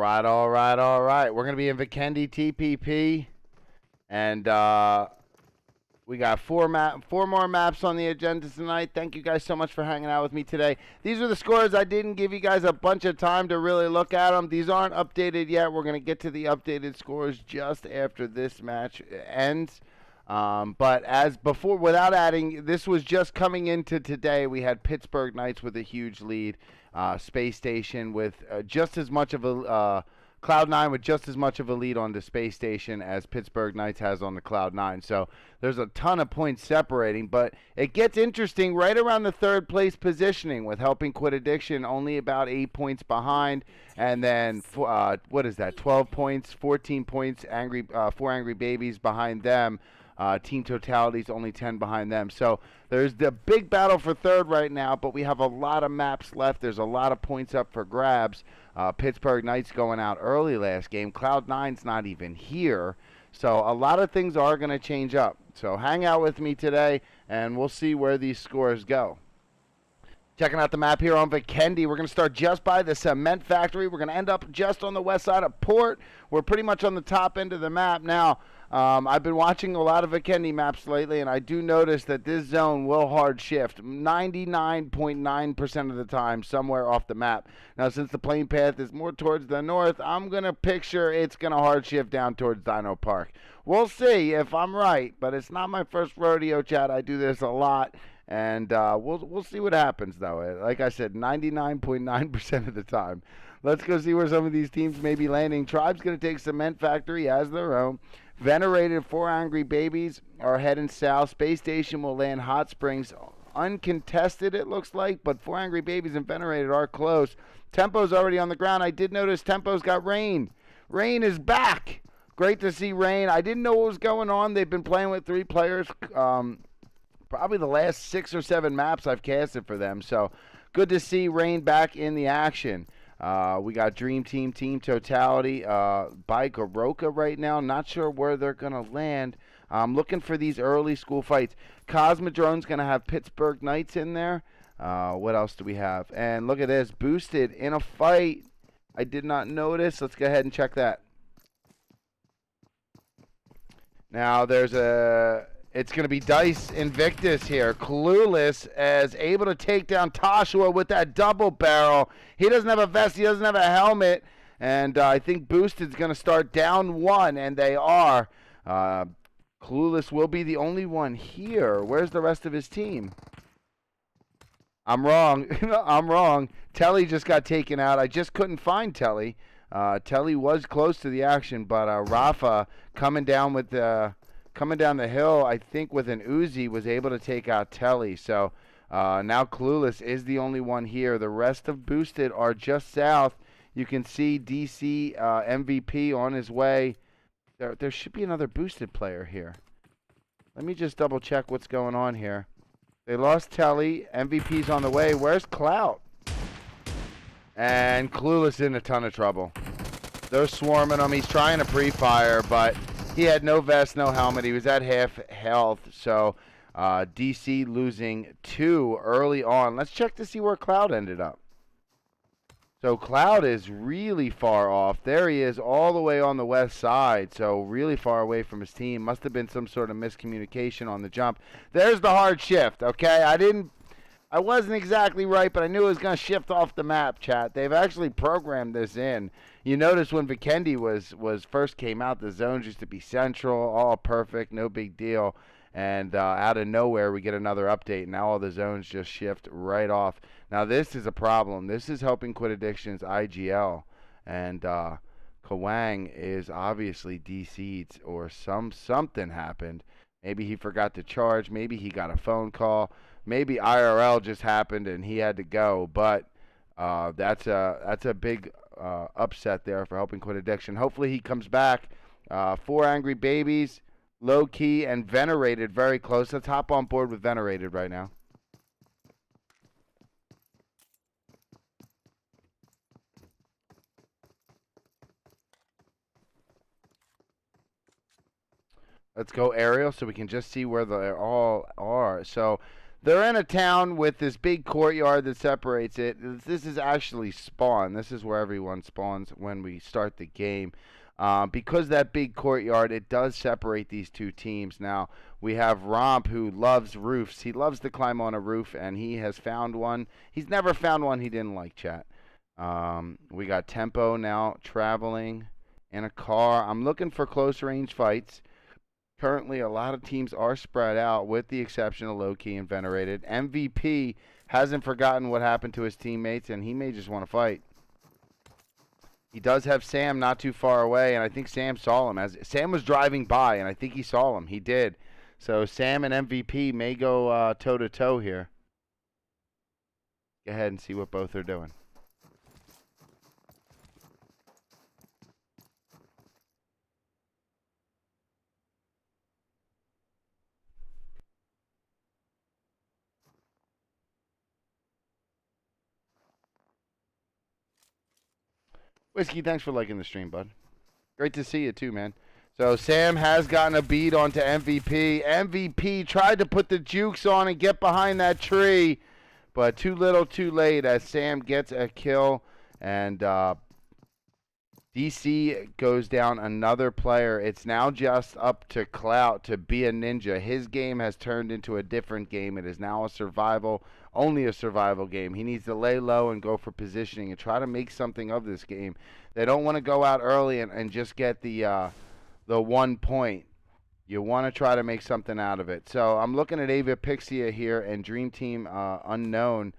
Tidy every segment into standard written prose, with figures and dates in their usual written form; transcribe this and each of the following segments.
right, all right, all right. We're going to be in Vikendi TPP, and we got four more maps on the agenda tonight. Thank you guys so much for hanging out with me today. These are the scores. I didn't give you guys a bunch of time to really look at them. These aren't updated yet. We're going to get to the updated scores just after this match ends. But as before, without adding, this was just coming into today. We had Pittsburgh Knights with a huge lead. Space Station with just as much of a Cloud9 with just as much of a lead on the Space Station as Pittsburgh Knights has on the Cloud9. So there's a ton of points separating, but it gets interesting right around the third place positioning with Helping Quit Addiction only about 8 points behind, and then what is that? 12 points, 14 points. Four Angry Babies behind them. Team Totality's only 10 behind them. So there's the big battle for third right now, but we have a lot of maps left. There's a lot of points up for grabs. Pittsburgh Knights going out early last game. Cloud9's not even here. So a lot of things are going to change up. So hang out with me today, and we'll see where these scores go. Checking out the map here on Vikendi. We're going to start just by the cement factory. We're going to end up just on the west side of Port. We're pretty much on the top end of the map now. I've been watching a lot of Vikendi maps lately, and I do notice that this zone will hard shift 99.9% of the time somewhere off the map. Now, since the plane path is more towards the north, I'm going to picture it's going to hard shift down towards Dino Park. We'll see if I'm right, but it's not my first rodeo, chat. I do this a lot, and we'll see what happens, though. Like I said, 99.9% of the time. Let's go see where some of these teams may be landing. Tribe's going to take Cement Factory as their own. Venerated Four Angry Babies are heading south. Space Station will land Hot Springs. Uncontested, it looks like, but Four Angry Babies and Venerated are close. Tempo's already on the ground. I did notice Tempo's got Rain. Rain is back. Great to see Rain. I didn't know what was going on. They've been playing with 3 players. Probably the last 6 or 7 maps I've casted for them. So good to see Rain back in the action. We got Dream Team, Team Totality by Garoka right now. Not sure where they're going to land. I'm looking for these early school fights. Cosmodrone's going to have Pittsburgh Knights in there. What else do we have? And look at this. Boosted in a fight. I did not notice. Let's go ahead and check that. Now there's it's going to be Dice Invictus here. Clueless as able to take down Toshua with that double barrel. He doesn't have a vest. He doesn't have a helmet. And I think Boosted's going to start down 1, and they are. Clueless will be the only one here. Where's the rest of his team? I'm wrong. I'm wrong. Telly just got taken out. I just couldn't find Telly. Telly was close to the action, but Rafa coming down with the... Coming down the hill, I think with an Uzi, was able to take out Telly. So now Clueless is the only one here. The rest of Boosted are just south. You can see DC MVP on his way. There should be another Boosted player here. Let me just double check what's going on here. They lost Telly. MVP's on the way. Where's Clout? And Clueless in a ton of trouble. They're swarming him. He's trying to pre-fire, but... he had no vest, no helmet. He was at half health. So DC losing 2 early on. Let's check to see where Cloud ended up. So Cloud is really far off. There he is all the way on the west side. So really far away from his team. Must have been some sort of miscommunication on the jump. There's the hard shift, okay? I wasn't exactly right, but I knew it was going to shift off the map, chat. They've actually programmed this in. You notice when Vikendi was first came out, the zones used to be central, all perfect, no big deal. And out of nowhere, we get another update. Now all the zones just shift right off. Now this is a problem. This is Helping Quit Addiction's IGL. And Kawang is obviously DC'd or something happened. Maybe he forgot to charge. Maybe he got a phone call. Maybe IRL just happened and he had to go. But that's a big upset there for Helping Quit Addiction. Hopefully he comes back. 4 Angry Babies, Low Key, and Venerated very close. Let's hop on board with Venerated right now. Let's go aerial so we can just see where they all are. So They're in a town with this big courtyard that separates it. This is actually spawn. This is where everyone spawns when we start the game. Because that big courtyard, it does separate these two teams. Now, we have Romp, who loves roofs. He loves to climb on a roof, and he has found one. He's never found one he didn't like, chat. We got Tempo now traveling in a car. I'm looking for close-range fights. Currently, a lot of teams are spread out, with the exception of Low-Key and Venerated. MVP hasn't forgotten what happened to his teammates, and he may just want to fight. He does have Sam not too far away, and I think Sam saw him. As Sam was driving by, and I think he saw him. He did. So Sam and MVP may go toe-to-toe here. Go ahead and see what both are doing. Whiskey, thanks for liking the stream, bud. Great to see you too, man. So Sam has gotten a beat onto MVP. MVP tried to put the jukes on and get behind that tree, but too little too late as Sam gets a kill, and DC goes down another player. It's now just up to Clout to be a ninja. His game has turned into a different game. It is now a survival, only a survival game. He needs to lay low and go for positioning and try to make something of this game. They don't want to go out early and just get the 1 point. You want to try to make something out of it. So I'm looking at Ava Pixia here and Dream Team Unknown.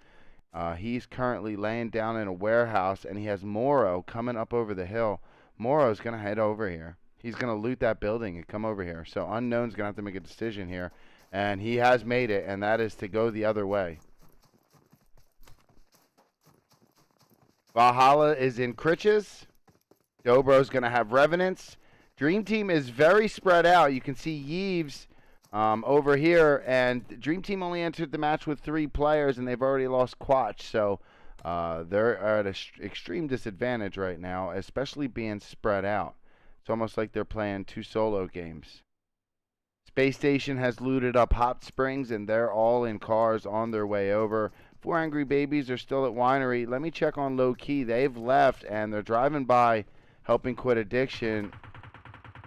He's currently laying down in a warehouse, and he has Moro coming up over the hill. Moro's going to head over here. He's going to loot that building and come over here. So Unknown's going to have to make a decision here, and he has made it, and that is to go the other way. Valhalla is in Critches. Dobro's going to have Revenants. Dream Team is very spread out. You can see Yves over here, and Dream Team only entered the match with 3 players, and they've already lost Quatch, so they're at an extreme disadvantage right now, especially being spread out. It's almost like they're playing 2 solo games. Space Station has looted up Hot Springs, and they're all in cars on their way over. 4 Angry Babies are still at Winery. Let me check on Low Key. They've left, and they're driving by, helping quit addiction.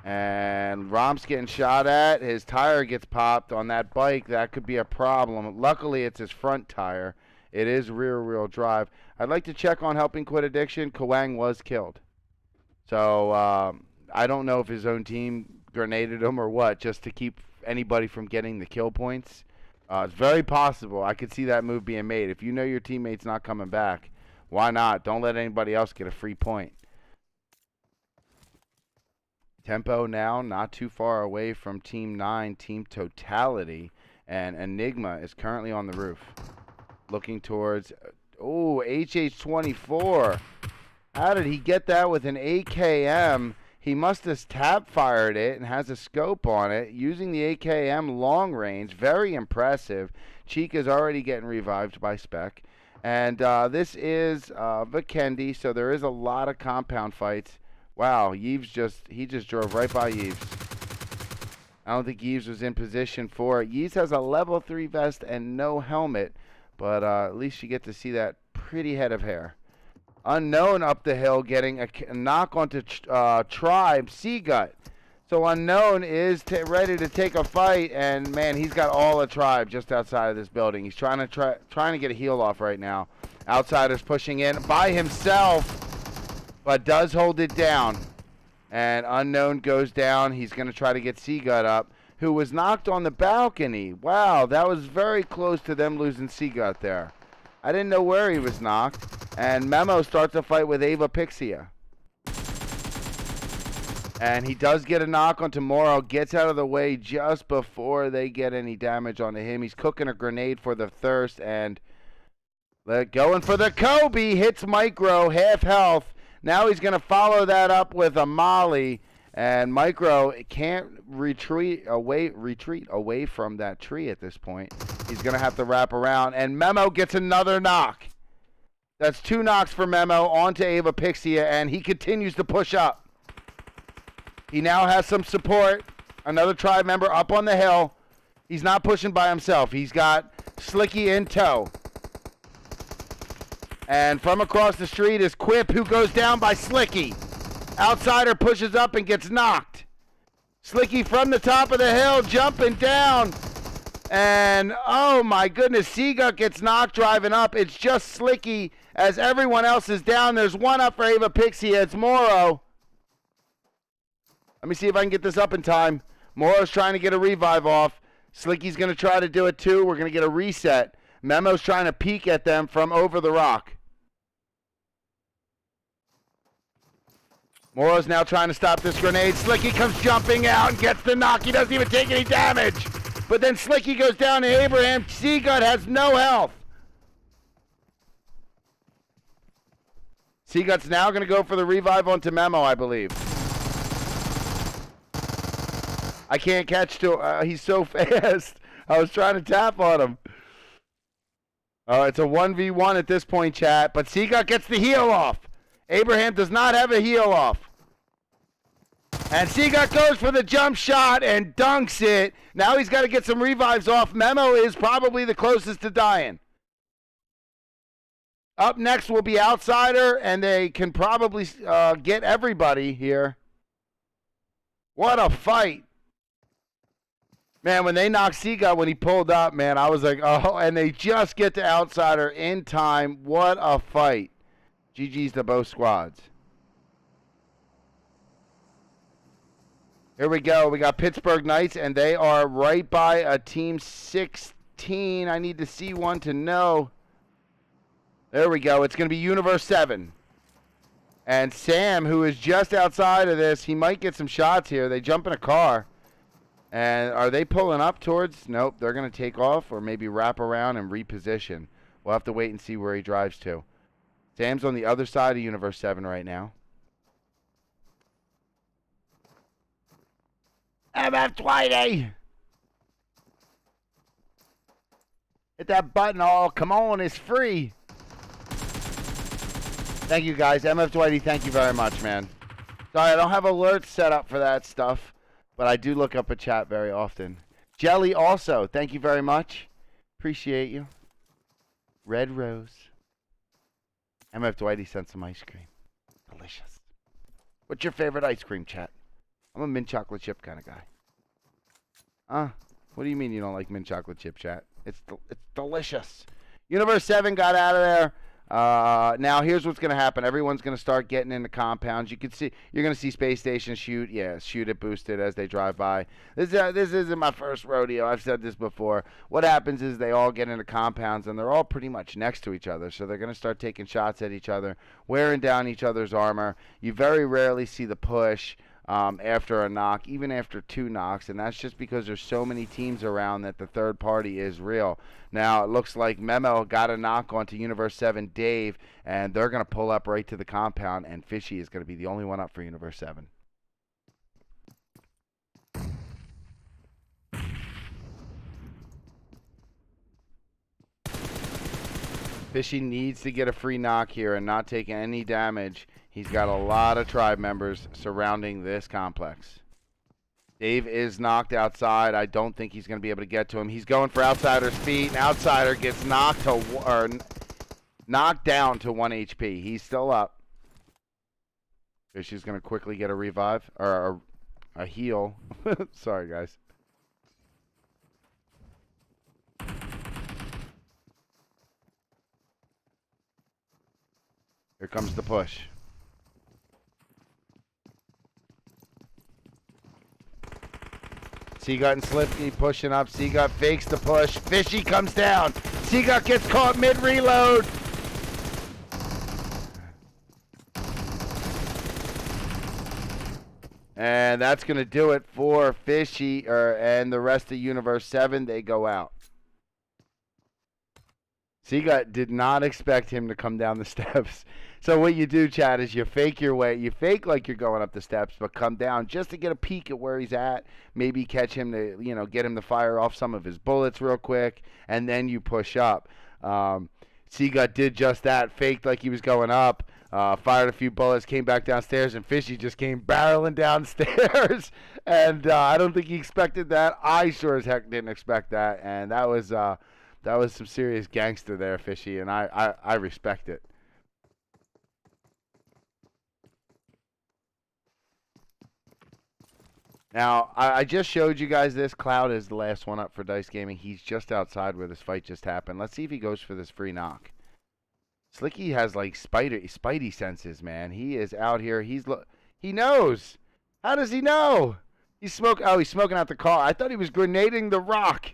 And Romp's getting shot at. His tire gets popped on that bike. That could be a problem. Luckily, it's his front tire. It is rear-wheel drive. I'd like to check on helping quit addiction. Kawang was killed. So I don't know if his own team grenaded him or what, just to keep anybody from getting the kill points. It's very possible. I could see that move being made. If you know your teammate's not coming back, why not? Don't let anybody else get a free point. Tempo now not too far away from Team 9, Team Totality, and Enigma is currently on the roof. Looking towards, oh, HH24. How did he get that with an AKM? He must have tap fired it and has a scope on it using the AKM long range. Very impressive. Chica's already getting revived by Spec. And this is Vikendi, so there is a lot of compound fights. Wow, Yves he just drove right by Yves. I don't think Yves was in position for it. Yves has a level 3 vest and no helmet, but at least you get to see that pretty head of hair. Unknown up the hill getting a knock onto Tribe Seagut. So Unknown is ready to take a fight, and man, he's got all the Tribe just outside of this building. He's trying to get a heal off right now. Outsiders pushing in by himself, but does hold it down. And Unknown goes down. He's going to try to get Seagut up, who was knocked on the balcony. Wow, that was very close to them losing Seagut there. I didn't know where he was knocked. And Memo starts a fight with Ava Pixia. And he does get a knock onto Moro. Gets out of the way just before they get any damage onto him. He's cooking a grenade for the thirst. And going for the Kobe. Hits Micro, half health. Now he's going to follow that up with a Molly, and Micro can't retreat away from that tree at this point. He's going to have to wrap around, and Memo gets another knock. That's 2 knocks for Memo onto Ava Pixia, and he continues to push up. He now has some support. Another tribe member up on the hill. He's not pushing by himself. He's got Slicky in tow. And from across the street is Quip, who goes down by Slicky. Outsider pushes up and gets knocked. Slicky from the top of the hill, jumping down. And, oh my goodness, Seagut gets knocked driving up. It's just Slicky as everyone else is down. There's one up for Ava Pixie. It's Moro. Let me see if I can get this up in time. Moro's trying to get a revive off. Slicky's going to try to do it too. We're going to get a reset. Memo's trying to peek at them from over the rock. Moro's now trying to stop this grenade. Slicky comes jumping out and gets the knock. He doesn't even take any damage. But then Slicky goes down to Abraham. Seagut has no health. Seagut's now going to go for the revive onto Memo, I believe. I can't catch to he's so fast. I was trying to tap on him. It's a 1v1 at this point, chat. But Seagut gets the heal off. Abraham does not have a heal off. And Seagut goes for the jump shot and dunks it. Now he's got to get some revives off. Memo is probably the closest to dying. Up next will be Outsider, and they can probably get everybody here. What a fight. Man, when they knocked Seagut when he pulled up, man, I was like, oh, and they just get to Outsider in time. What a fight. GG's to both squads. Here we go. We got Pittsburgh Knights, and they are right by a team 16. I need to see one to know. There we go. It's going to be Universe 7. And Sam, who is just outside of this, he might get some shots here. They jump in a car. And are they pulling up towards? Nope. They're going to take off or maybe wrap around and reposition. We'll have to wait and see where he drives to. Sam's on the other side of Universe 7 right now. MF20! Hit that button. Oh, come on. It's free. Thank you, guys. MF20, thank you very much, man. Sorry, I don't have alerts set up for that stuff, but I do look up a chat very often. Jelly also, thank you very much. Appreciate you. Red Rose. MF20 sent some ice cream. Delicious. What's your favorite ice cream, chat? I'm a mint chocolate chip kind of guy. What do you mean you don't like mint chocolate chip, chat? It's delicious. Universe 7 got out of there. Now here's what's going to happen. Everyone's going to start getting into compounds. You can see, you're going to see Space Station shoot it boosted as they drive by. This isn't my first rodeo. I've said this before. What happens is they all get into compounds and they're all pretty much next to each other. So they're going to start taking shots at each other, wearing down each other's armor. You very rarely see the push after a knock, even after 2 knocks, and that's just because there's so many teams around that the third party is real. Now, it looks like Memo got a knock onto Universe 7 Dave, and they're going to pull up right to the compound, and Fishy is going to be the only one up for Universe 7. Fishy needs to get a free knock here and not take any damage. He's got a lot of tribe members surrounding this complex. Dave is knocked outside. I don't think he's going to be able to get to him. He's going for Outsider's feet, and Outsider gets knocked down to 1 HP. He's still up. Fishy's going to quickly get a revive, or a heal. Sorry, guys. Here comes the push. Seagut and Slipkey pushing up. Seagut fakes the push. Fishy comes down. Seagut gets caught mid-reload. And that's going to do it for Fishy and the rest of Universe 7. They go out. Seagut did not expect him to come down the steps. So what you do, Chad, is you fake your way. You fake like you're going up the steps, but come down just to get a peek at where he's at. Maybe catch him to, get him to fire off some of his bullets real quick, and then you push up. Seagut did just that, faked like he was going up, fired a few bullets, came back downstairs, and Fishy just came barreling downstairs. And I don't think he expected that. I sure as heck didn't expect that, and that That was some serious gangster there, Fishy, and I respect it. Now, I just showed you guys this. Cloud is the last one up for Dice Gaming. He's just outside where this fight just happened. Let's see if he goes for this free knock. Slicky has like spidey senses, man. He is out here. He knows. How does he know? He's smoking out the car. I thought he was grenading the rock.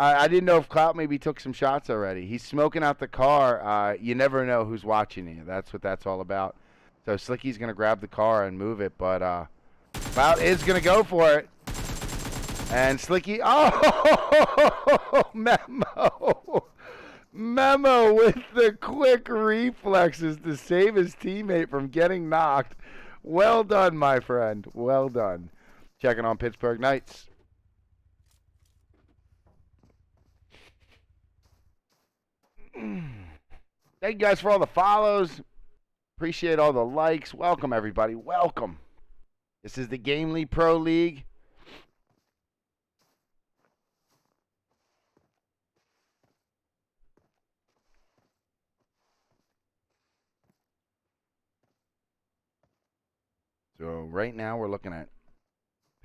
I didn't know if Clout maybe took some shots already. He's smoking out the car. You never know who's watching you. That's what that's all about. So Slicky's going to grab the car and move it, but Clout is going to go for it. And Slicky, oh, Memo. Memo with the quick reflexes to save his teammate from getting knocked. Well done, my friend. Well done. Checking on Pittsburgh Knights. Thank you guys for all the follows. Appreciate all the likes. Welcome, everybody. Welcome. This is the Gamely Pro League. So right now we're looking at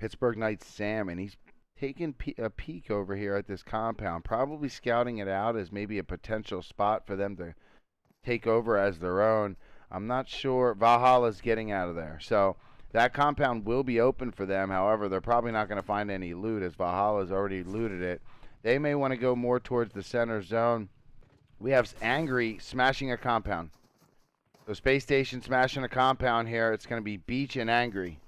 Pittsburgh Knights Sam, and he's taking a peek over here at this compound, probably scouting it out as maybe a potential spot for them to take over as their own. I'm not sure. Valhalla's getting out of there. So that compound will be open for them. However, they're probably not going to find any loot as Valhalla's already looted it. They may want to go more towards the center zone. We have Angry smashing a compound. So Space Station smashing a compound here. It's going to be Beach and Angry.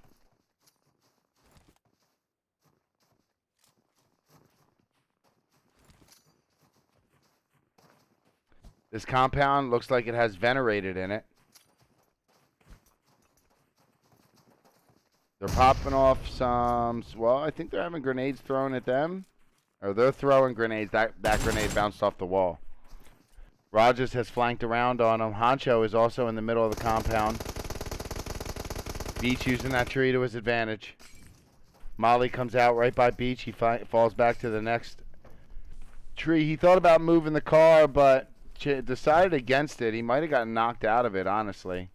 This compound looks like it has venerated in it. They're popping off some, well, I think they're having grenades thrown at them. Or they're throwing grenades. That grenade bounced off the wall. Rogers has flanked around on him. Honcho is also in the middle of the compound. Beach using that tree to his advantage. Molly comes out right by Beach. He falls back to the next tree. He thought about moving the car, but decided against it. He might have gotten knocked out of it, honestly.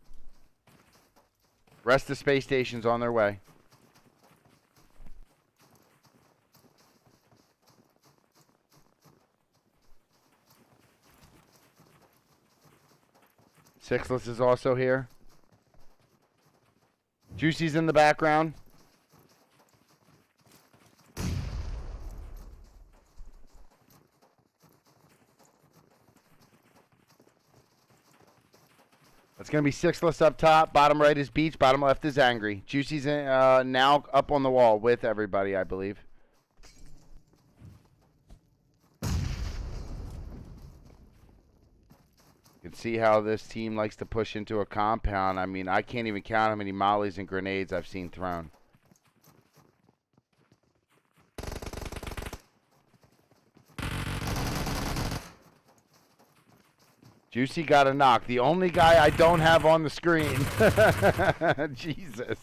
Rest of the space station's on their way. Sixless is also here. Juicy's in the background. It's going to be Sixless up top. Bottom right is Beach. Bottom left is Angry. Juicy's now up on the wall with everybody, I believe. You can see how this team likes to push into a compound. I mean, I can't even count how many mollies and grenades I've seen thrown. Juicy got a knock. The only guy I don't have on the screen. Jesus.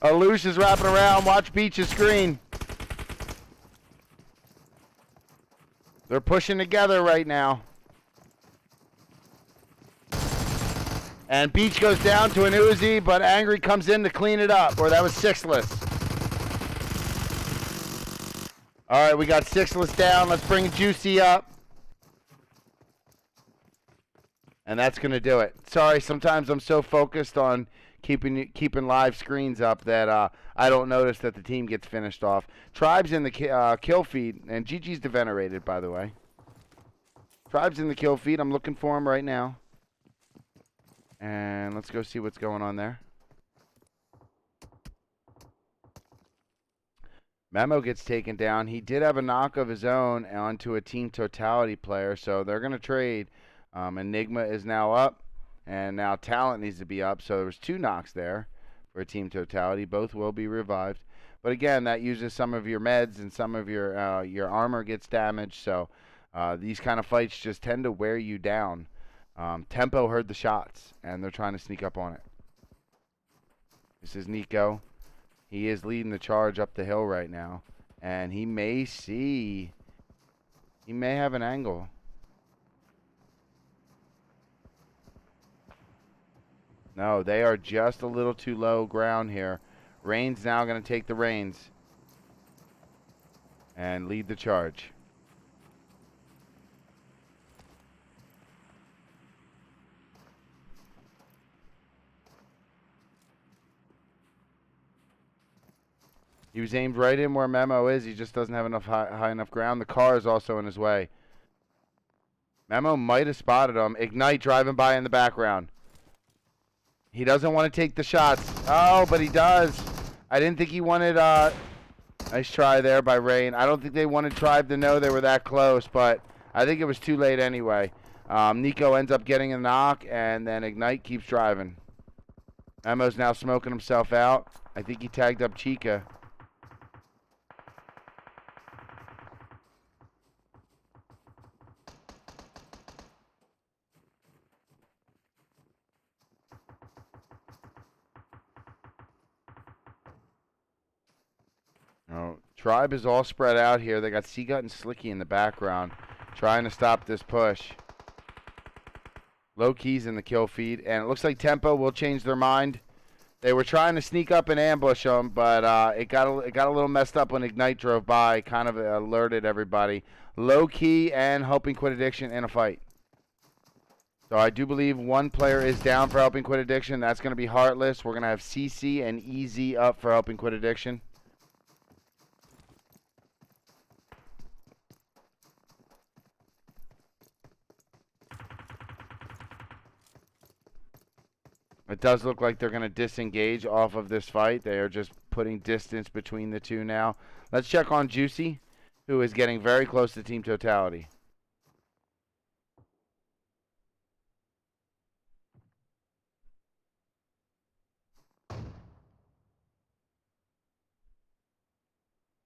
Alush is wrapping around. Watch Beach's screen. They're pushing together right now. And Beach goes down to an Uzi, but Angry comes in to clean it up. Or that was Sixless. All right, we got Sixless down. Let's bring Juicy up. And that's going to do it. Sorry, sometimes I'm so focused on keeping live screens up that I don't notice that the team gets finished off. Tribe's in the kill feed, and GG's devenerated, by the way. Tribe's in the kill feed. I'm looking for him right now. And let's go see what's going on there. Memo gets taken down. He did have a knock of his own onto a team totality player, so they're going to trade. Enigma is now up, and now Talent needs to be up. So there was 2 knocks there for a team totality. Both will be revived. But again, that uses some of your meds and some of your armor gets damaged. So these kind of fights just tend to wear you down. Tempo heard the shots, and they're trying to sneak up on it. This is Nico. He is leading the charge up the hill right now, and he may see He may have an angle. No, they are just a little too low ground here. Rain's now going to take the reins and lead the charge. He was aimed right in where Memo is. He just doesn't have enough high enough ground. The car is also in his way. Memo might have spotted him. Ignite driving by in the background. He doesn't want to take the shots. Oh, but he does. I didn't think he wanted... nice try there by Rain. I don't think they wanted Tribe to know they were that close, but I think it was too late anyway. Nico ends up getting a knock, and then Ignite keeps driving. Memo's now smoking himself out. I think he tagged up Chica. Oh, Tribe is all spread out here. They got Seagut and Slicky in the background trying to stop this push. Low Key's in the kill feed, and it looks like Tempo will change their mind. They were trying to sneak up and ambush them, but it got a little messed up when Ignite drove by, kind of alerted everybody. Low Key and Helping Quit Addiction in a fight. So I do believe one player is down for Helping Quit Addiction. That's going to be Heartless. We're going to have CC and EZ up for Helping Quit Addiction. It does look like they're going to disengage off of this fight. They are just putting distance between the two now. Let's check on Juicy, who is getting very close to team totality.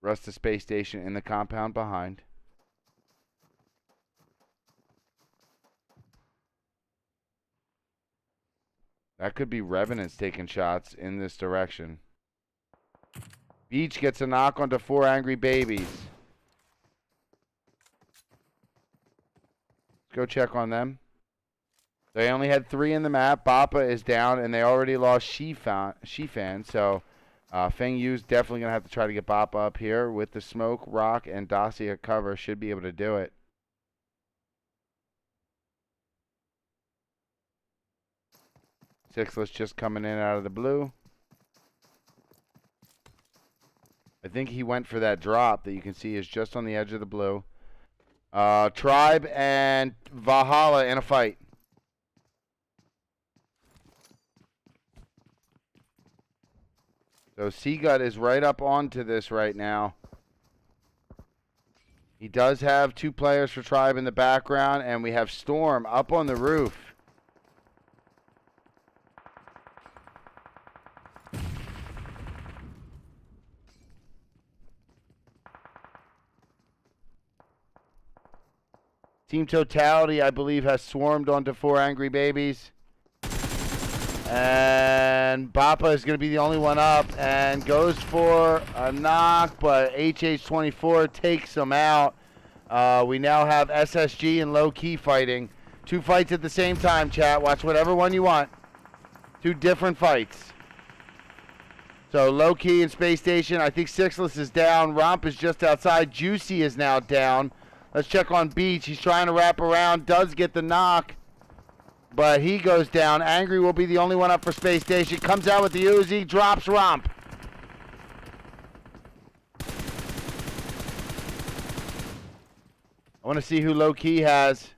Rush to space station in the compound behind. That could be Revenants taking shots in this direction. Beach gets a knock onto 4 angry babies. Let's go check on them. They only had 3 in the map. Bappa is down, and they already lost Shifan. So Feng Yu's definitely going to have to try to get Bappa up here with the smoke, rock, and Dacia cover. Should be able to do it. Sixless just coming in out of the blue. I think he went for that drop that you can see is just on the edge of the blue. Tribe and Valhalla in a fight. So Seagut is right up onto this right now. He does have 2 players for Tribe in the background, and we have Storm up on the roof. Team Totality, I believe, has swarmed onto 4 angry babies. And Bappa is going to be the only one up and goes for a knock, but HH24 takes him out. We now have SSG and Low Key fighting. 2 fights at the same time, chat. Watch whatever one you want. 2 different fights. So Low Key and Space Station. I think Sixless is down. Romp is just outside. Juicy is now down. Let's check on Beach. He's trying to wrap around. Does get the knock. But he goes down. Angry will be the only one up for Space Station. Comes out with the Uzi. Drops Romp. I want to see who Low Key has.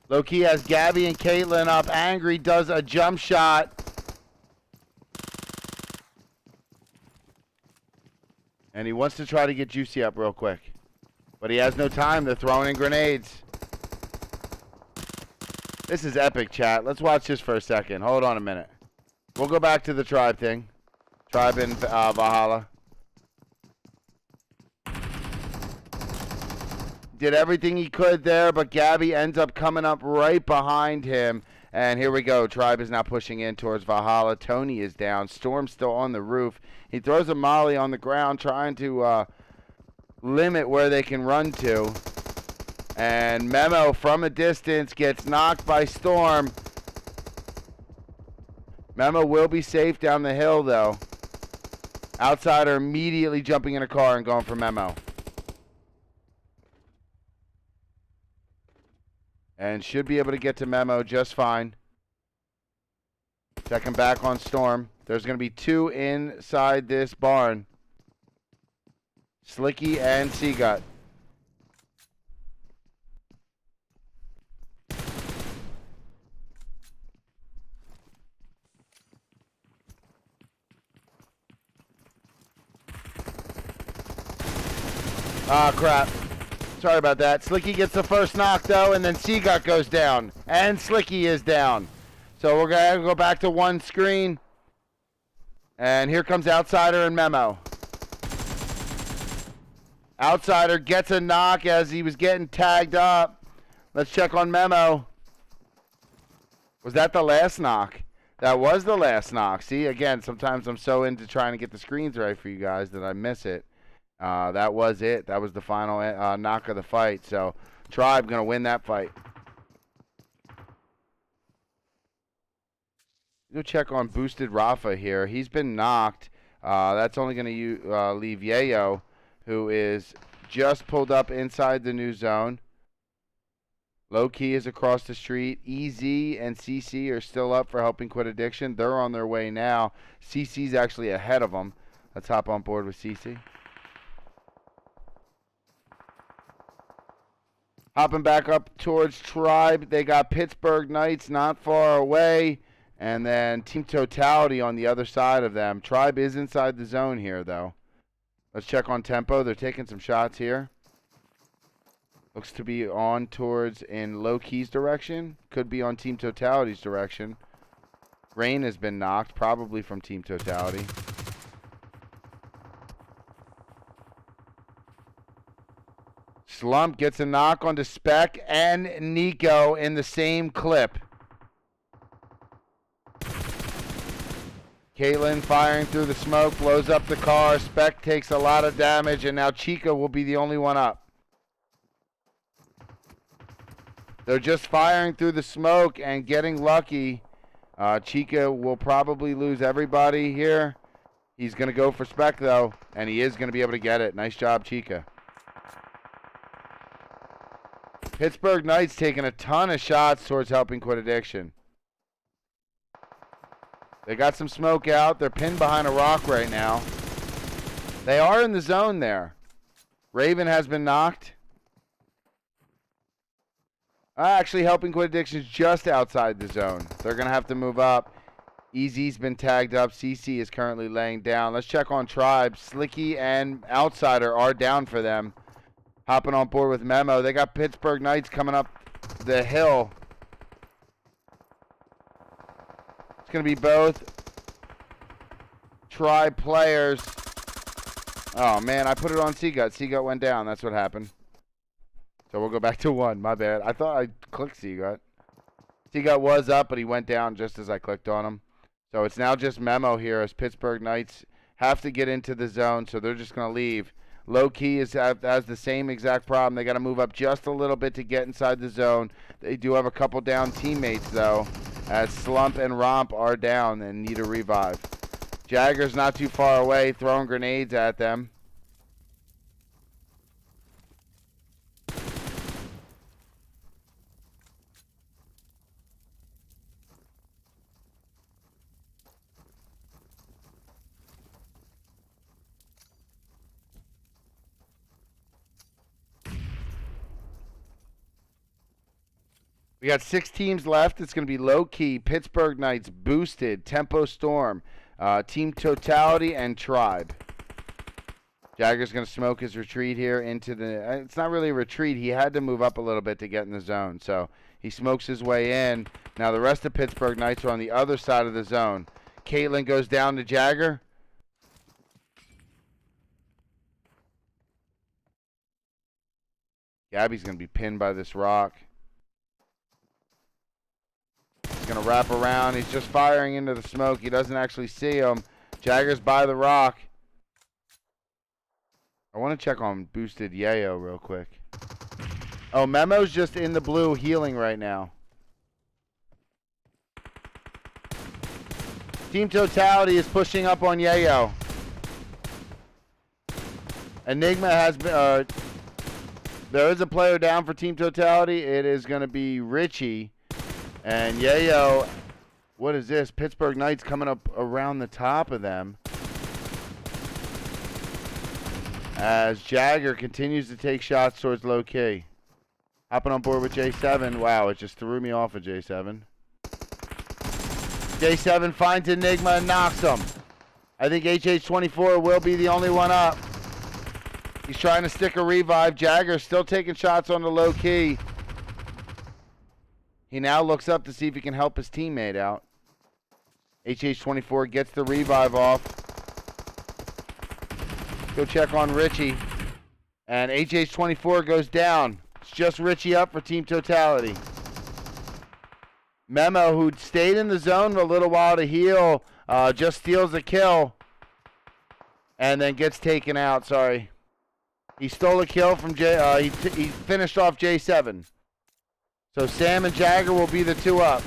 Low Key has Gabby and Caitlin up. Angry does a jump shot. And he wants to try to get Juicy up real quick. But he has no time. They're throwing in grenades. This is epic, chat. Let's watch this for a second. Hold on a minute. We'll go back to the Tribe thing. Tribe in Valhalla. Did everything he could there, but Gabby ends up coming up right behind him. And here we go. Tribe is now pushing in towards Valhalla. Tony is down. Storm's still on the roof. He throws a molly on the ground, trying to limit where they can run to. And Memo from a distance gets knocked by Storm. Memo will be safe down the hill, though. Outsider immediately jumping in a car and going for Memo. And should be able to get to Memo just fine. Checking back on Storm. There's going to be 2 inside this barn. Slicky and Seagut. Ah, crap. Sorry about that. Slicky gets the first knock, though, and then Seagut goes down. And Slicky is down. So we're going to go back to one screen. And here comes Outsider and Memo. Outsider gets a knock as he was getting tagged up. Let's check on Memo. Was that the last knock? That was the last knock. See, again, sometimes I'm so into trying to get the screens right for you guys that I miss it. That was it. That was the final knock of the fight. So, Tribe going to win that fight. Go check on Boosted Rafa here. He's been knocked. That's only going to leave Yayo, who is just pulled up inside the new zone. Low Key is across the street. EZ and CC are still up for helping quit addiction. They're on their way now. CC's actually ahead of them. Let's hop on board with CC. Hopping back up towards Tribe. They got Pittsburgh Knights not far away. And then Team Totality on the other side of them. Tribe is inside the zone here, though. Let's check on tempo. They're taking some shots here. Looks to be on towards in Low Key's direction. Could be on Team Totality's direction. Rain has been knocked, probably from Team Totality. Slump gets a knock onto Spec and Nico in the same clip. Caitlin firing through the smoke, blows up the car. Spec takes a lot of damage, and now Chica will be the only one up. They're just firing through the smoke and getting lucky. Chica will probably lose everybody here. He's going to go for Spec, though, and he is going to be able to get it. Nice job, Chica. Pittsburgh Knights taking a ton of shots towards helping quit addiction. They got some smoke out. They're pinned behind a rock right now. They are in the zone there. Raven has been knocked. Actually, helping quit addiction is just outside the zone. They're going to have to move up. EZ's been tagged up. CC is currently laying down. Let's check on Tribe. Slicky and Outsider are down for them. Hopping on board with Memo. They got Pittsburgh Knights coming up the hill. It's going to be both Tribe players. Oh, man, I put it on Seagut. Seagut went down. That's what happened. So we'll go back to 1. My bad. I thought I clicked Seagut. Seagut was up, but he went down just as I clicked on him. So it's now just Memo here as Pittsburgh Knights have to get into the zone, so they're just going to leave. Low Key has the same exact problem. They got to move up just a little bit to get inside the zone. They do have a couple down teammates, though, as Slump and Romp are down and need a revive. Jagger's not too far away, throwing grenades at them. We got 6 teams left. It's going to be Low Key, Pittsburgh Knights, Boosted, Tempo Storm, Team Totality, and Tribe. Jagger's going to smoke his retreat here into the... It's not really a retreat. He had to move up a little bit to get in the zone. So he smokes his way in. Now the rest of Pittsburgh Knights are on the other side of the zone. Caitlin goes down to Jagger. Gabby's going to be pinned by this rock. Going to wrap around. He's just firing into the smoke. He doesn't actually see him. Jagger's by the rock. I want to check on Boosted Yayo real quick. Oh, Memo's just in the blue healing right now. Team Totality is pushing up on Yayo. Enigma has been... there is a player down for Team Totality. It is going to be Richie. And Yayo... What is this? Pittsburgh Knights coming up around the top of them. As Jagger continues to take shots towards low key. Hopping on board with J7. Wow, it just threw me off of J7. J7 finds Enigma and knocks him. I think HH24 will be the only one up. He's trying to stick a revive. Jagger still taking shots on the low key. He now looks up to see if he can help his teammate out. HH24 gets the revive off. Go check on Richie. And HH24 goes down. It's just Richie up for Team Totality. Memo, who stayed in the zone for a little while to heal, just steals a kill. And then gets taken out, sorry. He stole a kill from he finished off J7. So Sam and Jagger will be the two up.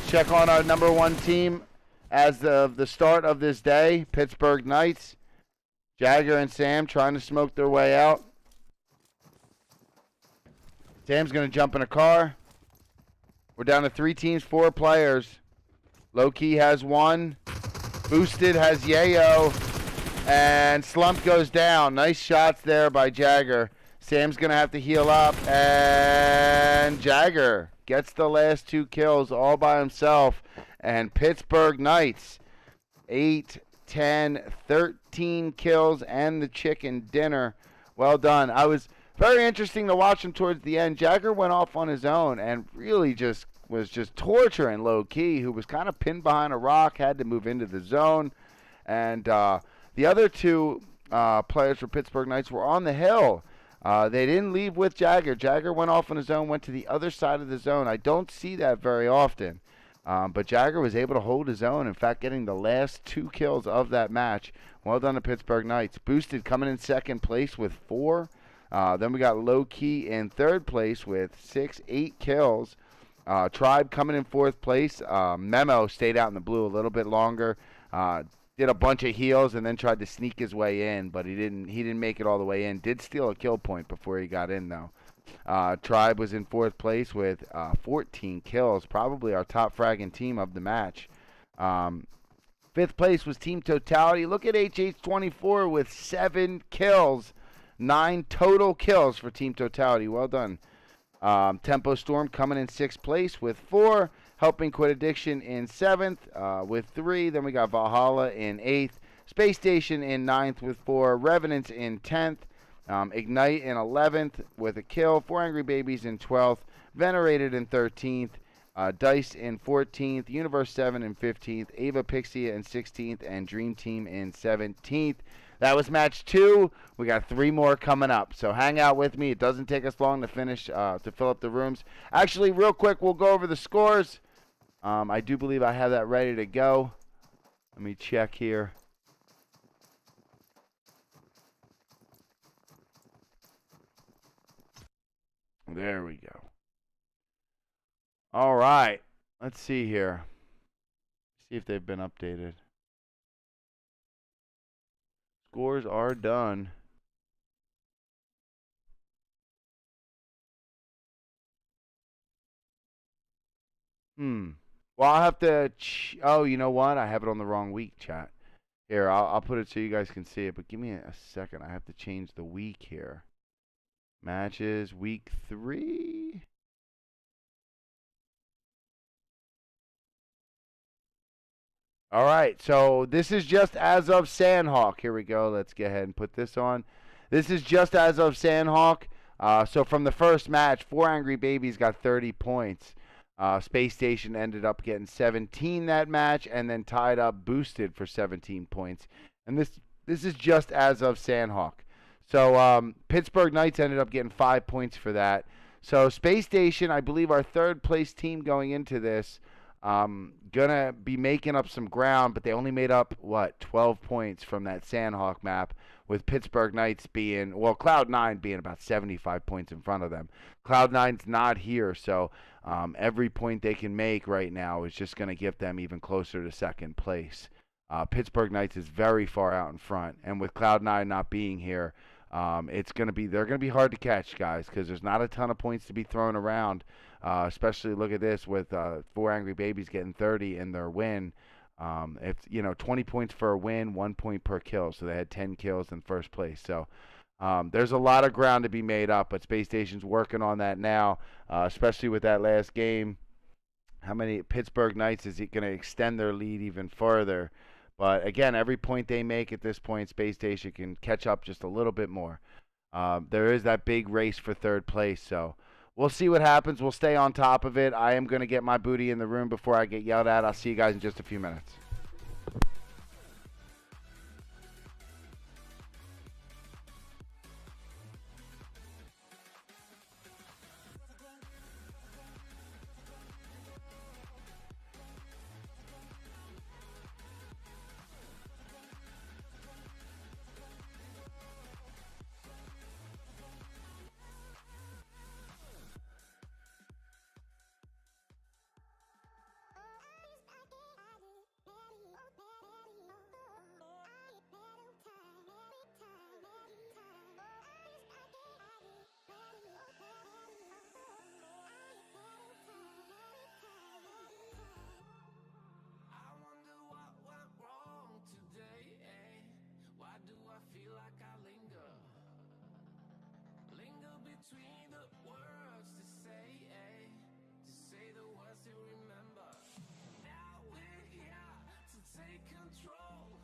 Check on our number one team as of the start of this day, Pittsburgh Knights. Jagger and Sam trying to smoke their way out. Sam's going to jump in a car. We're down to 3 teams, 4 players. Low Key has 1. Boosted has Yayo. And Slump goes down. Nice shots there by Jagger. Sam's going to have to heal up. And Jagger gets the last 2 kills all by himself. And Pittsburgh Knights, 8, 10, 13 kills and the chicken dinner. Well done. I was very interesting to watch him towards the end. Jagger went off on his own and really was just torturing Low Key, who was kind of pinned behind a rock, had to move into the zone. And the other 2 players for Pittsburgh Knights were on the hill. They didn't leave with Jagger. Jagger went off on his own, went to the other side of the zone. I don't see that very often. But Jagger was able to hold his own, in fact, getting the last 2 kills of that match. Well done to Pittsburgh Knights. Boosted coming in second place with 4. Then we got Low Key in third place with 8 kills. Tribe coming in fourth place. Memo stayed out in the blue a little bit longer. Did a bunch of heals and then tried to sneak his way in, but he didn't make it all the way in. Did steal a kill point before he got in, though. Tribe was in fourth place with 14 kills, probably our top fragging team of the match. Fifth place was Team Totality. Look at HH24 with 7 kills, 9 total kills for Team Totality. Well done. Tempo Storm coming in 6th place with 4. Helping Quit Addiction in 7th with 3. Then we got Valhalla in 8th. Space Station in 9th with 4. Revenants in 10th. Ignite in 11th with a kill. 4 Angry Babies in 12th. Venerated in 13th. Dice in 14th. Universe 7 in 15th. Ava Pixia in 16th. And Dream Team in 17th. That was match 2. We got 3 more coming up. So hang out with me. It doesn't take us long to finish, to fill up the rooms. Actually, real quick, we'll go over the scores. I do believe I have that ready to go. Let me check here. There we go. All right. Let's see here. See if they've been updated. Scores are done. Well, I'll have to... oh, you know what? I have it on the wrong week, chat. Here, I'll put it so you guys can see it, but give me a second. I have to change the week here. Matches, week 3. All right, so this is just as of Sanhok. Here we go. Let's go ahead and put this on. This is just as of Sanhok. So from the first match, 4 Angry Babies got 30 points. Space Station ended up getting 17 that match, and then tied up Boosted for 17 points. And this is just as of Sanhok. So Pittsburgh Knights ended up getting 5 points for that. So Space Station, I believe our third place team going into this, Gonna be making up some ground, but they only made up what 12 points from that Sanhok map, with Pittsburgh Knights being Cloud9 being about 75 points in front of them. Cloud9's not here, so every point they can make right now is just gonna get them even closer to second place. Pittsburgh Knights is very far out in front, and with Cloud9 not being here, they're gonna be hard to catch, guys, because there's not a ton of points to be thrown around. Especially look at this with Four Angry Babies getting 30 in their win. It's 20 points for a win, 1 point per kill. So they had 10 kills in first place. So there's a lot of ground to be made up, but Space Station's working on that now, especially with that last game. How many Pittsburgh Knights is it going to extend their lead even further? But again, every point they make at this point, Space Station can catch up just a little bit more. There is that big race for third place, so we'll see what happens. We'll stay on top of it. I am going to get my booty in the room before I get yelled at. I'll see you guys in just a few minutes. Between the words to say the words to remember. Now we're here to take control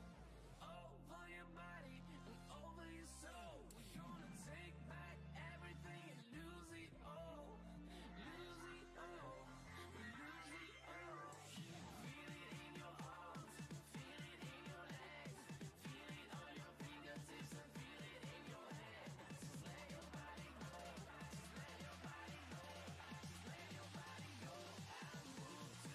over your body and over your soul. We're gonna take back everything and lose it all. Lose it all. Lose it all. Feel it in your arms, feel it in your legs, feel it on your fingertips and feel it in your head. Just let your body go. Just let your body go. Just let your body go and move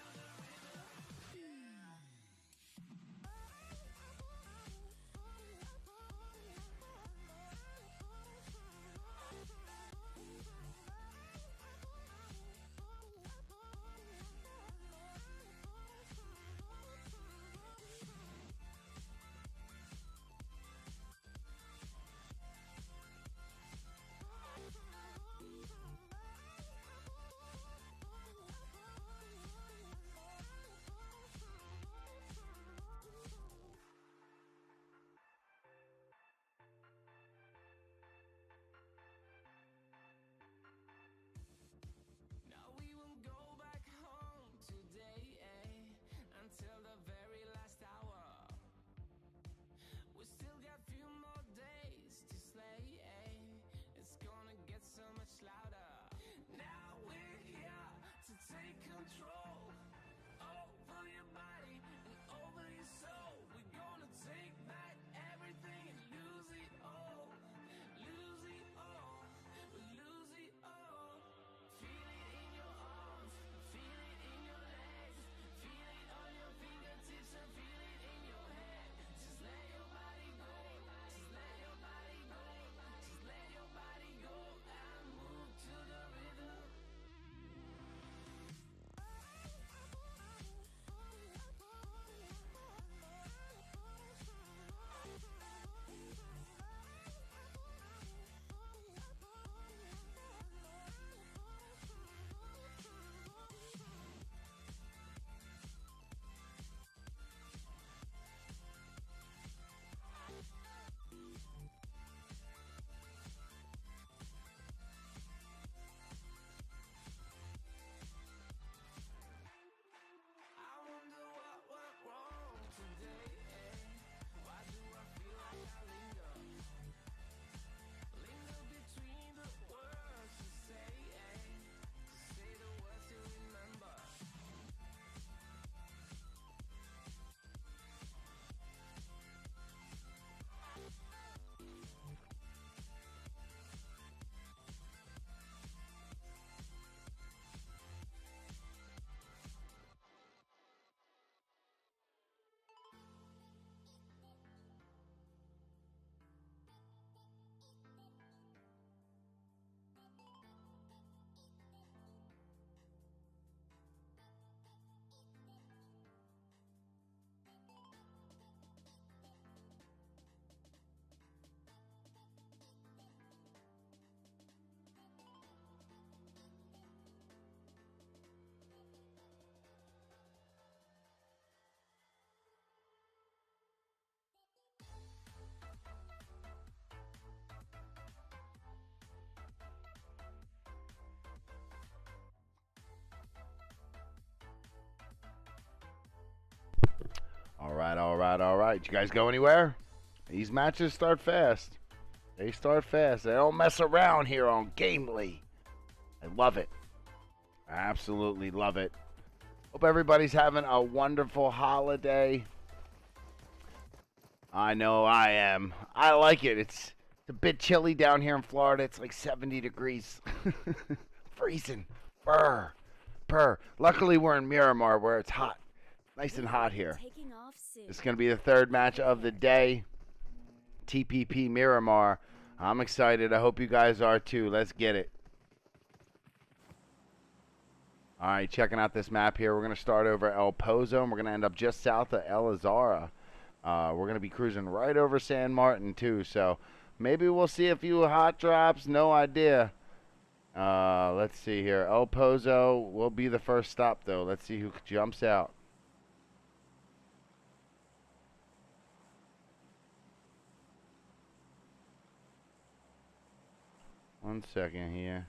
right, all right, all right. You guys go anywhere? These matches start fast. They start fast. They don't mess around here on Gamely. I love it. I absolutely love it. Hope everybody's having a wonderful holiday. I know I am. I like it. It's a bit chilly down here in Florida. It's like 70 degrees. Freezing. Brr. Brr. Luckily, we're in Miramar where it's hot. Nice and hot here. It's going to be the third match of the day. TPP Miramar. I'm excited. I hope you guys are too. Let's get it. All right, checking out this map here. We're going to start over El Pozo, and we're going to end up just south of El Azara. We're going to be cruising right over San Martin, too. So maybe we'll see a few hot drops. No idea. Let's see here. El Pozo will be the first stop, though. Let's see who jumps out. One second here.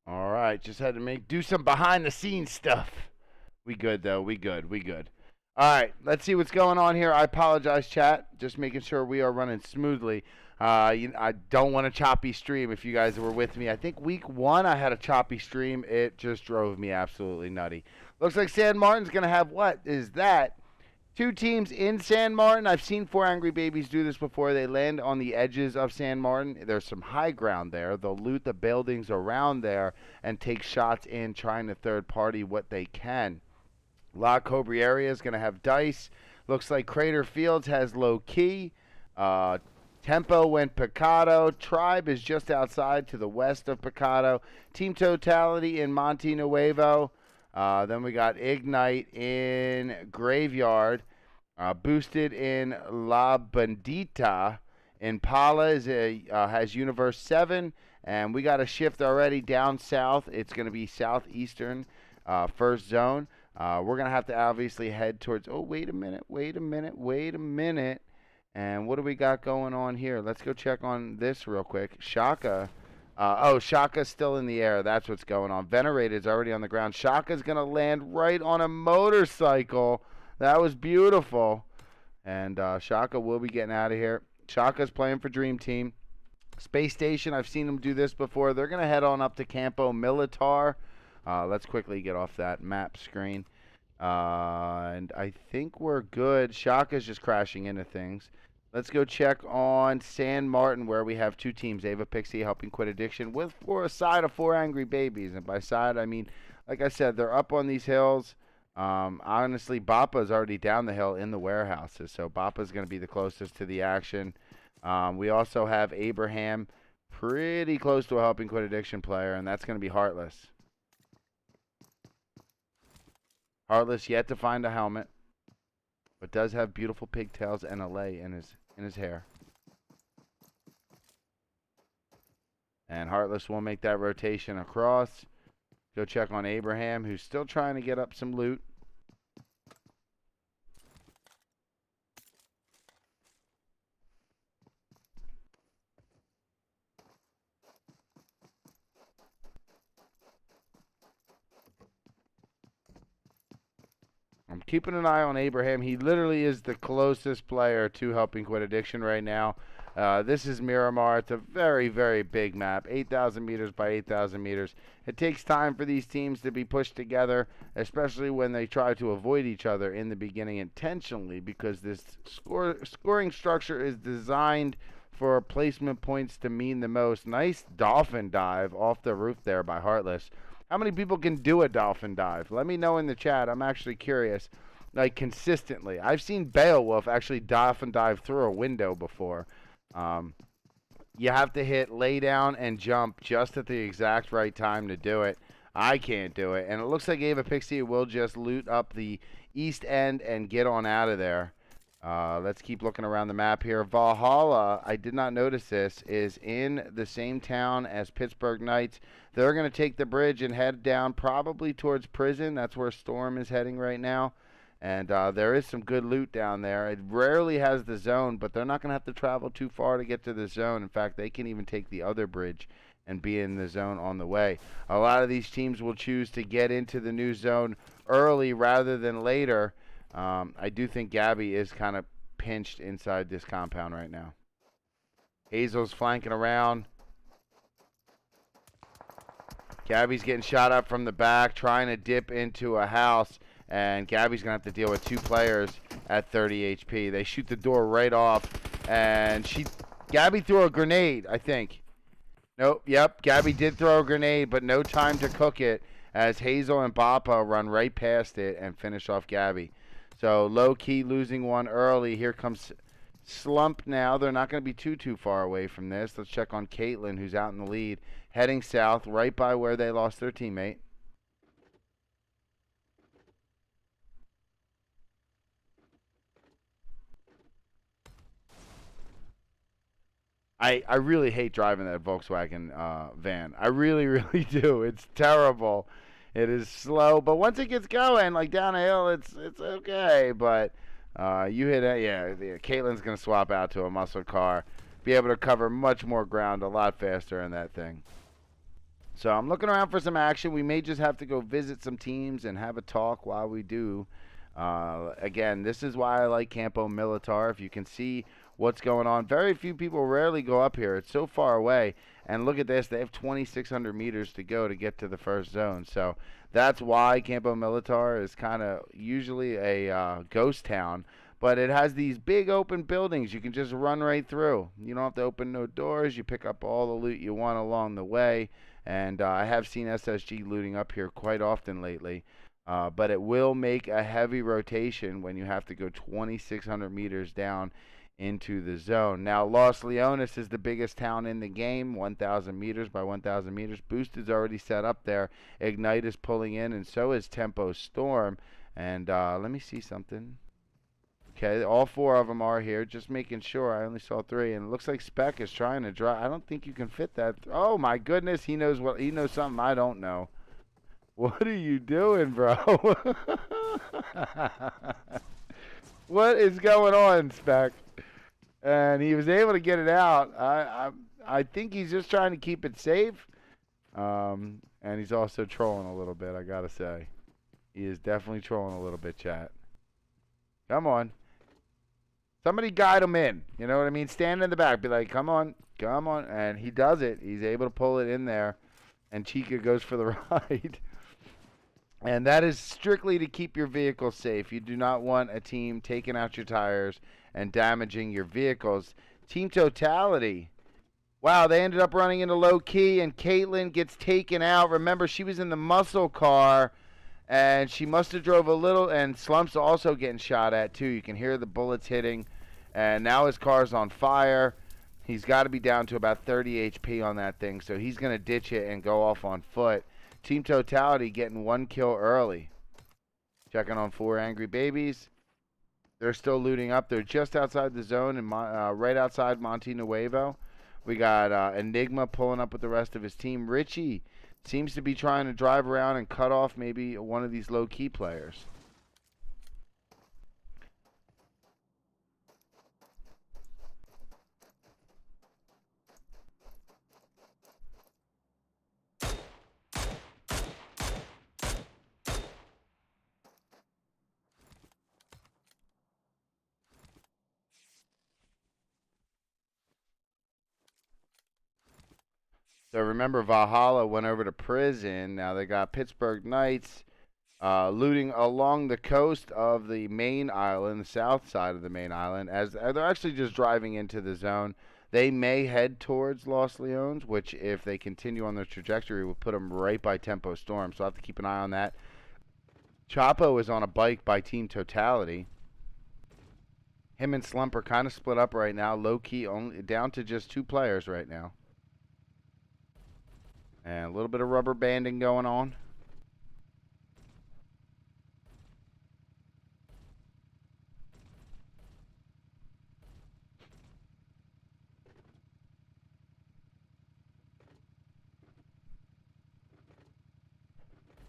All right, just had to do some behind the scenes stuff. We good though. We good. We good. All right, let's see what's going on here. I apologize, chat. Just making sure we are running smoothly. I don't want a choppy stream. If you guys were with me, I think week 1 I had a choppy stream. It just drove me absolutely nutty. Looks like San Martin's gonna have what is that? 2 teams in San Martin. I've seen 4 Angry Babies do this before. They land on the edges of San Martin. There's some high ground there. They'll loot the buildings around there and take shots in, trying to third party what they can. La Cobriera is going to have dice. Looks like Crater Fields has low key. Tempo went Picado. Tribe is just outside to the west of Picado. Team Totality in Monte Nuevo. Then we got Ignite in Graveyard. Boosted in La Bandita. Impala has Universe 7. And we got a shift already down south. It's going to be southeastern first zone. We're going to have to obviously head towards... Oh, wait a minute. And what do we got going on here? Let's go check on this real quick. Shaka... Shaka's still in the air. That's what's going on. Venerated's already on the ground. Shaka's going to land right on a motorcycle. That was beautiful. And Shaka will be getting out of here. Shaka's playing for Dream Team. Space Station, I've seen them do this before. They're going to head on up to Campo Militar. Let's quickly get off that map screen. And I think we're good. Shaka's just crashing into things. Let's go check on San Martin, where we have 2 teams. Ava Pixie helping quit addiction for a side of 4 Angry Babies. And by side, I mean, like I said, they're up on these hills. Honestly, Bapa's already down the hill in the warehouses. So Bapa's going to be the closest to the action. We also have Abraham pretty close to a helping quit addiction player, and that's going to be Heartless. Heartless yet to find a helmet, but does have beautiful pigtails and a lei in his hair. And Heartless will make that rotation across. Go check on Abraham, who's still trying to get up some loot. I'm keeping an eye on Abraham. He literally is the closest player to helping quit addiction right now. This is Miramar. It's a very, very big map, 8,000 meters by 8,000 meters. It takes time for these teams to be pushed together, especially when they try to avoid each other in the beginning intentionally, because this scoring structure is designed for placement points to mean the most. Nice dolphin dive off the roof there by Heartless. How many people can do a dolphin dive? Let me know in the chat. I'm actually curious. Like, consistently. I've seen Beowulf actually dolphin dive through a window before. you have to hit lay down and jump just at the exact right time to do it. I can't do it. And it looks like Ava Pixie will just loot up the east end and get on out of there. Let's keep looking around the map here. Valhalla, I did not notice this, is in the same town as Pittsburgh Knights. They're going to take the bridge and head down probably towards prison. That's where Storm is heading right now. And there is some good loot down there. It rarely has the zone, but they're not going to have to travel too far to get to the zone. In fact, they can even take the other bridge and be in the zone on the way. A lot of these teams will choose to get into the new zone early rather than later. I do think Gabby is kind of pinched inside this compound right now. Hazel's flanking around. Gabby's getting shot up from the back, trying to dip into a house. And Gabby's going to have to deal with 2 players at 30 HP. They shoot the door right off. And Gabby threw a grenade, I think. Nope, yep, Gabby did throw a grenade, but no time to cook it as Hazel and Bappa run right past it and finish off Gabby. So low-key losing one early. Here comes Slump now. They're not going to be too far away from this. Let's check on Caitlin, who's out in the lead. Heading south, right by where they lost their teammate. I really hate driving that Volkswagen van. I really, really do. It's terrible. It is slow, but once it gets going, like down a hill, it's okay. But you hit it, yeah. Caitlin's gonna swap out to a muscle car, be able to cover much more ground a lot faster in that thing. So I'm looking around for some action. We may just have to go visit some teams and have a talk while we do. Again, this is why I like Campo Militar. If you can see what's going on, very few people rarely go up here. It's so far away. And look at this. They have 2,600 meters to go to get to the first zone. So that's why Campo Militar is kind of usually a ghost town. But it has these big open buildings you can just run right through. You don't have to open no doors. You pick up all the loot you want along the way. And I have seen SSG looting up here quite often lately. But it will make a heavy rotation when you have to go 2,600 meters down into the zone. Now, Los Leones is the biggest town in the game, 1,000 meters by 1,000 meters. Boost is already set up there. Ignite is pulling in, and so is Tempo Storm. And let me see something. Okay, all 4 of them are here. Just making sure. I only saw 3, and it looks like Spec is trying to drive. I don't think you can fit that. Oh my goodness, he knows something I don't know. What are you doing, bro? What is going on, Spec? And he was able to get it out. I think he's just trying to keep it safe. And he's also trolling a little bit, I gotta say. He is definitely trolling a little bit, chat. Come on. Somebody guide him in. You know what I mean? Stand in the back. Be like, come on. Come on. And he does it. He's able to pull it in there. And Chica goes for the ride. And that is strictly to keep your vehicle safe. You do not want a team taking out your tires and damaging your vehicles. Team Totality. Wow, they ended up running into low key, and Caitlin gets taken out. Remember, she was in the muscle car, and she must have drove a little, and Slump's also getting shot at, too. You can hear the bullets hitting, and now his car's on fire. He's got to be down to about 30 HP on that thing, so he's going to ditch it and go off on foot. Team Totality getting 1 kill early. Checking on 4 angry babies. They're still looting up. They're just outside the zone and right outside Monte Nuevo. We got Enigma pulling up with the rest of his team. Richie seems to be trying to drive around and cut off maybe one of these low-key players. So remember, Valhalla went over to prison. Now they got Pittsburgh Knights looting along the coast of the main island, the south side of the main island, as they're actually just driving into the zone. They may head towards Los Leones, which, if they continue on their trajectory, will put them right by Tempo Storm. So I'll have to keep an eye on that. Chapo is on a bike by Team Totality. Him and Slump are kind of split up right now. Low key, only down to just 2 players right now. And a little bit of rubber banding going on.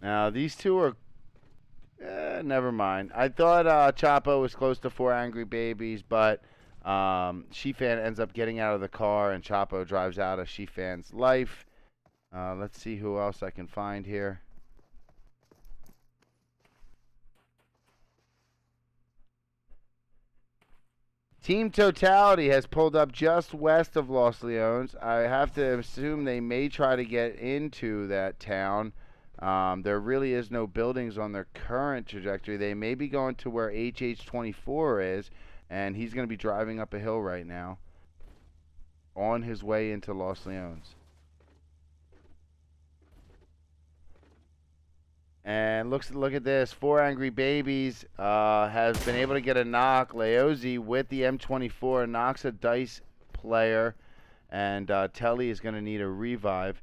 Now, these two are... never mind. I thought Chapo was close to 4 angry babies, but Shifan ends up getting out of the car, and Chapo drives out of Shifan's life. Let's see who else I can find here. Team Totality has pulled up just west of Los Leones. I have to assume they may try to get into that town. There really is no buildings on their current trajectory. They may be going to where HH24 is, and he's going to be driving up a hill right now on his way into Los Leones. And look at this. 4 Angry Babies has been able to get a knock. Leozi with the M24 knocks a dice player, and Telly is going to need a revive.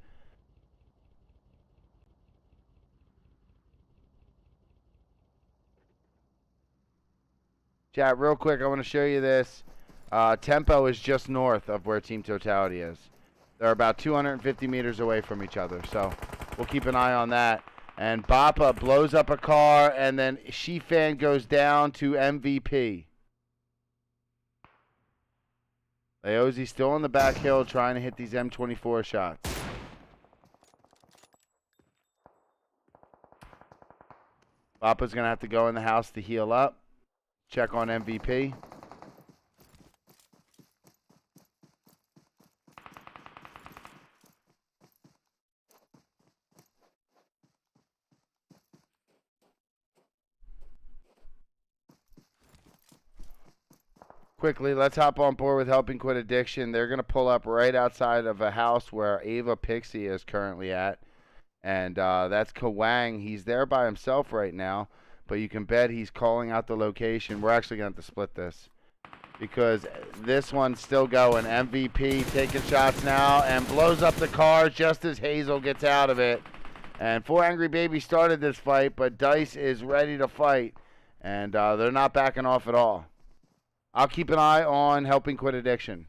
Chat, real quick, I want to show you this. Tempo is just north of where Team Totality is. They're about 250 meters away from each other, so we'll keep an eye on that. And Bappa blows up a car, and then Shifan goes down to MVP. Leozi's still on the back hill trying to hit these M24 shots. Bappa's going to have to go in the house to heal up. Check on MVP. Quickly, let's hop on board with Helping Quit Addiction. They're going to pull up right outside of a house where Ava Pixie is currently at. And that's Kawang. He's there by himself right now. But you can bet he's calling out the location. We're actually going to have to split this, because this one's still going. MVP taking shots now and blows up the car just as Hazel gets out of it. And 4 Angry Babies started this fight, but Dice is ready to fight. And they're not backing off at all. I'll keep an eye on Helping Quit Addiction.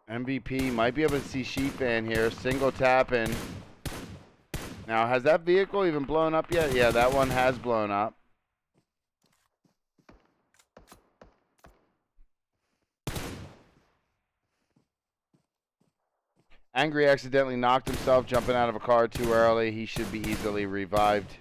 MVP might be able to see Sheepfan here. Single tapping. Now, has that vehicle even blown up yet? Yeah, that one has blown up. Angry accidentally knocked himself jumping out of a car too early. He should be easily revived.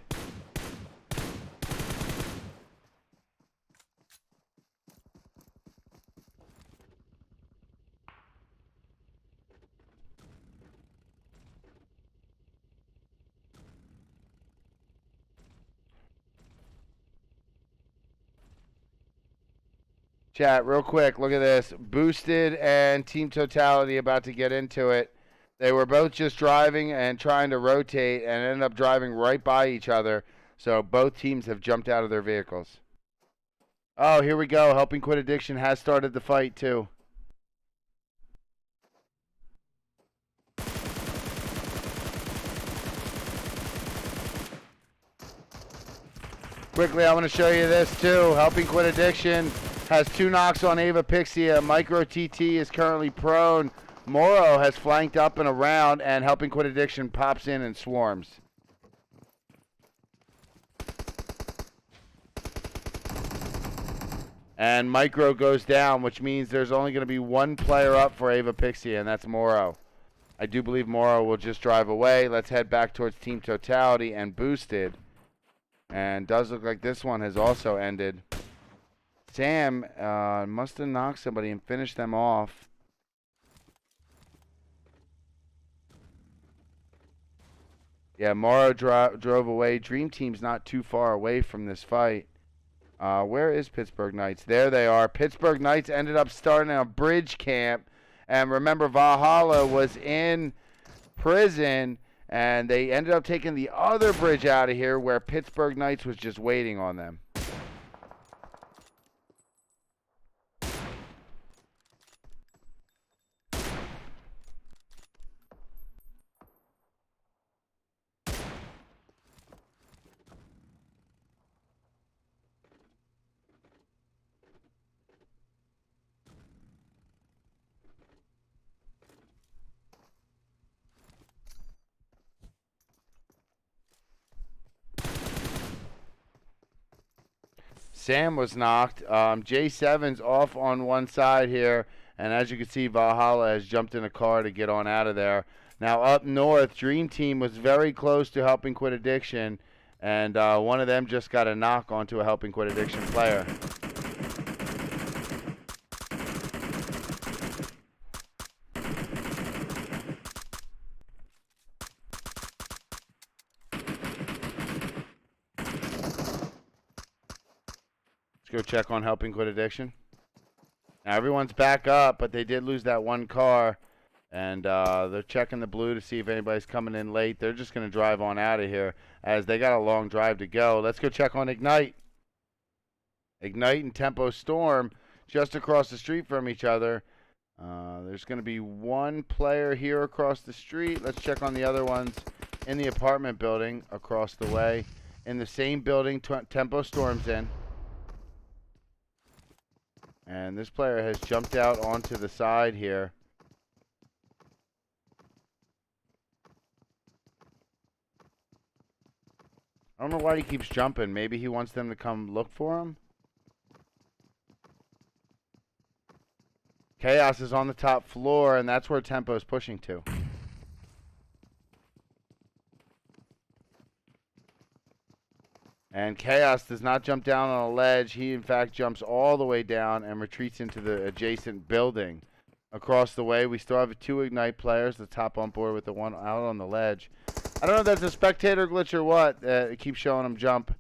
Chat, real quick, look at this. Boosted and Team Totality about to get into it. They were both just driving and trying to rotate and ended up driving right by each other. So both teams have jumped out of their vehicles. Oh, here we go. Helping Quit Addiction has started the fight, too. Quickly, I want to show you this, too. Helping Quit Addiction has 2 knocks on Ava Pixie. Micro TT is currently prone. Moro has flanked up and around, and Helping Quit Addiction pops in and swarms. And Micro goes down, which means there's only going to be 1 player up for Ava Pixie, and that's Moro. I do believe Moro will just drive away. Let's head back towards Team Totality and Boosted. And does look like this one has also ended. Sam must have knocked somebody and finished them off. Yeah, Moro drove away. Dream Team's not too far away from this fight. Where is Pittsburgh Knights? There they are. Pittsburgh Knights ended up starting a bridge camp. And remember, Valhalla was in prison, and they ended up taking the other bridge out of here where Pittsburgh Knights was just waiting on them. Sam was knocked. J7's off on one side here, and as you can see, Valhalla has jumped in a car to get on out of there. Now up north, Dream Team was very close to helping quit addiction, and one of them just got a knock onto a helping quit addiction player. Let's go check on helping quit addiction. Now everyone's back up, but they did lose that one car, and they're checking the blue to see if anybody's coming in late. They're just going to drive on out of here as they got a long drive to go. Let's go check on Ignite. Ignite and Tempo Storm just across the street from each other. There's going to be one player here across the street. Let's check on the other ones in the apartment building across the way. In the same building, Tempo Storm's in. And this player has jumped out onto the side here. I don't know why he keeps jumping. Maybe he wants them to come look for him. Chaos is on the top floor, and that's where Tempo is pushing to. And Chaos does not jump down on a ledge. He, in fact, jumps all the way down and retreats into the adjacent building. Across the way, we still have two Ignite players, the top on board with the one out on the ledge. I don't know if that's a spectator glitch or what. It keeps showing him jump.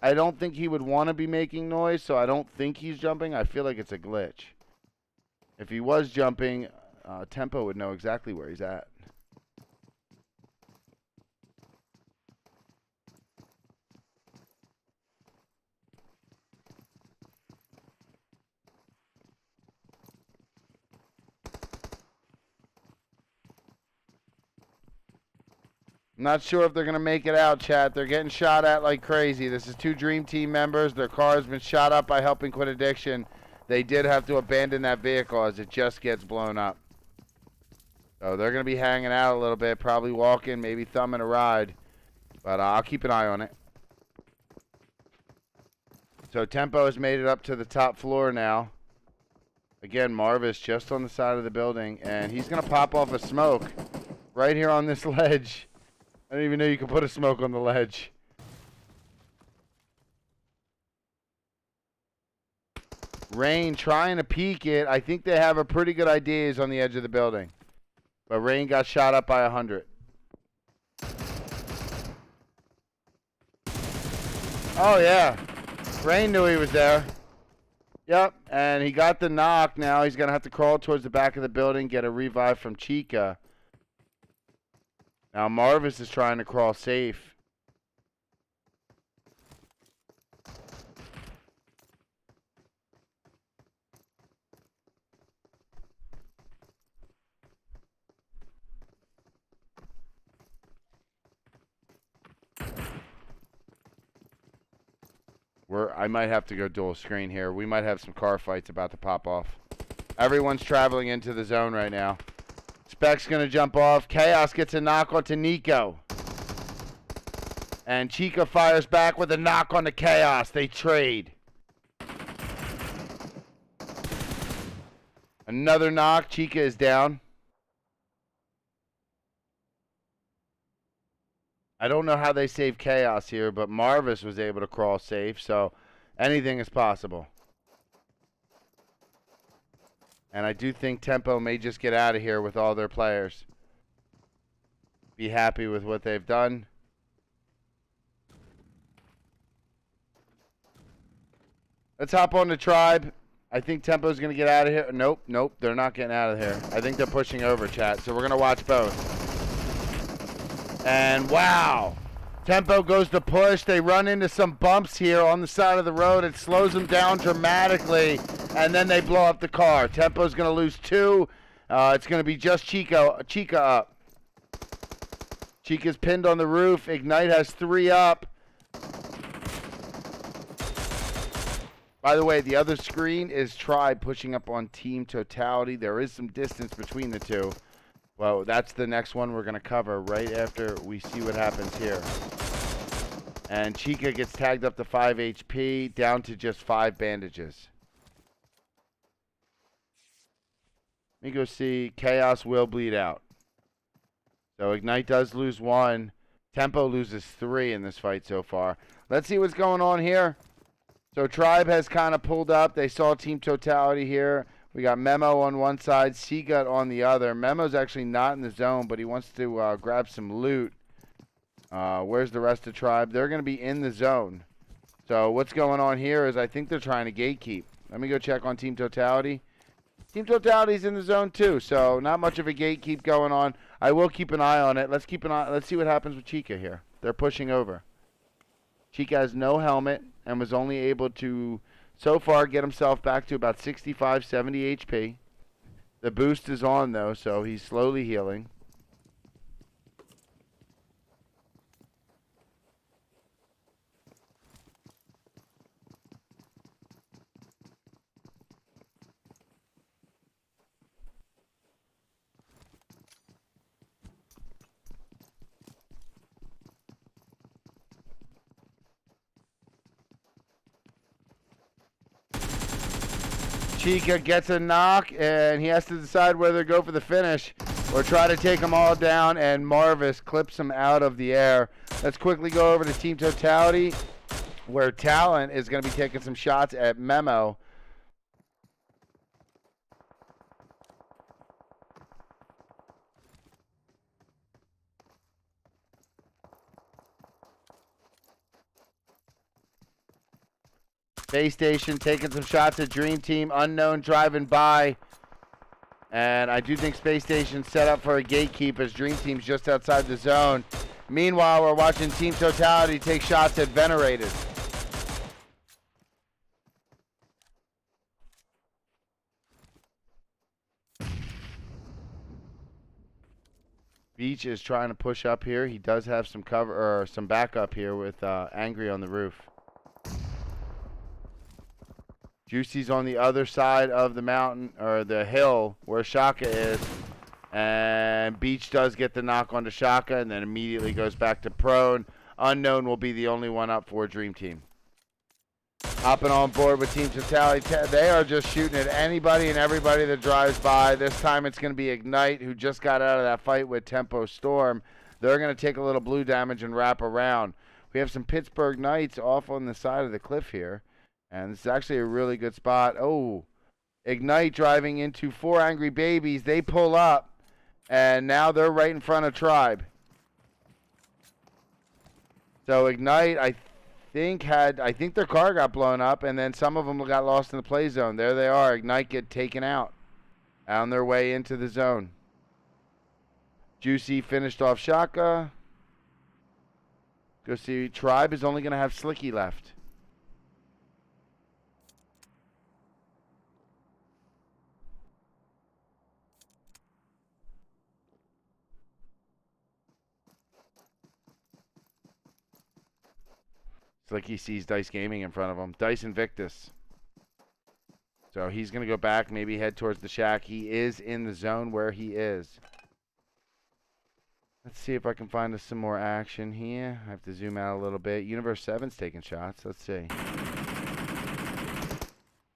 I don't think he would want to be making noise, so I don't think he's jumping. I feel like it's a glitch. If he was jumping, Tempo would know exactly where he's at. Not sure if they're going to make it out, chat. They're getting shot at like crazy. This is two Dream Team members. Their car has been shot up by helping quit addiction. They did have to abandon that vehicle as it just gets blown up. So they're going to be hanging out a little bit, probably walking, maybe thumbing a ride. But I'll keep an eye on it. So Tempo has made it up to the top floor now. Again, Marvis just on the side of the building. And he's going to pop off a smoke right here on this ledge. I didn't even know you could put a smoke on the ledge. Rain trying to peek it. I think they have a pretty good idea he's on the edge of the building. But Rain got shot up by 100. Oh, yeah. Rain knew he was there. Yep, and he got the knock. Now he's going to have to crawl towards the back of the building, get a revive from Chica. Now Marvis is trying to crawl safe. I might have to go dual screen here. We might have some car fights about to pop off. Everyone's traveling into the zone right now. Spec's going to jump off. Chaos gets a knock onto Nico. And Chica fires back with a knock onto Chaos. They trade. Another knock. Chica is down. I don't know how they saved Chaos here, but Marvis was able to crawl safe, so anything is possible. And I do think Tempo may just get out of here with all their players. Be happy with what they've done. Let's hop on the tribe. I think Tempo's going to get out of here. Nope, nope, they're not getting out of here. I think they're pushing over, chat. So we're going to watch both. And wow. Tempo goes to push. They run into some bumps here on the side of the road. It slows them down dramatically. And then they blow up the car. Tempo's going to lose 2. It's going to be just Chica up. Chica's pinned on the roof. Ignite has 3 up. By the way, the other screen is Tribe pushing up on Team Totality. There is some distance between the two. Well, that's the next one we're going to cover right after we see what happens here. And Chica gets tagged up to 5 HP, down to just 5 bandages. Let me go see. Chaos will bleed out. So Ignite does lose 1. Tempo loses 3 in this fight so far. Let's see what's going on here. So Tribe has kind of pulled up. They saw Team Totality here. We got Memo on one side, Seagut on the other. Memo's actually not in the zone, but he wants to grab some loot. Where's the rest of Tribe? They're going to be in the zone. So what's going on here is I think they're trying to gatekeep. Let me go check on Team Totality. Team Totality's in the zone too, so not much of a gatekeep going on. I will keep an eye on it. Let's keep an eye. Let's see what happens with Chica here. They're pushing over. Chica has no helmet and was only able to, so far, get himself back to about 65, 70 HP. The boost is on, though, so he's slowly healing. Chica gets a knock, and he has to decide whether to go for the finish or try to take them all down, and Marvis clips him out of the air. Let's quickly go over to Team Totality, where Talent is going to be taking some shots at Memo. Space Station taking some shots at Dream Team. Unknown driving by. And I do think Space Station's set up for a gatekeep as Dream Team's just outside the zone. Meanwhile, we're watching Team Totality take shots at Venerated. Beach is trying to push up here. He does have some cover or some backup here with Angry on the roof. Juicy's on the other side of the mountain, or the hill, where Shaka is. And Beach does get the knock onto Shaka, and then immediately goes back to prone. Unknown will be the only one up for Dream Team. Hopping on board with Team Totality. They are just shooting at anybody and everybody that drives by. This time it's going to be Ignite, who just got out of that fight with Tempo Storm. They're going to take a little blue damage and wrap around. We have some Pittsburgh Knights off on the side of the cliff here. And this is actually a really good spot. Oh, Ignite driving into 4 Angry Babies. They pull up, and now they're right in front of Tribe. So Ignite, I think their car got blown up, and then some of them got lost in the play zone. There they are. Ignite get taken out on their way into the zone. Juicy finished off Shaka. Go see. Tribe is only going to have Slicky left. It's like he sees Dice Gaming in front of him. Dice Invictus. So he's going to go back, maybe head towards the shack. He is in the zone where he is. Let's see if I can find us some more action here. I have to zoom out a little bit. Universe 7's taking shots. Let's see.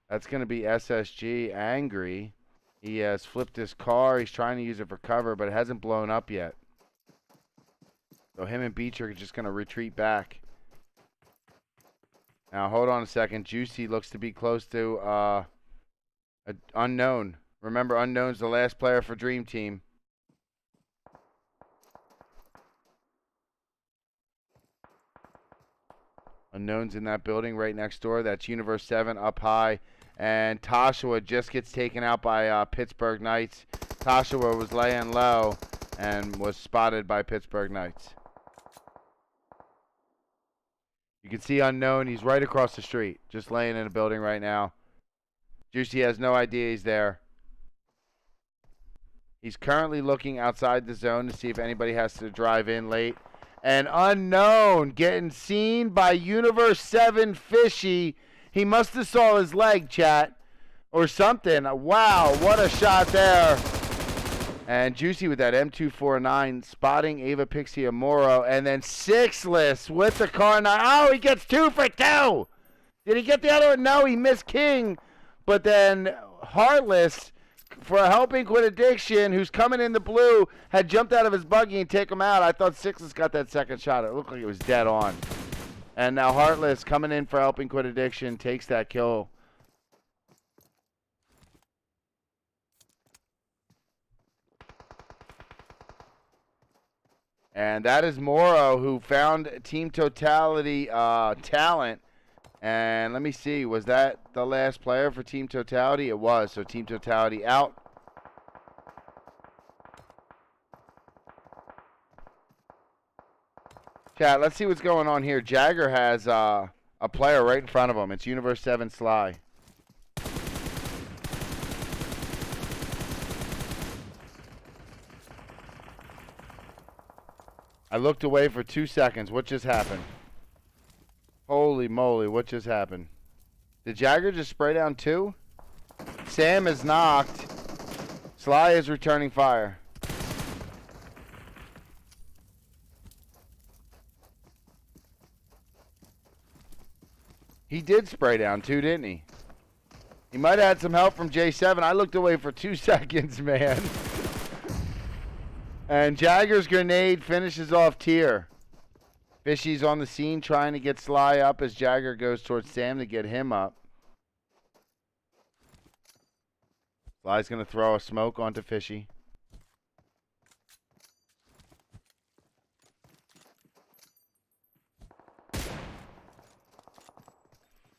That's going to be SSG. Angry. He has flipped his car. He's trying to use it for cover, but it hasn't blown up yet. So him and Beach are just going to retreat back. Now, hold on a second. Juicy looks to be close to Unknown. Remember, Unknown's the last player for Dream Team. Unknown's in that building right next door. That's Universe 7 up high. And Toshua just gets taken out by Pittsburgh Knights. Toshua was laying low and was spotted by Pittsburgh Knights. You can see Unknown. He's right across the street, just laying in a building right now. Juicy has no idea he's there. He's currently looking outside the zone to see if anybody has to drive in late. And Unknown getting seen by Universe 7 Fishy. He must have saw his leg, chat, or something. Wow, what a shot there. And Juicy with that M249 spotting Ava Pixie Amoro. And then Sixless with the car 9. Oh, he gets 2 for 2. Did he get the other one? No, he missed King. But then Heartless, for a helping quit addiction, who's coming in the blue, had jumped out of his buggy and take him out. I thought Sixless got that second shot. It looked like it was dead on. And now Heartless coming in for helping quit addiction takes that kill. And that is Morrow, who found Team Totality talent. And let me see, was that the last player for Team Totality? It was, so Team Totality out. Chat, let's see what's going on here. Jagger has a player right in front of him. It's Universe 7 Sly. I looked away for 2 seconds. What just happened? Holy moly, what just happened? Did Jagger just spray down 2? Sam is knocked. Sly is returning fire. He did spray down 2, didn't he? He might have had some help from J7. I looked away for 2 seconds, man. And Jagger's grenade finishes off Tier. Fishy's on the scene trying to get Sly up as Jagger goes towards Sam to get him up. Sly's going to throw a smoke onto Fishy.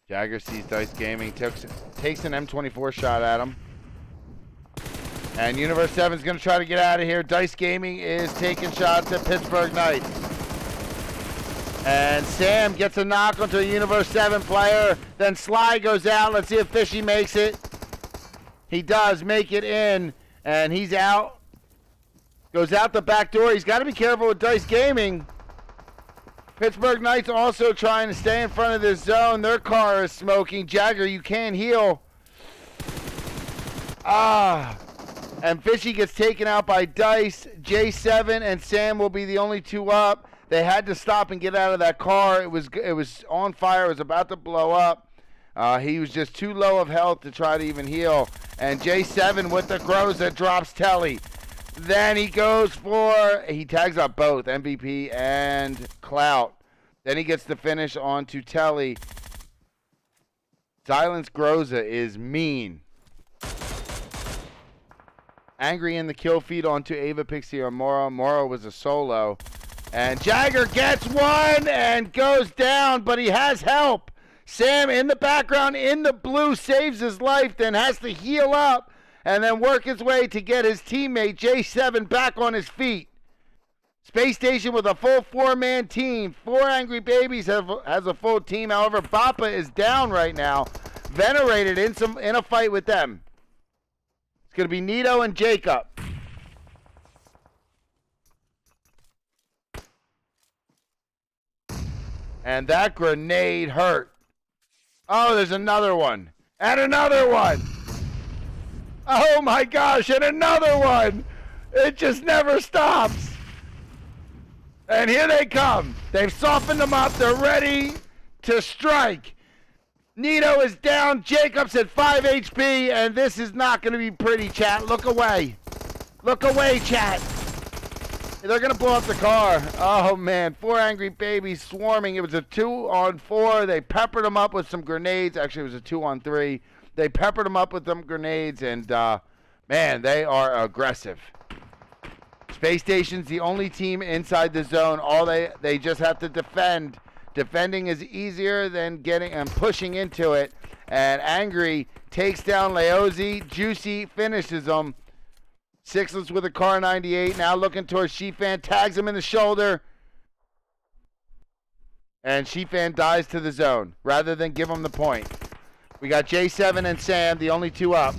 Jagger sees Dice Gaming, takes an M24 shot at him. And Universe 7 is going to try to get out of here. Dice Gaming is taking shots at Pittsburgh Knights. And Sam gets a knock onto a Universe 7 player. Then Sly goes out. Let's see if Fishy makes it. He does make it in. And he's out. Goes out the back door. He's got to be careful with Dice Gaming. Pittsburgh Knights also trying to stay in front of this zone. Their car is smoking. Jagger, you can't heal. And Fishy gets taken out by Dice. J7 and Sam will be the only 2 up. They had to stop and get out of that car. It was on fire. It was about to blow up. He was just too low of health to try to even heal. And J7 with the Groza drops Telly. Then he goes for, he tags up both MVP and Clout. Then he gets the finish onto Telly. Silence Groza is mean. Angry in the kill feed onto Ava Pixie or Moro. Moro was a solo. And Jagger gets one and goes down, but he has help. Sam in the background in the blue saves his life, then has to heal up and then work his way to get his teammate J7 back on his feet. Space Station with a full 4-man team. 4 Angry Babies has a full team. However, Bappa is down right now. Venerated in a fight with them. It's going to be Nito and Jacob. And that grenade hurt. Oh, there's another one. And another one. Oh my gosh, and another one. It just never stops. And here they come. They've softened them up. They're ready to strike. Nito is down. Jacob's at 5 HP. And this is not going to be pretty, chat. Look away. Look away, chat. They're going to blow up the car. Oh, man. 4 Angry Babies swarming. It was a 2-on-4. They peppered them up with some grenades. Actually, it was a 2-on-3. They peppered them up with some grenades. And, man, they are aggressive. Space Station's the only team inside the zone. All they just have to defend Defending is easier than getting and pushing into it. And Angry takes down Leozi. Juicy finishes him. Sixless with a car 98. Now looking towards Shifan. Tags him in the shoulder. And Shifan dies to the zone rather than give him the point. We got J7 and Sam, the only two up.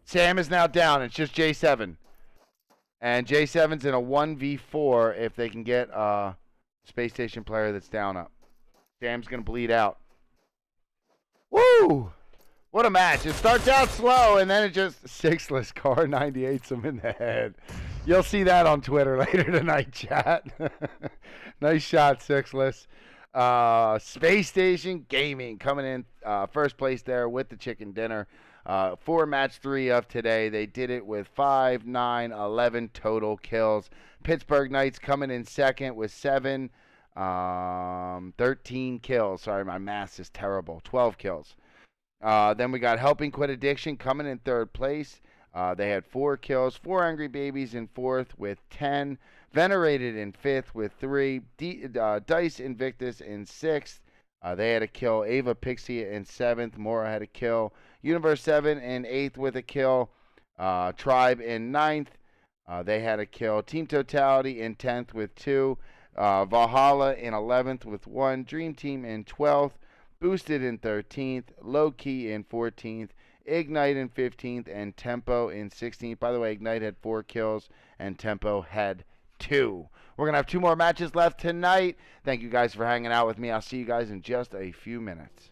Sam is now down. It's just J7. And J7's in a 1v4 if they can get a space station player that's down up. Sam's going to bleed out. Woo! What a match. It starts out slow, and then it just sixless car 98s him in the head. You'll see that on Twitter later tonight, chat. Nice shot, sixless. Space Station Gaming coming in first place there with the chicken dinner. For match 3 of today, they did it with 5, 9, 11 total kills. Pittsburgh Knights coming in second with 7, 13 kills. Sorry, my math is terrible. 12 kills. Then we got Helping Quit Addiction coming in third place. They had 4 kills. 4 Angry Babies in fourth with 10. Venerated in fifth with 3. Dice Invictus in sixth. They had a kill. Ava Pixie in seventh. Mora had a kill. Universe 7 in 8th with a kill. Tribe in ninth. They had a kill. Team Totality in 10th with 2. Valhalla in 11th with 1. Dream Team in 12th. Boosted in 13th. Low Key in 14th. Ignite in 15th. And Tempo in 16th. By the way, Ignite had 4 kills. And Tempo had 2. We're going to have 2 more matches left tonight. Thank you guys for hanging out with me. I'll see you guys in just a few minutes.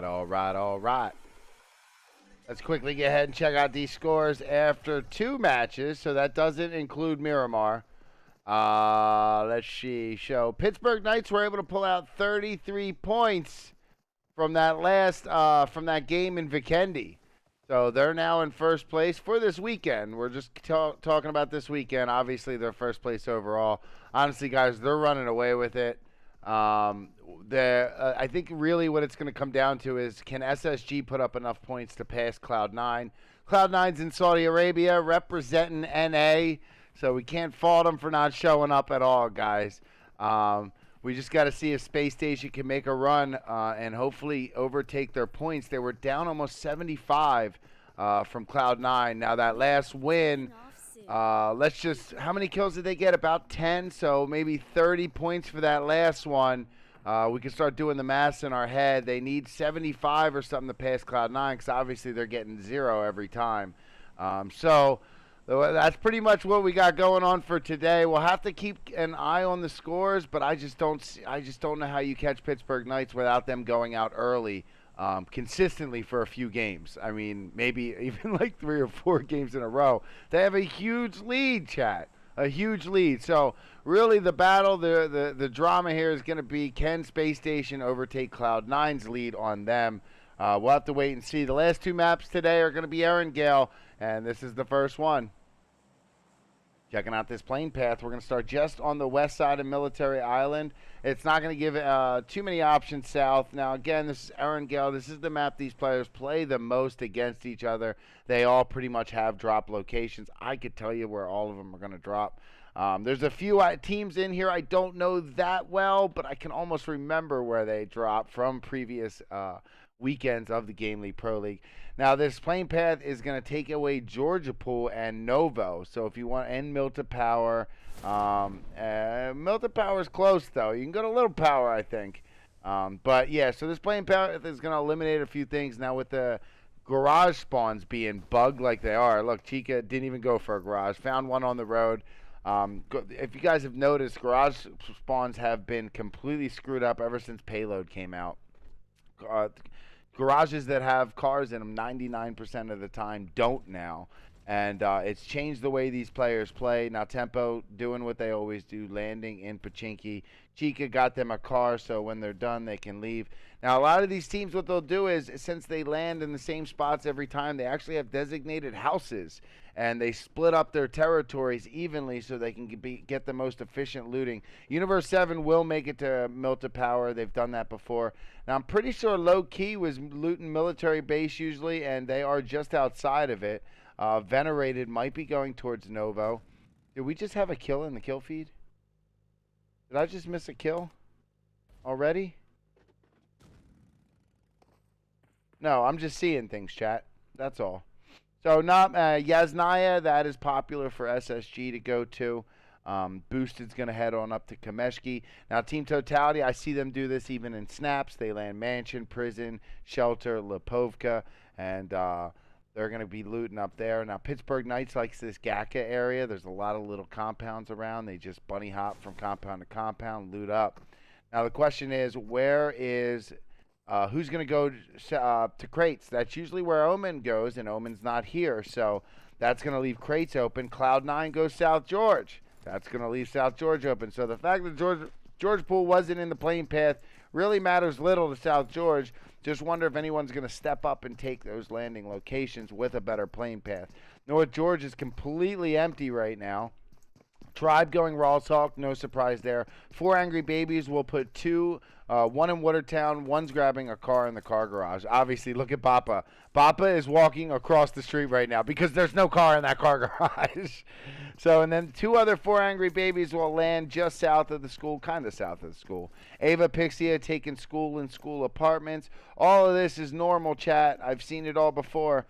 All right. Let's quickly get ahead and check out these scores after 2 matches. So that doesn't include Miramar. Let's see. So Pittsburgh Knights were able to pull out 33 points from that game in Vikendi. So they're now in first place for this weekend. We're just talking about this weekend. Obviously, they're first place overall. Honestly, guys, they're running away with it. I think really what it's going to come down to is, can SSG put up enough points to pass Cloud9? Cloud9's in Saudi Arabia representing NA, so we can't fault them for not showing up at all, guys. We just got to see if Space Station can make a run and hopefully overtake their points. They were down almost 75 from Cloud9. Now that last win, how many kills did they get? About 10, so maybe 30 points for that last one. We can start doing the maths in our head. They need 75 or something to pass Cloud9 because obviously they're getting 0 every time. So that's pretty much what we got going on for today. We'll have to keep an eye on the scores, but I just don't know how you catch Pittsburgh Knights without them going out early consistently for a few games. I mean, maybe even like 3 or 4 games in a row. They have a huge lead, chat. A huge lead. So really the battle, the drama here is going to be, can Space Station overtake Cloud9's lead on them? We'll have to wait and see. The last 2 maps today are going to be Erangel, and this is the first one. Checking out this plane path. We're going to start just on the west side of Military Island. It's not going to give too many options south. Now, again, this is Erangel. This is the map these players play the most against each other. They all pretty much have drop locations. I could tell you where all of them are going to drop. There's a few teams in here I don't know that well, but I can almost remember where they drop from previous weekends of the Game League Pro League. Now, this plane path is going to take away Georgia Pool and Novo. So if you want, and Milta Power. Milta Power is close, though. You can go to Little Power, I think. But, yeah, so this plane path is going to eliminate a few things. Now, with the garage spawns being bugged like they are. Look, Chica didn't even go for a garage. Found one on the road. If you guys have noticed, garage spawns have been completely screwed up ever since Payload came out. Garages that have cars in them 99% of the time don't now. And it's changed the way these players play. Now Tempo doing what they always do, landing in Pachinki. Chica got them a car, so when they're done, they can leave. Now, a lot of these teams, what they'll do is, since they land in the same spots every time, they actually have designated houses. And they split up their territories evenly so they can get the most efficient looting. Universe 7 will make it to Milta Power. They've done that before. Now, I'm pretty sure Low Key was looting military base usually, and they are just outside of it. Venerated might be going towards Novo. Did we just have a kill in the kill feed? Did I just miss a kill already? No, I'm just seeing things, chat. That's all. So not Yasnaya, that is popular for SSG to go to. Boosted's going to head on up to Kameshki. Now, Team Totality, I see them do this even in snaps. They land Mansion, Prison, Shelter, Lipovka, and they're going to be looting up there. Now, Pittsburgh Knights likes this GACA area. There's a lot of little compounds around. They just bunny hop from compound to compound, loot up. Now, the question is, where is... who's going to go to crates? That's usually where Omen goes, and Omen's not here, so that's going to leave crates open. Cloud9 goes South George. That's going to leave South George open. So the fact that George Pool wasn't in the plane path really matters little to South George. Just wonder if anyone's going to step up and take those landing locations with a better plane path. North George is completely empty right now. Tribe going Rawlstalk, no surprise there. 4 Angry Babies will put 2, one in Watertown, one's grabbing a car in the car garage. Obviously, look at Bappa. Bappa is walking across the street right now because there's no car in that car garage. So, and then 2 other 4 Angry Babies will land just south of the school, kind of south of the school. Ava Pixia taking school and school apartments. All of this is normal, chat. I've seen it all before.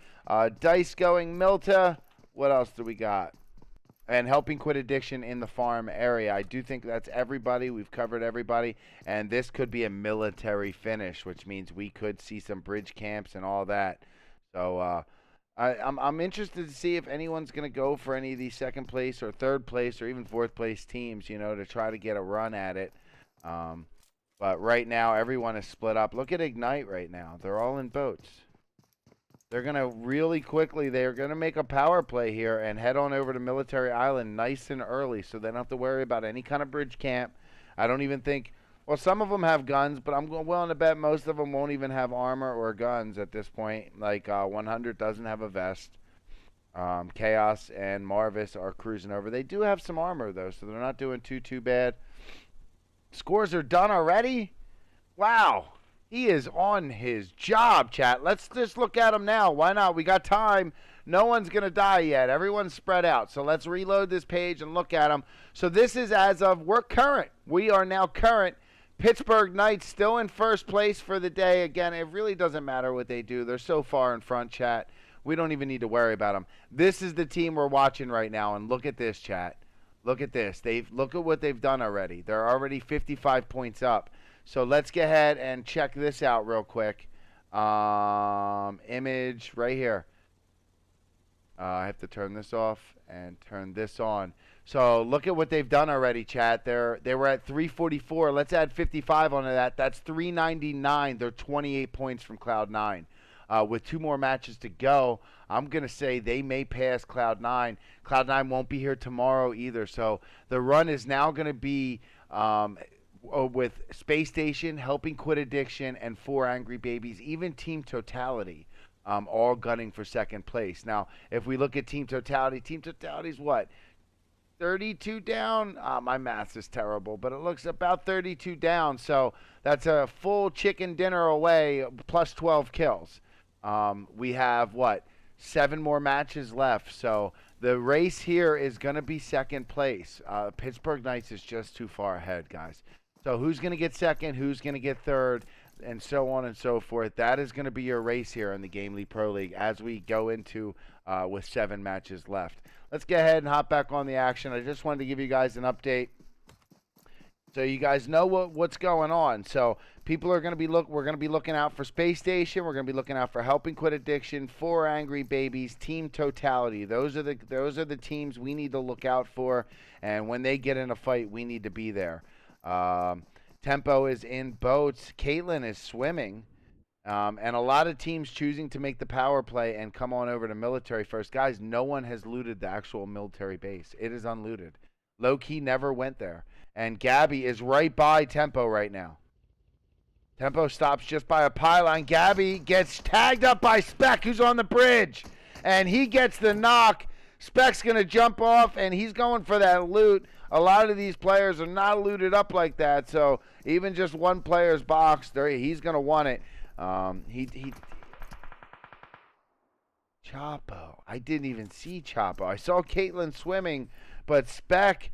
Dice going Milta. What else do we got? And helping quit addiction in the farm area. I do think that's everybody. We've covered everybody. And this could be a military finish, which means we could see some bridge camps and all that. So I'm interested to see if anyone's going to go for any of these second place or third place or even fourth place teams, you know, to try to get a run at it. But right now, everyone is split up. Look at Ignite right now. They're all in boats. They're going to really quickly, they're going to make a power play here and head on over to Military Island nice and early so they don't have to worry about any kind of bridge camp. I don't even think, well, some of them have guns, but I'm willing to bet most of them won't even have armor or guns at this point. Like 100 doesn't have a vest. Chaos and Marvis are cruising over. They do have some armor, though, so they're not doing too bad. Scores are done already? Wow. He is on his job, chat. Let's just look at him now. Why not? We got time. No one's going to die yet. Everyone's spread out. So let's reload this page and look at them. So this is as of, we're current. We are now current. Pittsburgh Knights still in first place for the day. Again, it really doesn't matter what they do. They're so far in front, chat. We don't even need to worry about them. This is the team we're watching right now. And look at this, chat. Look at this. Look at what they've done already. They're already 55 points up. So let's go ahead and check this out real quick. Image right here. I have to turn this off and turn this on. So look at what they've done already, chat. They were at 344. Let's add 55 onto that. That's 399. They're 28 points from Cloud9. With 2 more matches to go, I'm going to say they may pass Cloud9. Cloud9 won't be here tomorrow either. So the run is now going to be with Space Station, Helping Quit Addiction, and 4 Angry Babies, even Team Totality, all gunning for second place. Now, if we look at Team Totality's what? 32 down? My math is terrible, but it looks about 32 down. So that's a full chicken dinner away, plus 12 kills. We have, what, 7 more matches left. So the race here is going to be second place. Pittsburgh Knights is just too far ahead, guys. So who's going to get second, who's going to get third, and so on and so forth. That is going to be your race here in the Game League Pro League as we go into with 7 matches left. Let's get ahead and hop back on the action. I just wanted to give you guys an update so you guys know what's going on. So people are going to be we're going to be looking out for Space Station. We're going to be looking out for Helping Quit Addiction, 4 Angry Babies, Team Totality. Those are the teams we need to look out for, and when they get in a fight, we need to be there. Tempo is in boats. Caitlin is swimming. And a lot of teams choosing to make the power play and come on over to military first. Guys, no one has looted the actual military base. It is unlooted. Low-key never went there. And Gabby is right by Tempo right now. Tempo stops just by a pylon. Gabby gets tagged up by Spec, who's on the bridge. And he gets the knock. Spec's going to jump off, and he's going for that loot. A lot of these players are not looted up like that, so even just one player's box, he's going to want it. Chapo. I didn't even see Chapo. I saw Caitlin swimming, but Spec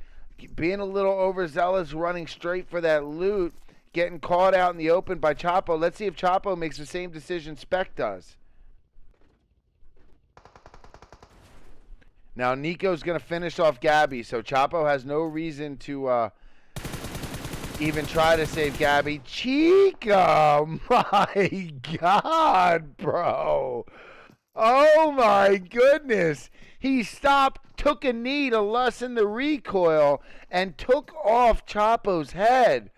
being a little overzealous, running straight for that loot, getting caught out in the open by Chapo. Let's see if Chapo makes the same decision Spec does. Now, Nico's going to finish off Gabby, so Chapo has no reason to even try to save Gabby. Chica, my God, bro. Oh, my goodness. He stopped, took a knee to lessen the recoil, and took off Chapo's head.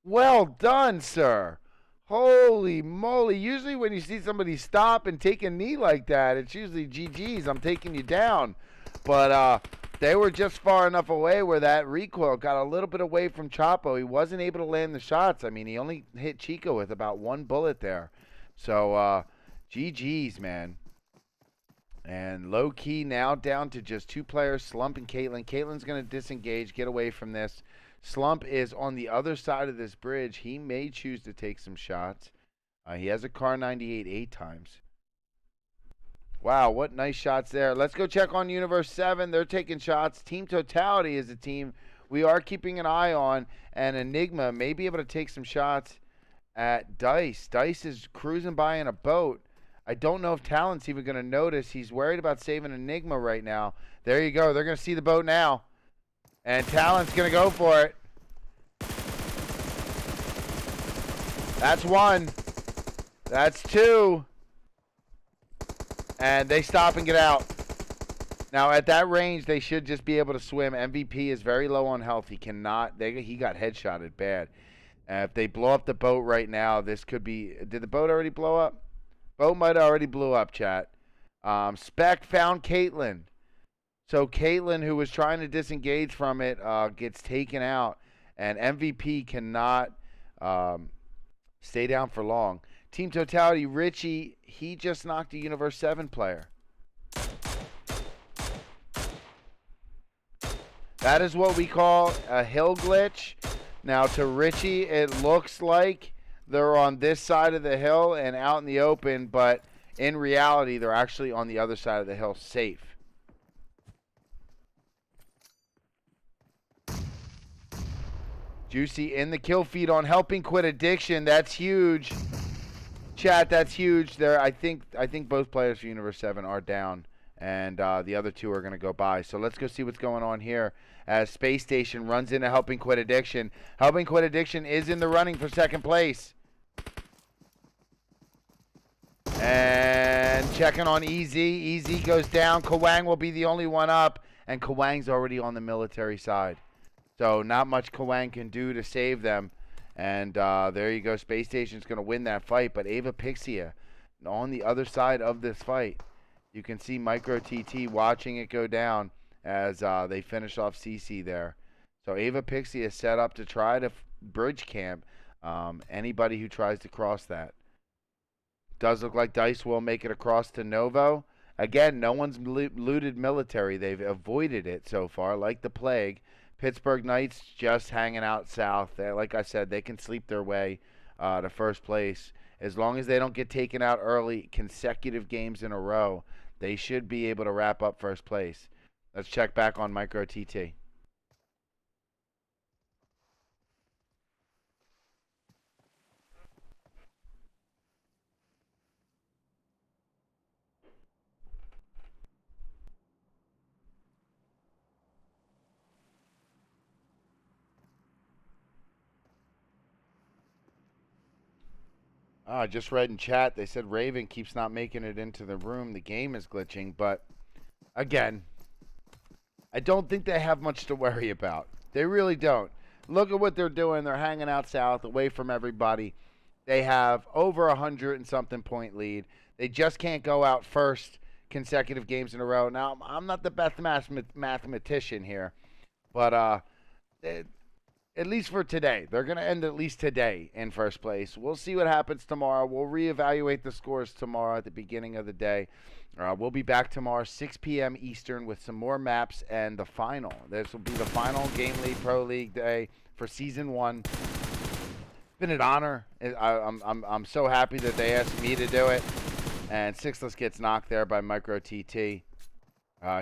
Well done, sir. Holy moly. Usually when you see somebody stop and take a knee like that, it's usually GG's, I'm taking you down. But they were just far enough away where that recoil got a little bit away from Chapo. He wasn't able to land the shots. I mean, he only hit Chico with about 1 bullet there. So, GG's, man. And low-key now down to just 2 players, Slump and Caitlin. Caitlin's going to disengage, get away from this. Slump is on the other side of this bridge. He may choose to take some shots. He has a Car 98 8 times. Wow, what nice shots there. Let's go check on Universe 7. They're taking shots. Team Totality is a team we are keeping an eye on. And Enigma may be able to take some shots at Dice. Dice is cruising by in a boat. I don't know if Talon's even going to notice. He's worried about saving Enigma right now. There you go. They're going to see the boat now. And Talon's going to go for it. That's 1. That's 2. And they stop and get out. Now, at that range, they should just be able to swim. MVP is very low on health. He cannot. He got headshotted bad. If they blow up the boat right now, this could be. Did the boat already blow up? Boat might have already blew up, chat. Spec found Caitlyn. So Caitlyn, who was trying to disengage from it, gets taken out. And MVP cannot stay down for long. Team Totality, Richie, he just knocked a Universe 7 player. That is what we call a hill glitch. Now, to Richie, it looks like they're on this side of the hill and out in the open, but in reality, they're actually on the other side of the hill, safe. Juicy in the kill feed on helping quit addiction. That's huge. Chat, that's huge. There, I think both players for Universe 7 are down, and the other two are going to go by. So let's go see what's going on here as Space Station runs into Helping Quit Addiction. Helping Quit Addiction is in the running for second place. And checking on EZ. EZ goes down. Kawang will be the only one up, and Kawang's already on the military side. So not much Kawang can do to save them. And there you go. Space Station's going to win that fight. But Ava Pixia on the other side of this fight. You can see Micro TT watching it go down as they finish off CC there. So Ava Pixia is set up to try to bridge camp anybody who tries to cross that. Does look like Dice will make it across to Novo. Again, no one's looted military. They've avoided it so far, like the plague. Pittsburgh Knights just hanging out south. Like I said, they can sleep their way to first place. As long as they don't get taken out early, consecutive games in a row, they should be able to wrap up first place. Let's check back on Micro TT. I just read in chat, they said Raven keeps not making it into the room. The game is glitching, but again, I don't think they have much to worry about. They really don't. Look at what they're doing. They're hanging out south, away from everybody. They have over 100 and something point lead. They just can't go out first consecutive games in a row. Now, I'm not the best mathematician here, but at least for today. They're going to end at least today in first place. We'll see what happens tomorrow. We'll reevaluate the scores tomorrow at the beginning of the day. We'll be back tomorrow, 6 p.m. Eastern, with some more maps and the final. This will be the final Game League Pro League day for Season 1. It's been an honor. I'm so happy that they asked me to do it. And Sixless gets knocked there by Micro TT.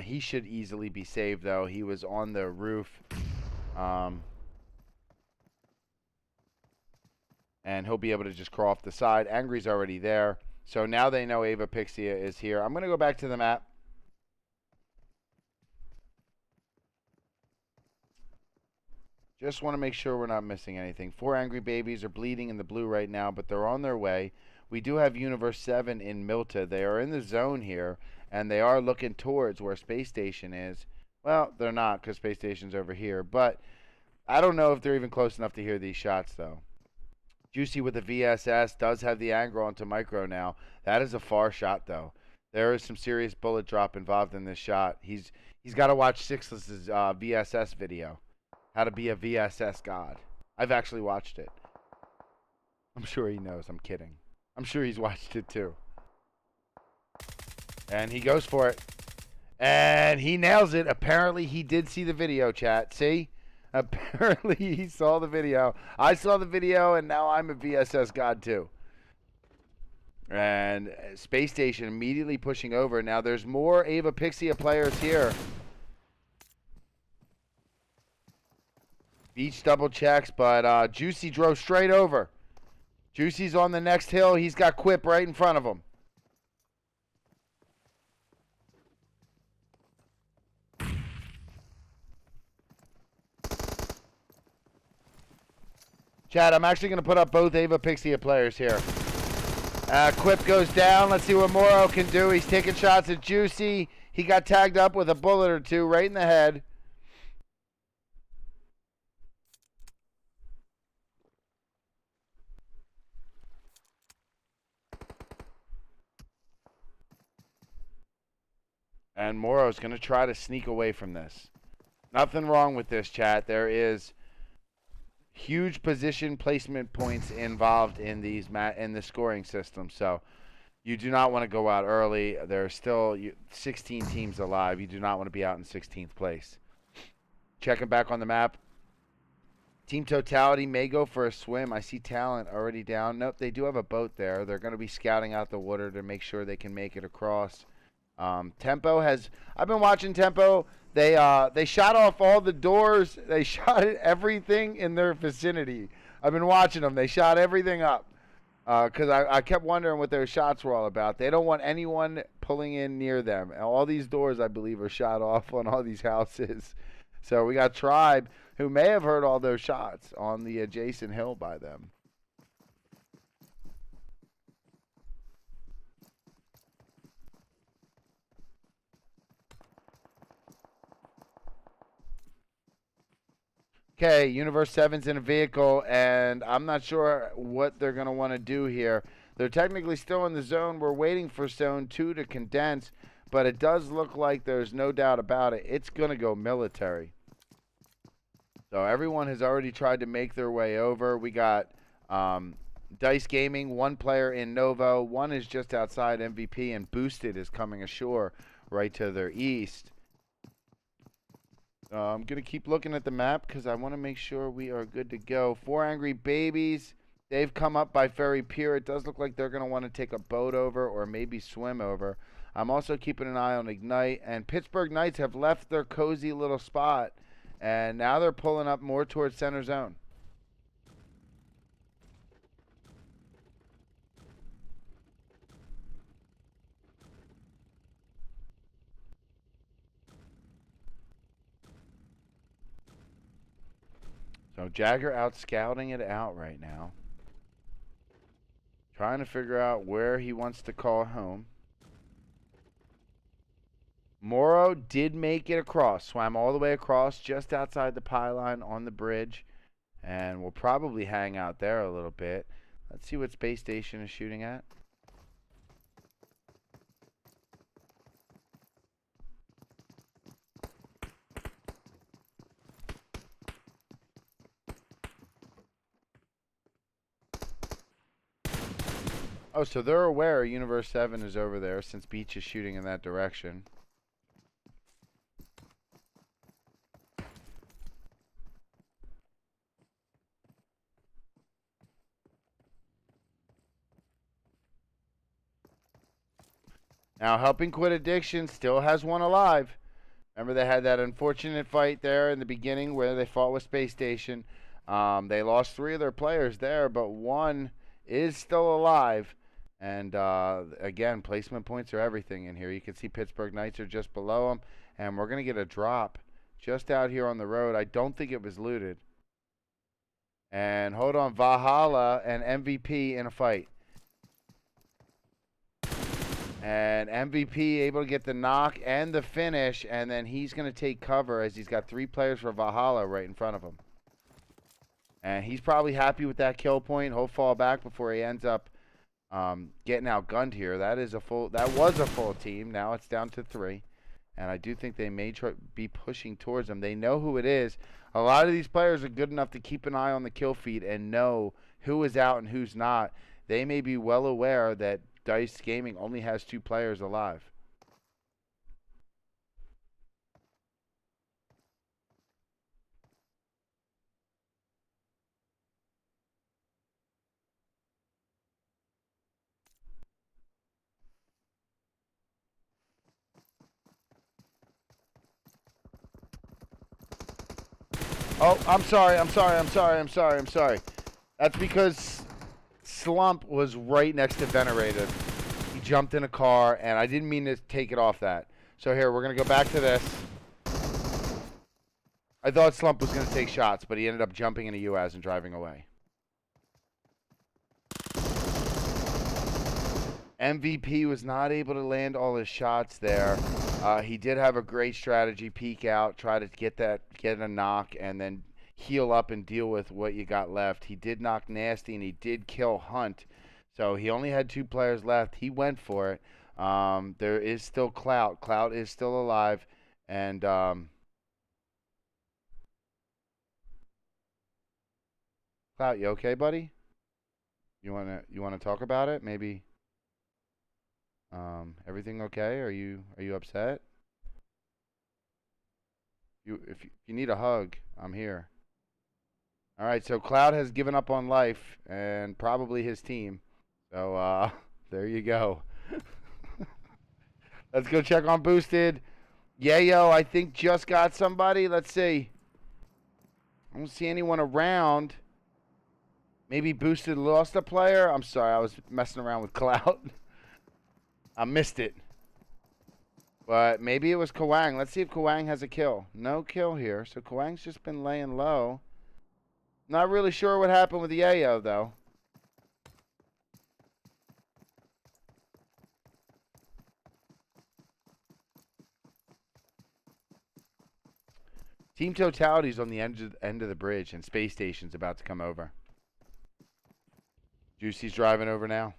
He should easily be saved, though. He was on the roof. And he'll be able to just crawl off the side. Angry's already there. So now they know Ava Pixia is here. I'm going to go back to the map. Just want to make sure we're not missing anything. 4 angry babies are bleeding in the blue right now, but they're on their way. We do have Universe 7 in Milta. They are in the zone here, and they are looking towards where Space Station is. Well, they're not because Space Station's over here. But I don't know if they're even close enough to hear these shots, though. Juicy with the VSS does have the angle onto Micro now. That is a far shot, though. There is some serious bullet drop involved in this shot. He's got to watch Sixless's VSS video. How to be a VSS god. I've actually watched it. I'm sure he knows. I'm kidding. I'm sure he's watched it, too. And he goes for it. And he nails it. Apparently, he did see the video, chat. See? Apparently, he saw the video. I saw the video, and now I'm a VSS god, too. And Space Station immediately pushing over. Now, there's more Ava Pixia players here. Beach double checks, but Juicy drove straight over. Juicy's on the next hill. He's got Quip right in front of him. Chad, I'm actually going to put up both Ava Pixia players here. Quip goes down. Let's see what Moro can do. He's taking shots at Juicy. He got tagged up with a bullet or two right in the head. And Moro's going to try to sneak away from this. Nothing wrong with this, chat. There is huge position placement points involved in these in the scoring system. So you do not want to go out early. There are still 16 teams alive. You do not want to be out in 16th place. Checking back on the map. Team Totality may go for a swim. I see Talent already down. Nope, they do have a boat there. They're going to be scouting out the water to make sure they can make it across. Tempo has. I've been watching Tempo. They shot off all the doors. They shot at everything in their vicinity. I've been watching them. They shot everything up because I kept wondering what their shots were all about. They don't want anyone pulling in near them. All these doors, I believe, are shot off on all these houses. So we got Tribe, who may have heard all those shots on the adjacent hill by them. Okay, Universe 7's in a vehicle, and I'm not sure what they're going to want to do here. They're technically still in the zone. We're waiting for Zone 2 to condense, but it does look like there's no doubt about it. It's going to go military. So everyone has already tried to make their way over. We got Dice Gaming, one player in Novo. One is just outside MVP, and Boosted is coming ashore right to their east. I'm going to keep looking at the map because I want to make sure we are good to go. 4 Angry Babies. They've come up by Ferry Pier. It does look like they're going to want to take a boat over or maybe swim over. I'm also keeping an eye on Ignite. And Pittsburgh Knights have left their cozy little spot, and now they're pulling up more towards center zone. So Jagger out scouting it out right now. Trying to figure out where he wants to call home. Moro did make it across. Swam all the way across just outside the pylon on the bridge. And we'll probably hang out there a little bit. Let's see what Space Station is shooting at. Oh, so they're aware Universe 7 is over there since Beach is shooting in that direction. Now, Helping Quit Addiction still has one alive. Remember they had that unfortunate fight there in the beginning where they fought with Space Station. They lost 3 of their players there, but one is still alive. And again, placement points are everything in here. You can see Pittsburgh Knights are just below them. And we're going to get a drop just out here on the road. I don't think it was looted. And hold on, Valhalla and MVP in a fight. And MVP able to get the knock and the finish. And then he's going to take cover as he's got 3 players for Valhalla right in front of him. And he's probably happy with that kill point. He'll fall back before he ends up getting outgunned here. That was a full team. Now it's down to 3. And I do think they may be pushing towards them. They know who it is. A lot of these players are good enough to keep an eye on the kill feed and know who is out and who's not. They may be well aware that Dice Gaming only has 2 players alive. Oh, I'm sorry. That's because Slump was right next to Venerated. He jumped in a car, and I didn't mean to take it off that. So here, we're going to go back to this. I thought Slump was going to take shots, but he ended up jumping in a UAZ and driving away. MVP was not able to land all his shots there. He did have a great strategy, peek out, try to get a knock, and then heal up and deal with what you got left. He did knock Nasty, and he did kill Hunt. So he only had 2 players left. He went for it. There is still Clout. Clout is still alive, and Clout, you okay, buddy? You wanna talk about it? Maybe. Everything okay? Are you upset? If you need a hug, I'm here. All right, so Cloud has given up on life and probably his team. So there you go. Let's go check on Boosted. Yayo, I think just got somebody. Let's see. I don't see anyone around. Maybe Boosted lost a player. I'm sorry, I was messing around with Cloud. I missed it. But maybe it was Kawang. Let's see if Kawang has a kill. No kill here. So Kawang's just been laying low. Not really sure what happened with Yayo, though. Team Totality's on the end of the bridge, and Space Station's about to come over. Juicy's driving over now.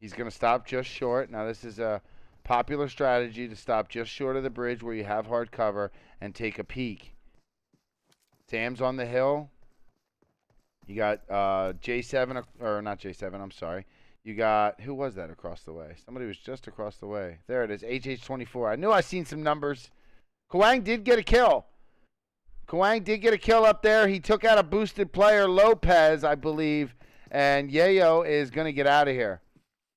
He's going to stop just short. Now, this is a popular strategy to stop just short of the bridge where you have hard cover and take a peek. Sam's on the hill. You got J7, or not J7, I'm sorry. You got, who was that across the way? Somebody was just across the way. There it is, HH24. I knew I seen some numbers. Kawang did get a kill. Kawang did get a kill up there. He took out a boosted player, Lopez, I believe. And Yayo is going to get out of here.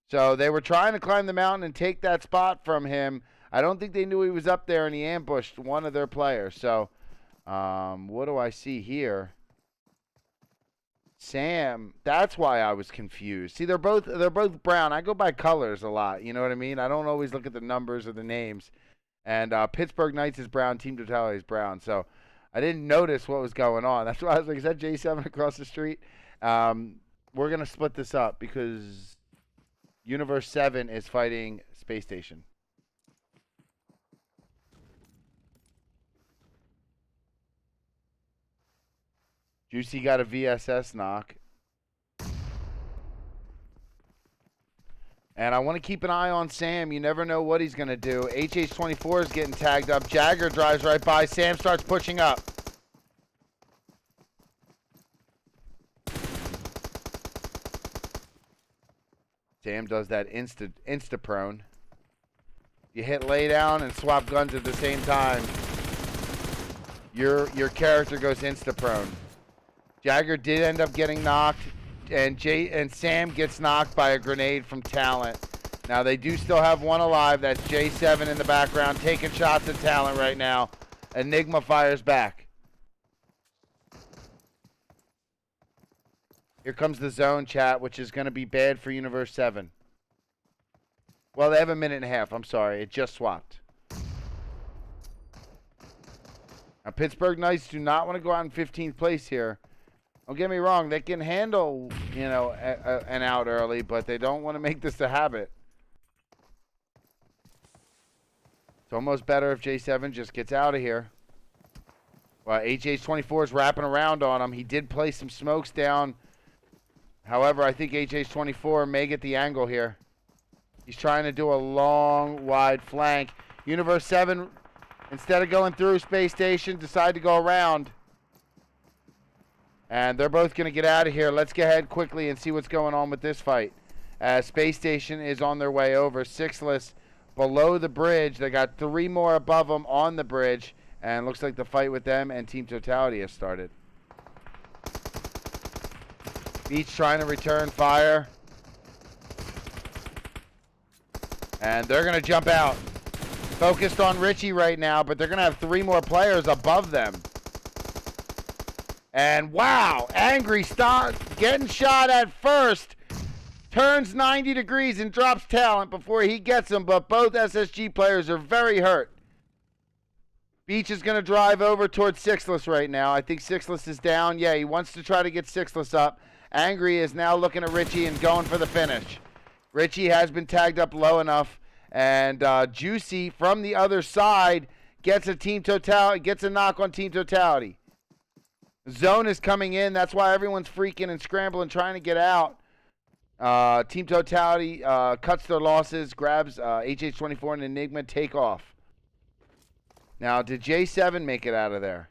So they were trying to climb the mountain and take that spot from him. I don't think they knew he was up there, and he ambushed one of their players. So what do I see here? Sam, that's why I was confused. See, they're both brown. I go by colors a lot. You know what I mean? I don't always look at the numbers or the names. And Pittsburgh Knights is brown. Team Totality is brown. So I didn't notice what was going on. That's why I was like, is that J7 across the street? We're going to split this up because Universe 7 is fighting Space Station. Juicy got a VSS knock. And I want to keep an eye on Sam. You never know what he's going to do. HH24 is getting tagged up. Jagger drives right by. Sam starts pushing up. Sam does that insta-prone. You hit lay down and swap guns at the same time. Your character goes insta-prone. Jagger did end up getting knocked, and Sam gets knocked by a grenade from Talent. Now they do still have one alive. That's J7 in the background taking shots at Talent right now. Enigma fires back. Here comes the zone chat, which is going to be bad for Universe 7. Well, they have a minute and a half. I'm sorry. It just swapped. Now, Pittsburgh Knights do not want to go out in 15th place here. Don't get me wrong. They can handle, an out early, but they don't want to make this a habit. It's almost better if J7 just gets out of here. Well, HH24 is wrapping around on him. He did place some smokes down. However, I think HH24 may get the angle here. He's trying to do a long, wide flank. Universe 7, instead of going through Space Station, decide to go around. And they're both going to get out of here. Let's get ahead quickly and see what's going on with this fight. Space Station is on their way over. Sixless below the bridge. They got 3 more above them on the bridge. And looks like the fight with them and Team Totality has started. Beach trying to return fire. And they're going to jump out. Focused on Richie right now, but they're going to have 3 more players above them. And wow, Angry starts getting shot at first. Turns 90 degrees and drops Talent before he gets him, but both SSG players are very hurt. Beach is going to drive over towards Sixless right now. I think Sixless is down. Yeah, he wants to try to get Sixless up. Angry is now looking at Richie and going for the finish. Richie has been tagged up low enough. And Juicy from the other side gets a knock on Team Totality. Zone is coming in. That's why everyone's freaking and scrambling, trying to get out. Team Totality cuts their losses, grabs HH24 and Enigma, take off. Now, did J7 make it out of there?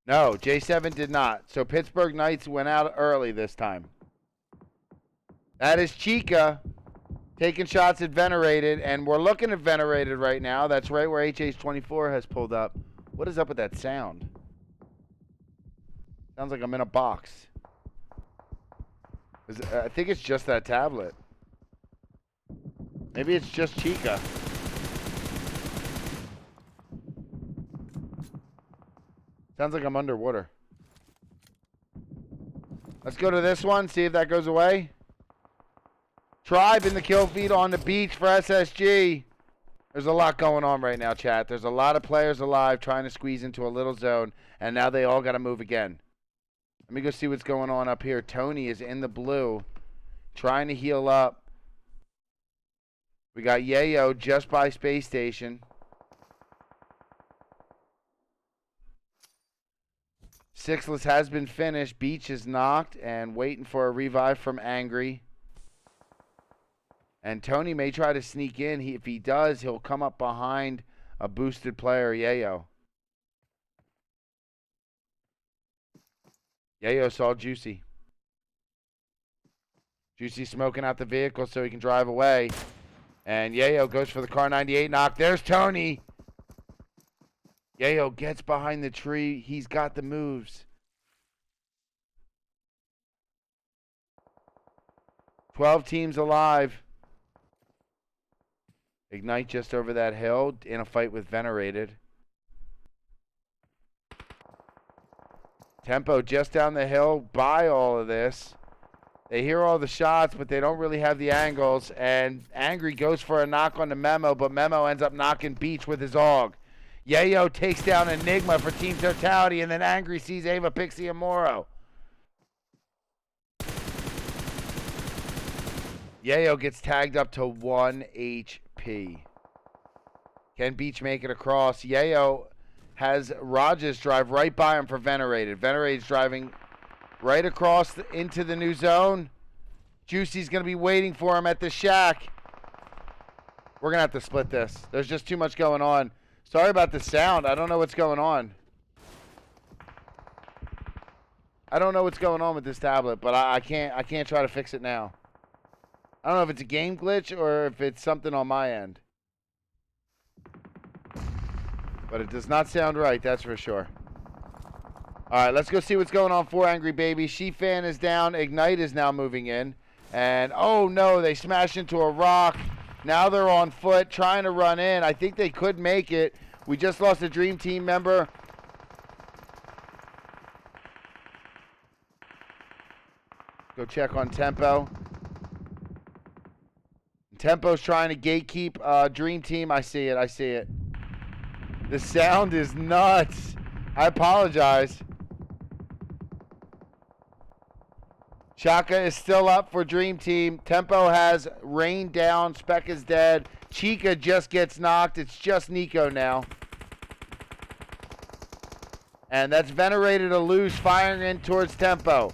No, J7 did not. So Pittsburgh Knights went out early this time. That is Chica taking shots at Venerated, and we're looking at Venerated right now. That's right where HH24 has pulled up. What is up with that sound? Sounds like I'm in a box. I think it's just that tablet. Maybe it's just Chica. Sounds like I'm underwater. Let's go to this one, see if that goes away. Tribe in the kill feed on the beach for SSG. There's a lot going on right now, chat. There's a lot of players alive trying to squeeze into a little zone, and now they all got to move again. Let me go see what's going on up here. Tony is in the blue, trying to heal up. We got Yayo just by Space Station. Sixless has been finished. Beach is knocked and waiting for a revive from Angry. And Tony may try to sneak in. If he does, he'll come up behind a boosted player, Yayo. Yayo saw Juicy. Juicy smoking out the vehicle so he can drive away. And Yayo goes for the car 98 knock. There's Tony. Yayo gets behind the tree. He's got the moves. 12 teams alive. Ignite just over that hill in a fight with Venerated. Tempo just down the hill by all of this. They hear all the shots, but they don't really have the angles. And Angry goes for a knock on the Memo, but Memo ends up knocking Beach with his AUG. Yayo takes down Enigma for Team Totality, and then Angry sees Ava, Pixie, and Moro. Yayo gets tagged up to 1 HP. Can Beach make it across? Yayo has Rogers drive right by him for Venerated. Venerated's driving right across into the new zone. Juicy's going to be waiting for him at the shack. We're going to have to split this. There's just too much going on. Sorry about the sound. I don't know what's going on. I don't know what's going on with this tablet, but I can't try to fix it now. I don't know if it's a game glitch or if it's something on my end. But it does not sound right, that's for sure. All right, let's go see what's going on for Angry Baby. She-Fan is down. Ignite is now moving in. And, oh, no, they smashed into a rock. Now they're on foot trying to run in. I think they could make it. We just lost a Dream Team member. Go check on Tempo. Tempo's trying to gatekeep Dream Team. I see it. I see it. The sound is nuts. I apologize. Shaka is still up for Dream Team. Tempo has rained down. Spec is dead. Chica just gets knocked. It's just Nico now. And that's Venerated Alush firing in towards Tempo.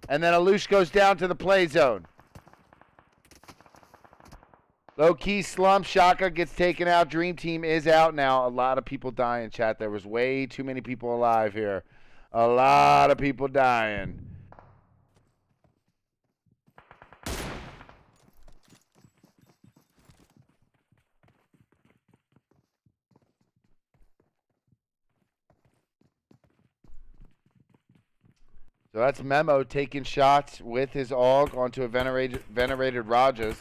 And then Alush goes down to the play zone. Low-key slump. Shaka gets taken out. Dream Team is out now. A lot of people dying, chat. There was way too many people alive here. A lot of people dying. So that's Memo taking shots with his AUG onto a venerated Rogers.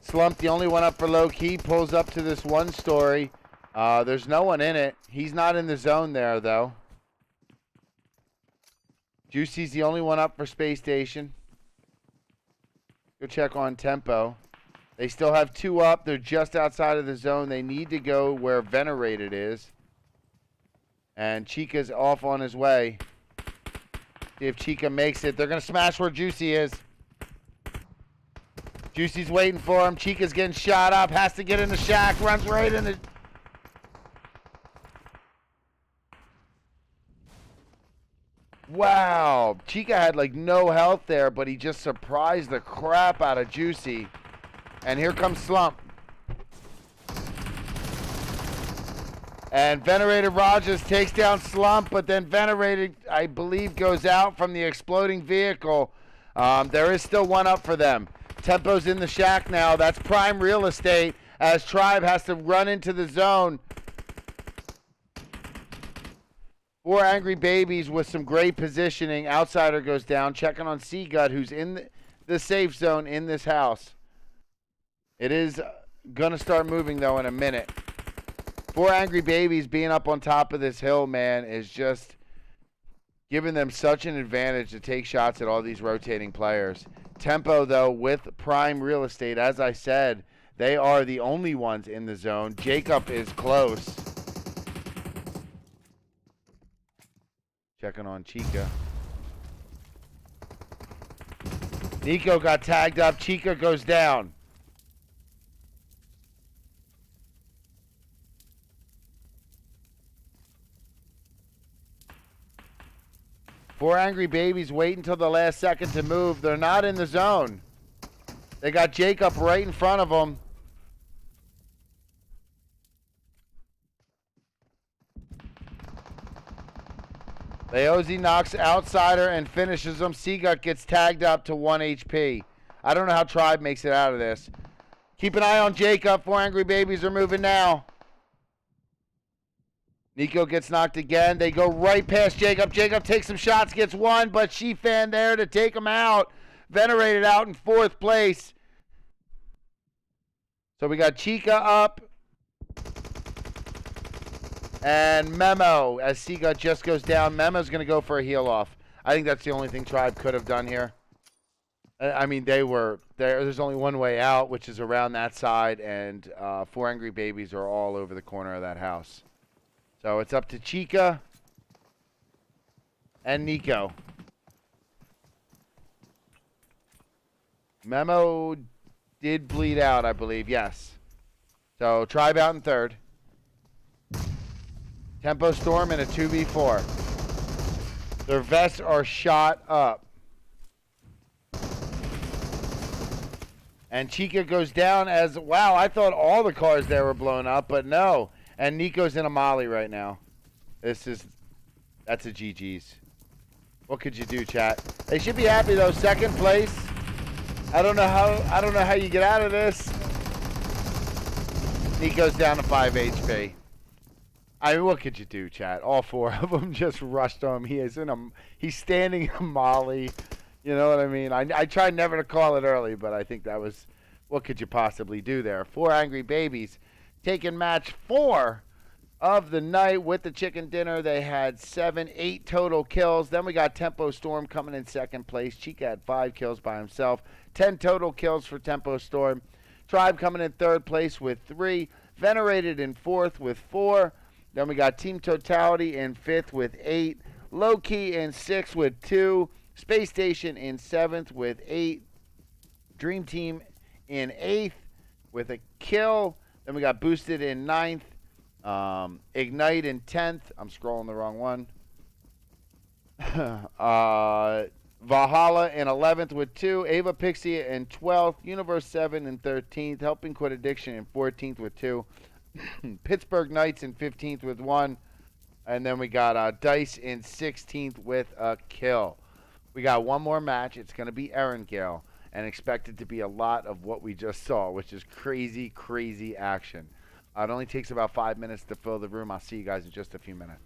Slump, the only one up for low key, pulls up to this one story. There's no one in it. He's not in the zone there, though. Juicy's the only one up for Space Station. Go check on Tempo. They still have two up. They're just outside of the zone. They need to go where Venerated is. And Chica's off on his way. See if Chica makes it. They're going to smash where Juicy is. Juicy's waiting for him. Chica's getting shot up. Has to get in the shack. Runs right in the... Wow. Chica had like no health there, but he just surprised the crap out of Juicy. And here comes Slump. And Venerated Rogers takes down Slump, but then Venerated, I believe, goes out from the exploding vehicle. There is still one up for them. Tempo's in the shack now. That's prime real estate as Tribe has to run into the zone. 4 Angry Babies with some great positioning. Outsider goes down, checking on Seagut, who's in the safe zone in this house. It is going to start moving, though, in a minute. 4 Angry Babies being up on top of this hill, man, is just giving them such an advantage to take shots at all these rotating players. Tempo, though, with prime real estate, as I said, they are the only ones in the zone. Jacob is close. Checking on Chica. Nico got tagged up. Chica goes down. Four Angry Babies wait until the last second to move. They're not in the zone. They got Jacob right in front of them. Leozi knocks Outsider and finishes him. Seagut gets tagged up to 1 HP. I don't know how Tribe makes it out of this. Keep an eye on Jacob. 4 Angry Babies are moving now. Nico gets knocked again. They go right past Jacob. Jacob takes some shots, gets one, but She-Fan there to take him out. Venerated out in 4th place. So we got Chica up. And Memo, as Seagut just goes down. Memo's going to go for a heal off. I think that's the only thing Tribe could have done here. I mean, they were there. There's only one way out, which is around that side, and 4 Angry Babies are all over the corner of that house. So it's up to Chica and Nico. Memo did bleed out, I believe. Yes. So Tribe out in 3rd. Tempo Storm in a 2v4. Their vests are shot up. And Chica goes down as, wow, I thought all the cars there were blown up, but no. And Nico's in a molly right now. That's a GG's. What could you do, chat? They should be happy though. 2nd place. I don't know how you get out of this. Nico's down to 5 HP. I mean, what could you do, chat? All 4 of them just rushed him. He's standing in a molly. You know what I mean? I tried never to call it early, but I think that was, what could you possibly do there? 4 Angry Babies taking match 4 of the night with the chicken dinner. They had 8 total kills. Then we got Tempo Storm coming in 2nd place. Chica had 5 kills by himself. 10 total kills for Tempo Storm. Tribe coming in 3rd place with 3. Venerated in 4th with 4. Then we got Team Totality in 5th with 8. Low Key in 6th with 2. Space Station in 7th with 8. Dream Team in 8th with a kill. Then we got Boosted in 9th. Ignite in 10th. I'm scrolling the wrong one. Valhalla in 11th with 2. Ava Pixie in 12th. Universe 7 in 13th. Helping Quit Addiction in 14th with 2. Pittsburgh Knights in 15th with 1. And then we got Dice in 16th with a kill. We got one more match. It's going to be Erangel. And expect it to be a lot of what we just saw, which is crazy, crazy action. It only takes about 5 minutes to fill the room. I'll see you guys in just a few minutes.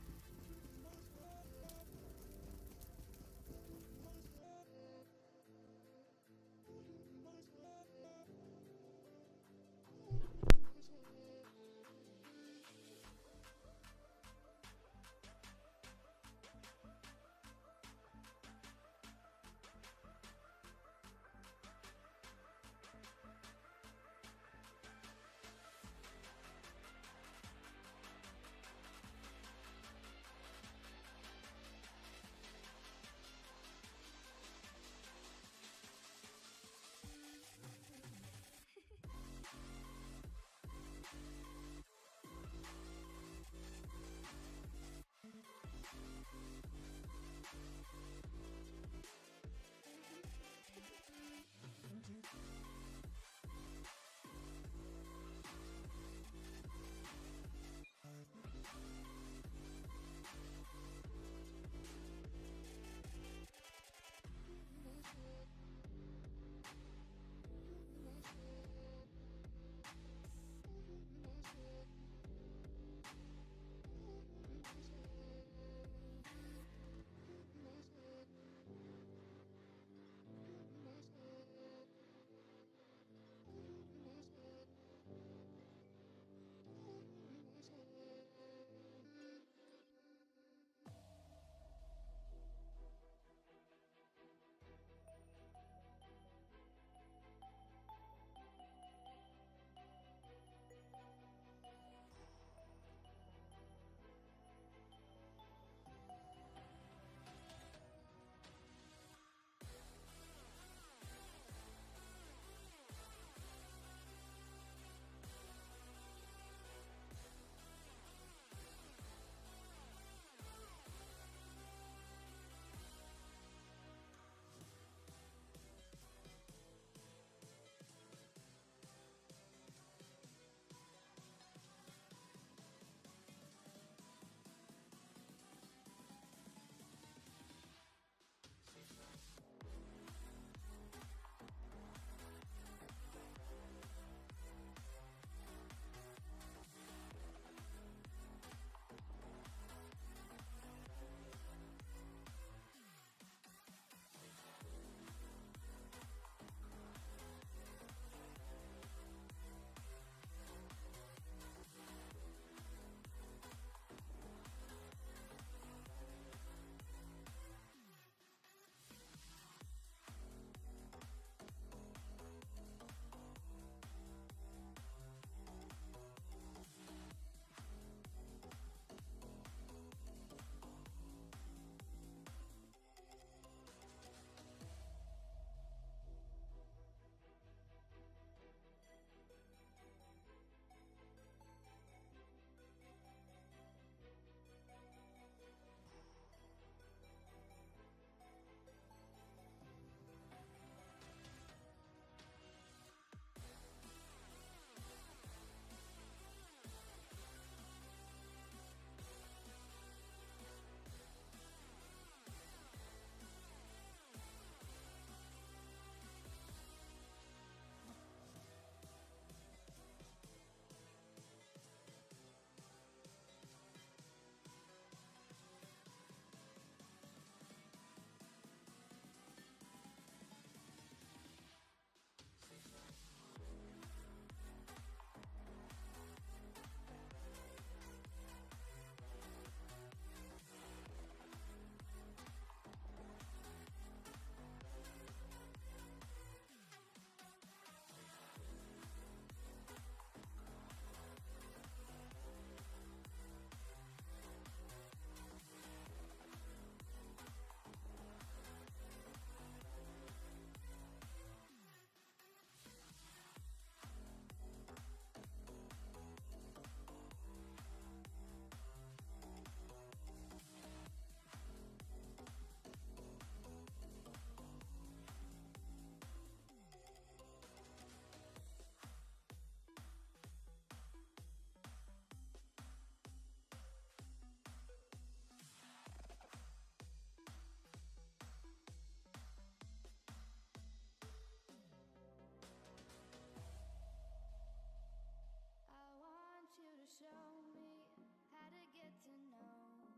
show me how to get to know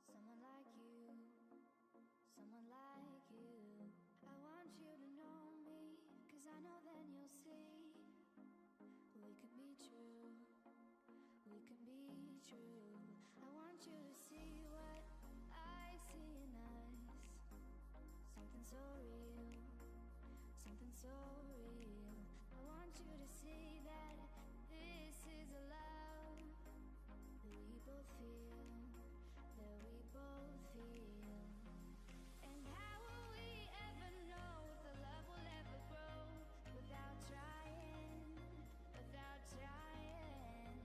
someone like you, someone like you. I want you to know me, 'cause I know then you'll see we could be true, we could be true. I want you to see what I see in us, something so real, something so real. I want you to see that this is a love that we both feel, that we both feel. And how will we ever know if the love will ever grow without trying, without trying?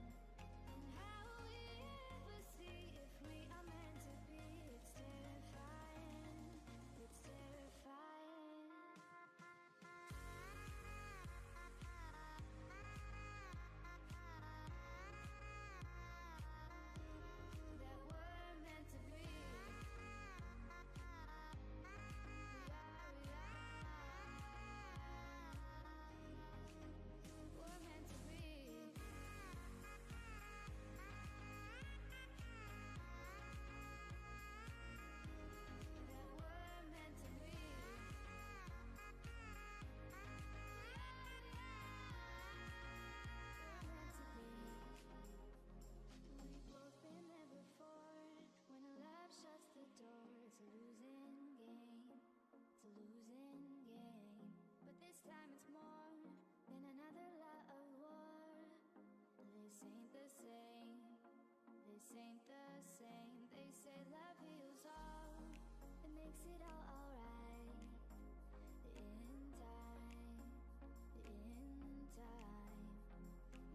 And how will we ever see if we are meant to be? It's terrifying, it's terrifying. That we're meant to be. We're meant to be. That we're meant to be. We're meant to be. We've both been there before. When a love shuts the door, it's a losing game. It's a losing game. But this time it's more than another lot of war. This ain't the same. This ain't the same. They say love heals all. It makes it all alright. In time. In time.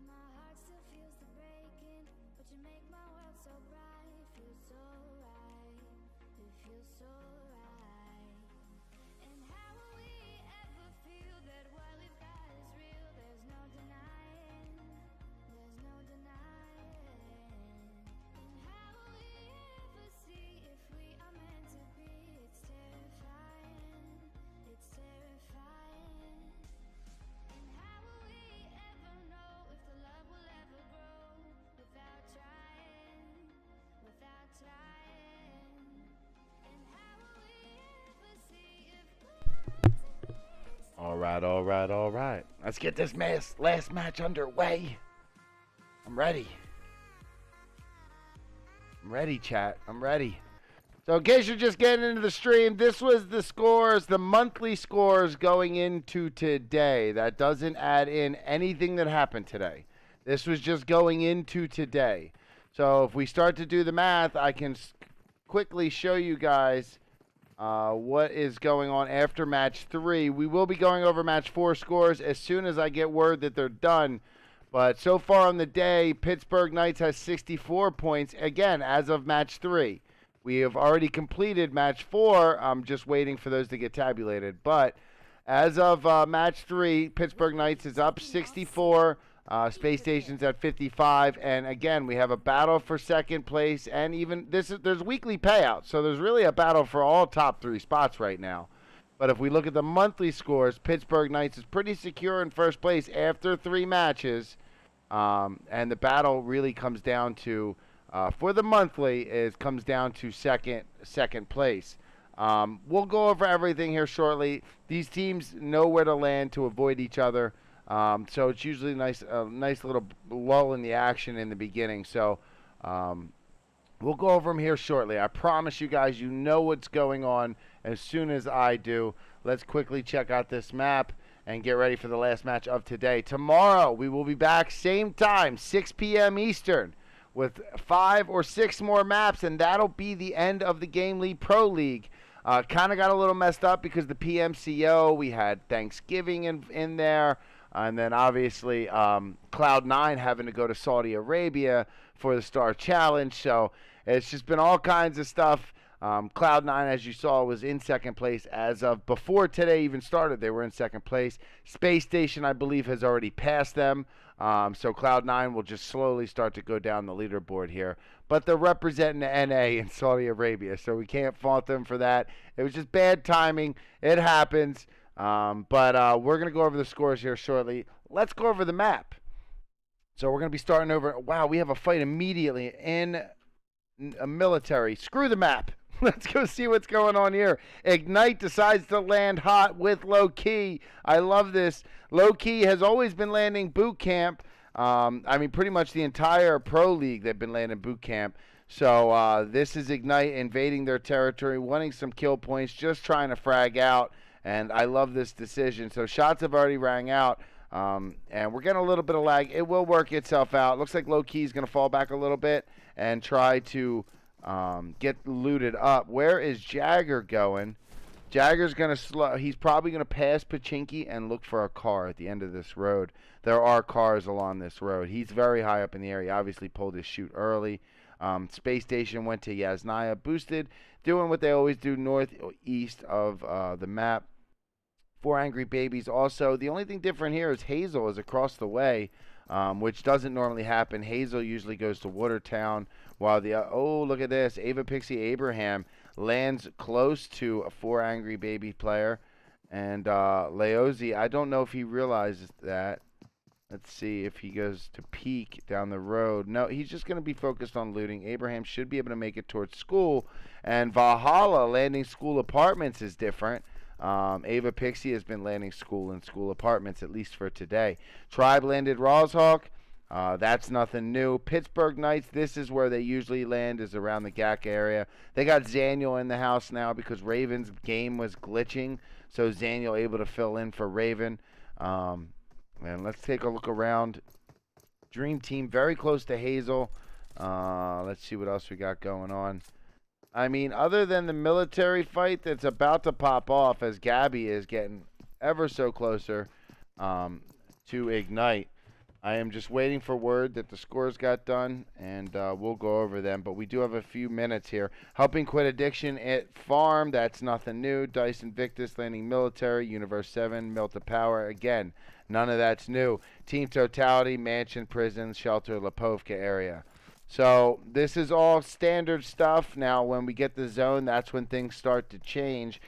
My heart still feels the breaking, but you make my world so bright. It feels so right. It feels so right. And how will we ever feel that what we've got is real? There's no denying. There's no denying. And how will we ever see if we are meant to be? It's terrifying. It's terrifying. And how will we ever know if the love will ever grow without trying, without trying? And how will we ever see if we're meant to be? All right, all right, all right. Let's get this last match underway. I'm ready. I'm ready, chat. I'm ready. So in case you're just getting into the stream, this was the scores, the monthly scores going into today. That doesn't add in anything that happened today. This was just going into today. So if we start to do the math, I can quickly show you guys what is going on after match 3. We will be going over match 4 scores as soon as I get word that they're done. But so far on the day, Pittsburgh Knights has 64 points, again, as of match 3. We have already completed match 4. I'm just waiting for those to get tabulated. But as of match 3, Pittsburgh Knights is up 64. Space Station's at 55. And again, we have a battle for second place. And even there's weekly payouts. So there's really a battle for all top 3 spots right now. But if we look at the monthly scores, Pittsburgh Knights is pretty secure in first place after 3 matches. And the battle really comes down to, for the monthly, comes down to second place. We'll go over everything here shortly. These teams know where to land to avoid each other. So it's usually a nice little lull in the action in the beginning. So we'll go over them here shortly. I promise you guys, you know what's going on as soon as I do. Let's quickly check out this map and get ready for the last match of today. Tomorrow, we will be back same time, 6 p.m. Eastern, with 5 or 6 more maps, and that'll be the end of the Game League Pro League. Kind of got a little messed up because the PMCO, we had Thanksgiving in there, and then obviously Cloud9 having to go to Saudi Arabia for the Star Challenge. So it's just been all kinds of stuff. Cloud9, as you saw, was in second place as of before today even started. They were in second place. Space Station, I believe, has already passed them. So Cloud9 will just slowly start to go down the leaderboard here. But they're representing the NA in Saudi Arabia, so we can't fault them for that. It was just bad timing. It happens. But we're going to go over the scores here shortly. Let's go over the map. So we're going to be starting over. Wow, we have a fight immediately in a military. Screw the map. Let's go see what's going on here. Ignite decides to land hot with Low Key. I love this. Low Key has always been landing boot camp. I mean, pretty much the entire Pro League, they've been landing boot camp. So this is Ignite invading their territory, wanting some kill points, just trying to frag out. And I love this decision. So shots have already rang out. And we're getting a little bit of lag. It will work itself out. Looks like Low Key is going to fall back a little bit and try to get looted up. Where is Jagger going? Jagger's going to slow. He's probably going to pass Pachinki and look for a car at the end of this road. There are cars along this road. He's very high up in the area. Obviously pulled his shoot early. Space Station went to Yasnaya. Boosted, doing what they always do northeast of the map. 4 Angry Babies also. The only thing different here is Hazel is across the way, which doesn't normally happen. Hazel usually goes to Watertown, while the oh, look at this. Ava Pixie Abraham lands close to a 4 Angry Baby player. And Leozi, I don't know if he realizes that. Let's see if he goes to peek down the road. No, he's just going to be focused on looting. Abraham should be able to make it towards school. And Valhalla landing school apartments is different. Ava Pixie has been landing school and school apartments, at least for today. Tribe landed Roshawk. That's nothing new. Pittsburgh Knights, this is where they usually land, is around the GAC area. They got Zaniel in the house now because Raven's game was glitching. So Zaniel able to fill in for Raven. And let's take a look around. Dream Team very close to Hazel. Let's see what else we got going on. I mean, other than the military fight that's about to pop off as Gabby is getting ever so closer to Ignite, I am just waiting for word that the scores got done, and we'll go over them. But we do have a few minutes here. Helping Quit Addiction at Farm, that's nothing new. Dice Invictus landing military. Universe 7, Milta Power. Again, none of that's new. Team Totality, Mansion, Prison, Shelter, Lipovka area. So this is all standard stuff. Now, when we get the zone, that's when things start to change.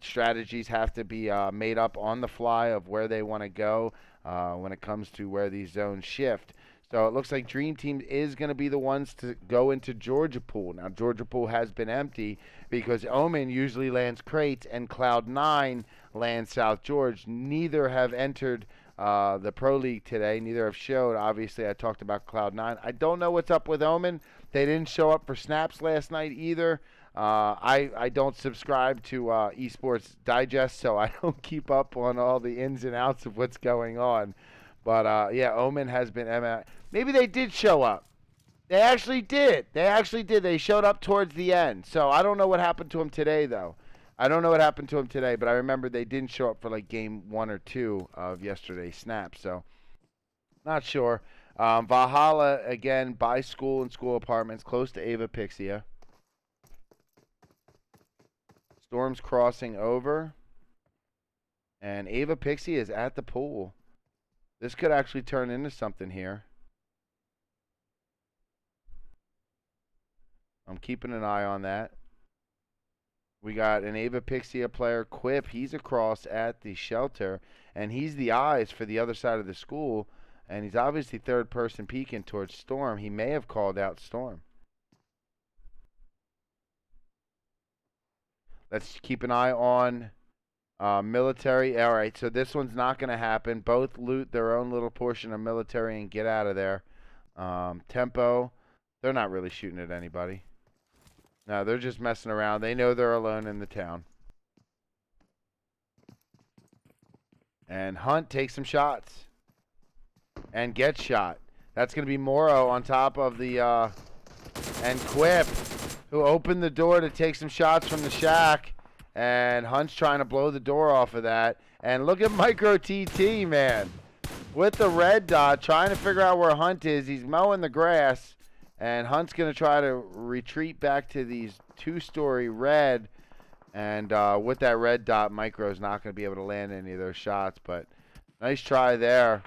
Strategies have to be made up on the fly of where they want to go when it comes to where these zones shift. So it looks like Dream Team is going to be the ones to go into Georgia Pool. Now, Georgia Pool has been empty because Omen usually lands crates and Cloud9 lands South George. Neither have entered the Pro League today. Neither have showed. Obviously, I talked about Cloud9. I don't know what's up with Omen. They didn't show up for snaps last night either. I don't subscribe to Esports Digest, so I don't keep up on all the ins and outs of what's going on. But, yeah, Omen has been... Maybe they did show up. They actually did. They showed up towards the end. So I don't know what happened to him today, though. I don't know what happened to him today, but I remember they didn't show up for like game 1 or 2 of yesterday's snap. So not sure. Valhalla, again, by school and school apartments, close to Ava Pixia. Storm's crossing over. And Ava Pixie is at the pool. This could actually turn into something here. I'm keeping an eye on that. We got an Ava Pixia player, Quip. He's across at the shelter, and he's the eyes for the other side of the school, and he's obviously third person peeking towards Storm. He may have called out Storm. Let's keep an eye on military. All right, so this one's not going to happen. Both loot their own little portion of military and get out of there. Tempo, they're not really shooting at anybody. No, they're just messing around. They know they're alone in the town. And Hunt takes some shots. And gets shot. That's going to be Morrow on top of the... and Quip, who opened the door to take some shots from the shack. And Hunt's trying to blow the door off of that. And look at Micro TT, man. With the red dot, trying to figure out where Hunt is. He's mowing the grass. And Hunt's going to try to retreat back to these 2-story red. And with that red dot, Micro's not going to be able to land any of those shots. But nice try there.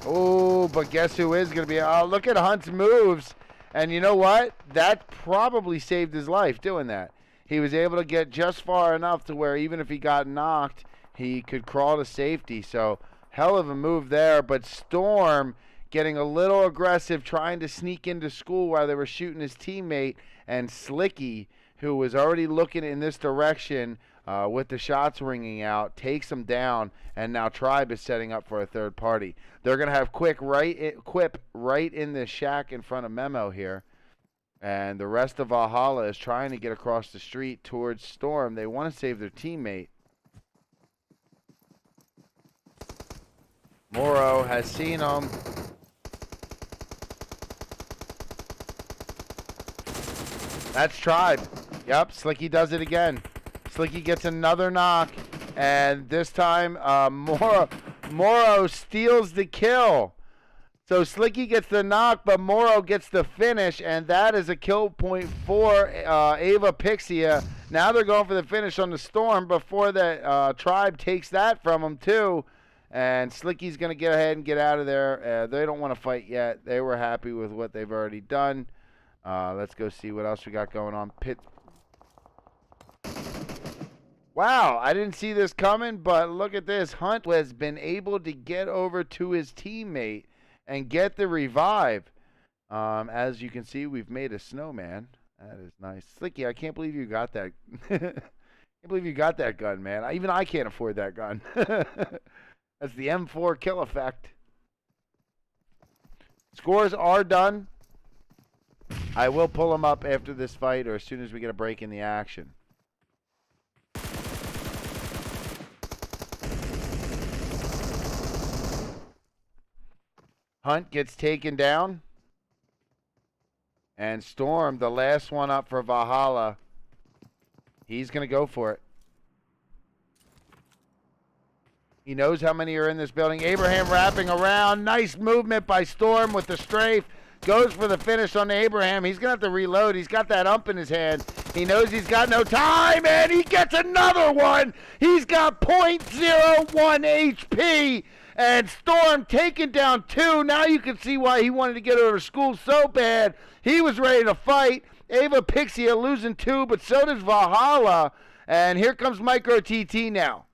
Oh, but guess who is going to be... Oh, look at Hunt's moves. And you know what? That probably saved his life doing that. He was able to get just far enough to where even if he got knocked, he could crawl to safety. So, hell of a move there. But Storm getting a little aggressive, trying to sneak into school while they were shooting his teammate, and Slicky, who was already looking in this direction with the shots ringing out, takes him down, and now Tribe is setting up for a third party. They're going to have Quip right in the shack in front of Memo here. And the rest of Valhalla is trying to get across the street towards Storm. They want to save their teammate. Morrow has seen him. That's Tribe. Yep, Slicky does it again. Slicky gets another knock. And this time, Morrow steals the kill. So Slicky gets the knock, but Morrow gets the finish, and that is a kill point for Ava Pixia. Now they're going for the finish on the Storm before the Tribe takes that from him too. And Slicky's going to get ahead and get out of there. They don't want to fight yet. They were happy with what they've already done. Let's go see what else we got going on. Wow, I didn't see this coming, but look at this. Hunt has been able to get over to his teammate and get the revive. As you can see, we've made a snowman. That is nice. Slicky, I can't believe you got that. I can't believe you got that gun, man. Even I can't afford that gun. That's the M4 kill effect. Scores are done. I will pull them up after this fight or as soon as we get a break in the action. Hunt gets taken down. And Storm, the last one up for Valhalla, he's going to go for it. He knows how many are in this building. Abraham wrapping around. Nice movement by Storm with the strafe. Goes for the finish on Abraham. He's going to have to reload. He's got that ump in his hand. He knows he's got no time, and he gets another one. He's got .01 HP. And Storm taking down 2. Now you can see why he wanted to get over to school so bad. He was ready to fight. Ava Pixia losing 2, but so does Valhalla. And here comes Micro TT now.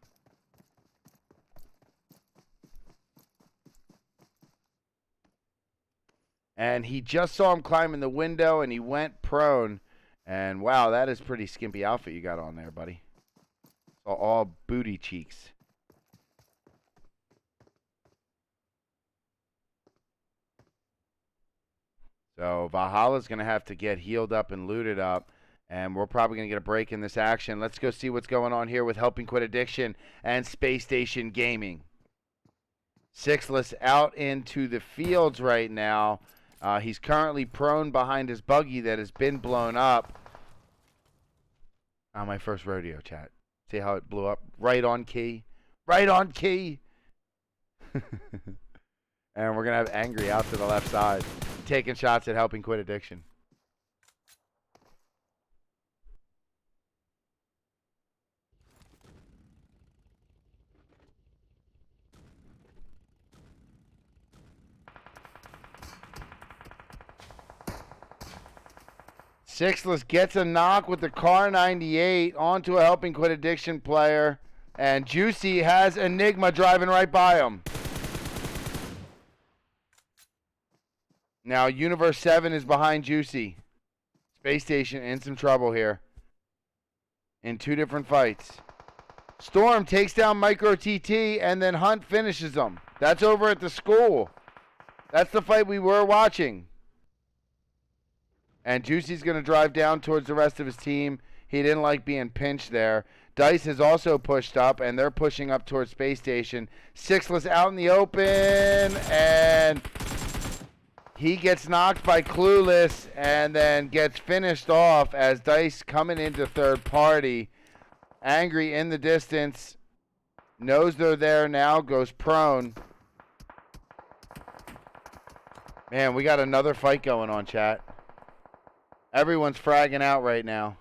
And he just saw him climbing the window, and he went prone. And wow, that is pretty skimpy outfit you got on there, buddy. All booty cheeks. So Valhalla's going to have to get healed up and looted up. And we're probably going to get a break in this action. Let's go see what's going on here with Helping Quit Addiction and Space Station Gaming. Sixless out into the fields right now. He's currently prone behind his buggy that has been blown up. On my first rodeo, chat. See how it blew up? Right on key. Right on key. And we're going to have Angry out to the left side, taking shots at Helping Quit Addiction. Sixless gets a knock with the Car 98 onto a Helping Quit Addiction player. And Juicy has Enigma driving right by him. Now Universe 7 is behind Juicy. Space Station in some trouble here. In 2 different fights. Storm takes down Micro TT and then Hunt finishes them. That's over at the school. That's the fight we were watching. And Juicy's going to drive down towards the rest of his team. He didn't like being pinched there. Dice has also pushed up, and they're pushing up towards Space Station. Sixless out in the open, and he gets knocked by Clueless and then gets finished off as Dice coming into third party. Angry in the distance. Knows they're there now, goes prone. Man, we got another fight going on, chat. Everyone's fragging out right now.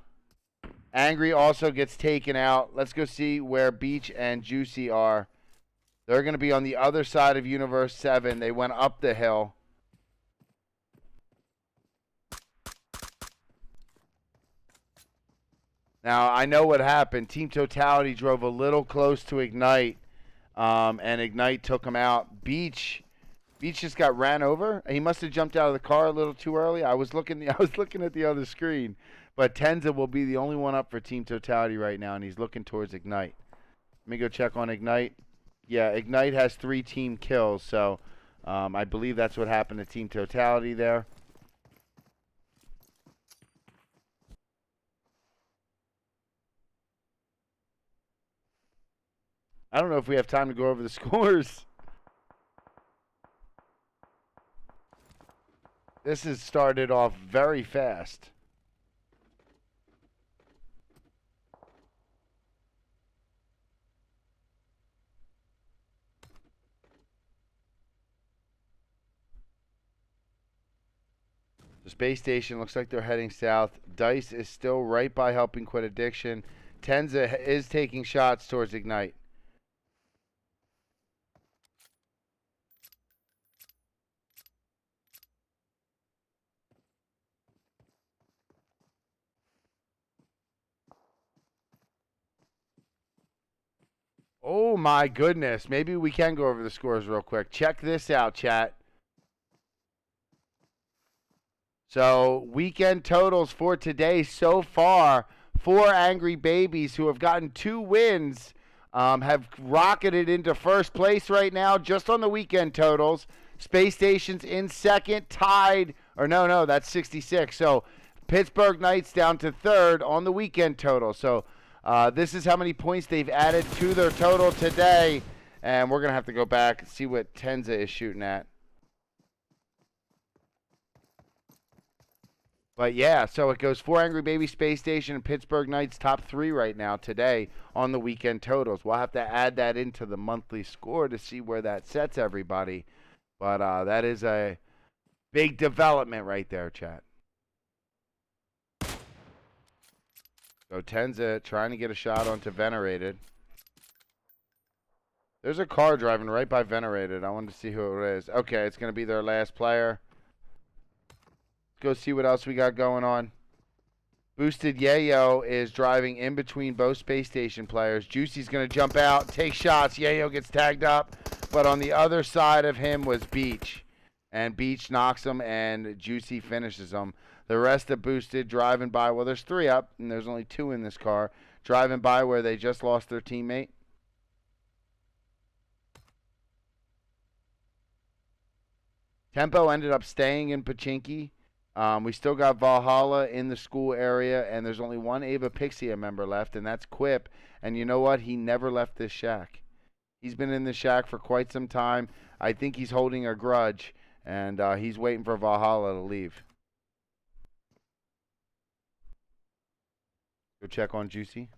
Angry also gets taken out. Let's go see where Beach and Juicy are. They're going to be on the other side of Universe 7. They went up the hill. Now, I know what happened. Team Totality drove a little close to Ignite, and Ignite took him out. Beach Beach just got ran over. He must have jumped out of the car a little too early. I was looking at the other screen, but Tenza will be the only one up for Team Totality right now, and he's looking towards Ignite. Let me go check on Ignite. Yeah, Ignite has 3 team kills, so I believe that's what happened to Team Totality there. I don't know if we have time to go over the scores. This has started off very fast. The space station looks like they're heading south. Dice is still right by helping quit addiction. Tenza is taking shots towards Ignite. Oh my goodness. Maybe we can go over the scores real quick. Check this out, chat. So, weekend totals for today so far. 4 Angry Babies, who have gotten 2 wins, have rocketed into first place right now just on the weekend totals. Space Station's in second, tied. Or no, that's 66. So, Pittsburgh Knights down to third on the weekend total. So, this is how many points they've added to their total today. And we're going to have to go back and see what Tenza is shooting at. But yeah, so it goes 4 Angry Baby, Space Station, and Pittsburgh Knights top 3 right now today on the weekend totals. We'll have to add that into the monthly score to see where that sets everybody. But that is a big development right there, chat. So Tenza trying to get a shot onto Venerated. There's a car driving right by Venerated. I wanted to see who it is. Okay, it's going to be their last player. Go see what else we got going on. Boosted Yayo is driving in between both space station players. Juicy's going to jump out, take shots. Yayo gets tagged up. But on the other side of him was Beach. And Beach knocks him, and Juicy finishes him. The rest of Boosted driving by. Well, there's 3 up, and there's only 2 in this car. Driving by where they just lost their teammate. Tempo ended up staying in Pachinki. We still got Valhalla in the school area, and there's only 1 Ava Pixia member left, and that's Quip. And you know what? He never left this shack. He's been in this shack for quite some time. I think he's holding a grudge, and he's waiting for Valhalla to leave. Go check on Juicy.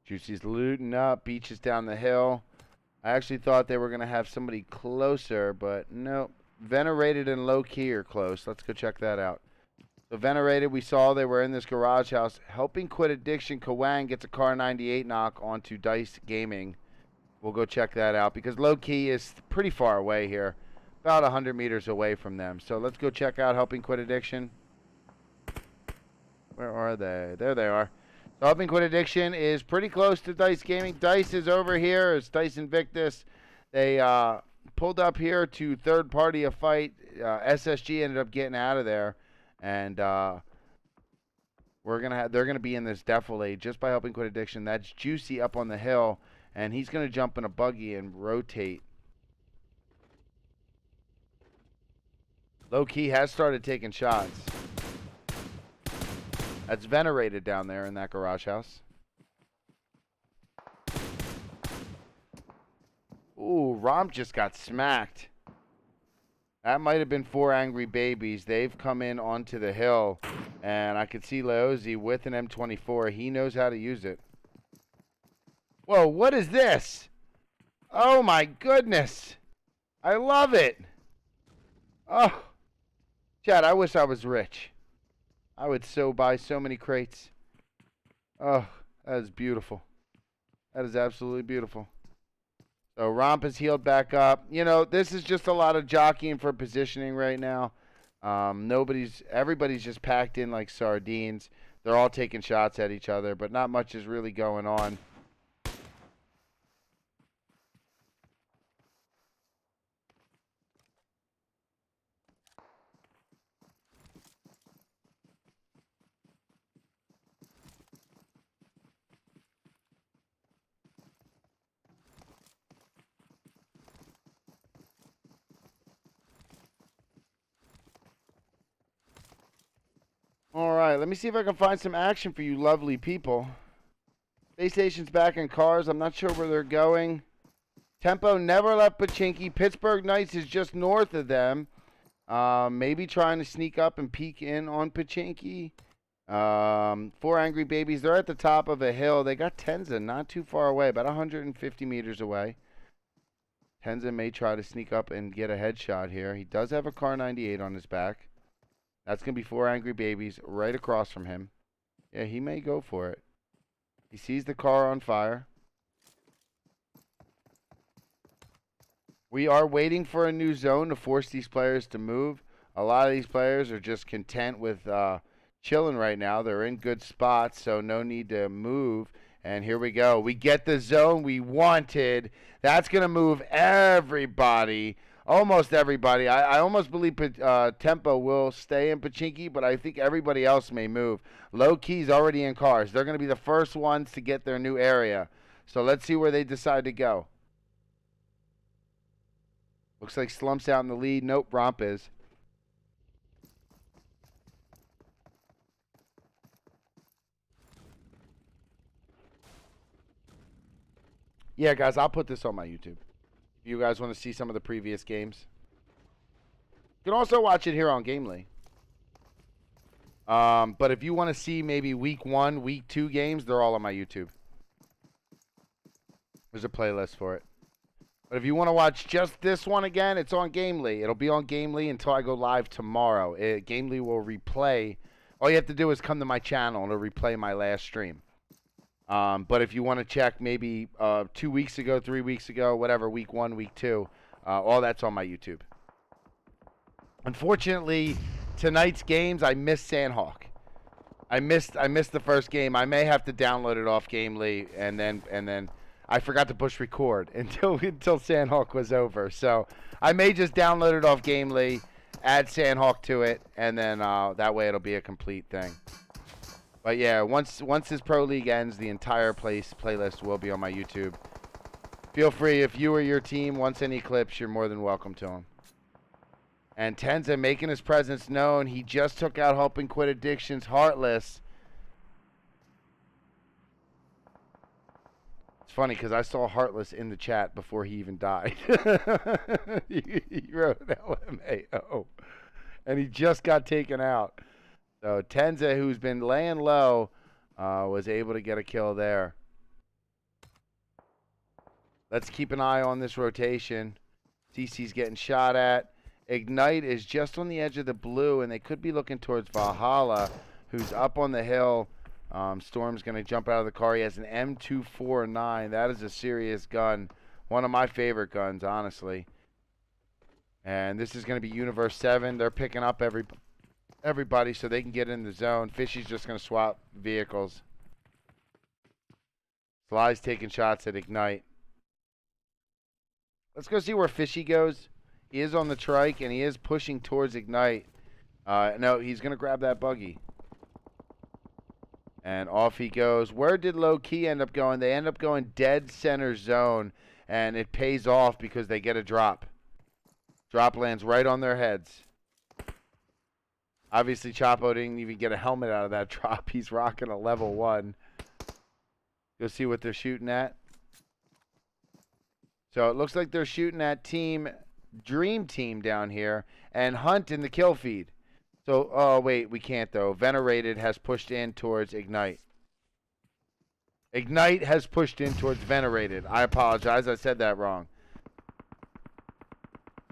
Juicy's looting up. Beach is down the hill. I actually thought they were going to have somebody closer, but nope. Venerated and Low Key are close. Let's go check that out. So Venerated, we saw they were in this garage house. Helping quit addiction, Kawang gets a Car 98 knock onto Dice Gaming. We'll go check that out because Low Key is pretty far away here. About 100 meters away from them. So let's go check out Helping Quit Addiction. Where are they? There they are. So Helping Quit Addiction is pretty close to Dice Gaming. Dice is over here. It's Dice Invictus. They pulled up here to third party a fight. SSG ended up getting out of there, and they're gonna be in this defilade just by Helping Quit Addiction. That's Juicy up on the hill, and he's gonna jump in a buggy and rotate. Low Key has started taking shots. That's Venerated down there in that garage house. Ooh, Romp just got smacked. That might have been 4 Angry Babies. They've come in onto the hill, and I could see Leozi with an M24. He knows how to use it. Whoa, what is this? Oh my goodness. I love it. Oh, Chad, I wish I was rich. I would buy so many crates. Oh, that is beautiful. That is absolutely beautiful. So Romp is healed back up. You know, this is just a lot of jockeying for positioning right now. Everybody's just packed in like sardines. They're all taking shots at each other, but not much is really going on. All right, let me see if I can find some action for you lovely people. Space Station's back in cars. I'm not sure where they're going. Tempo never left Pachinki. Pittsburgh Knights is just north of them. Maybe trying to sneak up and peek in on Pachinki. Four Angry Babies. They're at the top of a hill. They got Tenzin not too far away, about 150 meters away. Tenzin may try to sneak up and get a headshot here. He does have a Car 98 on his back. That's going to be Four Angry Babies right across from him. Yeah, he may go for it. He sees the car on fire. We are waiting for a new zone to force these players to move. A lot of these players are just content with chilling right now. They're in good spots, so no need to move. And here we go. We get the zone we wanted. That's going to move everybody. Almost everybody. I almost believe Tempo will stay in Pachinki, but I think everybody else may move. Low Key's already in cars. They're going to be the first ones to get their new area. So let's see where they decide to go. Looks like Slump's out in the lead. Nope, Romp is. Yeah, guys, I'll put this on my YouTube. If you guys want to see some of the previous games. You can also watch it here on Gamely. But if you want to see maybe week 1, week 2 games, they're all on my YouTube. There's a playlist for it. But if you want to watch just this one again, it's on Gamely. It'll be on Gamely until I go live tomorrow. Gamely will replay. All you have to do is come to my channel and it'll replay my last stream. But if you want to check maybe 2 weeks ago, 3 weeks ago, whatever, week 1, week 2, all that's on my YouTube. Unfortunately, tonight's games, I missed Sanhok. I missed the first game. I may have to download it off Gamely, and then I forgot to push record until Sanhok was over. So I may just download it off Gamely, add Sanhok to it, and then that way it'll be a complete thing. But yeah, once this Pro League ends, the entire playlist will be on my YouTube. Feel free, if you or your team wants any clips, you're more than welcome to them. And Tenza making his presence known. He just took out Helping Quit Addiction's Heartless. It's funny because I saw Heartless in the chat before he even died. He wrote LMAO. And he just got taken out. So Tenza, who's been laying low, was able to get a kill there. Let's keep an eye on this rotation. CC's getting shot at. Ignite is just on the edge of the blue, and they could be looking towards Valhalla, who's up on the hill. Storm's going to jump out of the car. He has an M249. That is a serious gun. One of my favorite guns, honestly. And this is going to be Universe 7. They're picking up everybody so they can get in the zone. Fishy's just going to swap vehicles. Sly's taking shots at Ignite. Let's go see where Fishy goes. He is on the trike, and he is pushing towards Ignite. No, he's going to grab that buggy. And off he goes. Where did Low Key end up going? They end up going dead center zone, and it pays off because they get a drop. Drop lands right on their heads. Obviously, Chapo didn't even get a helmet out of that drop. He's rocking a level 1. Go see what they're shooting at. So it looks like they're shooting at Dream Team down here, and Hunt in the kill feed. So, oh wait, we can't though. Venerated has pushed in towards Ignite. Ignite has pushed in towards Venerated. I apologize, I said that wrong.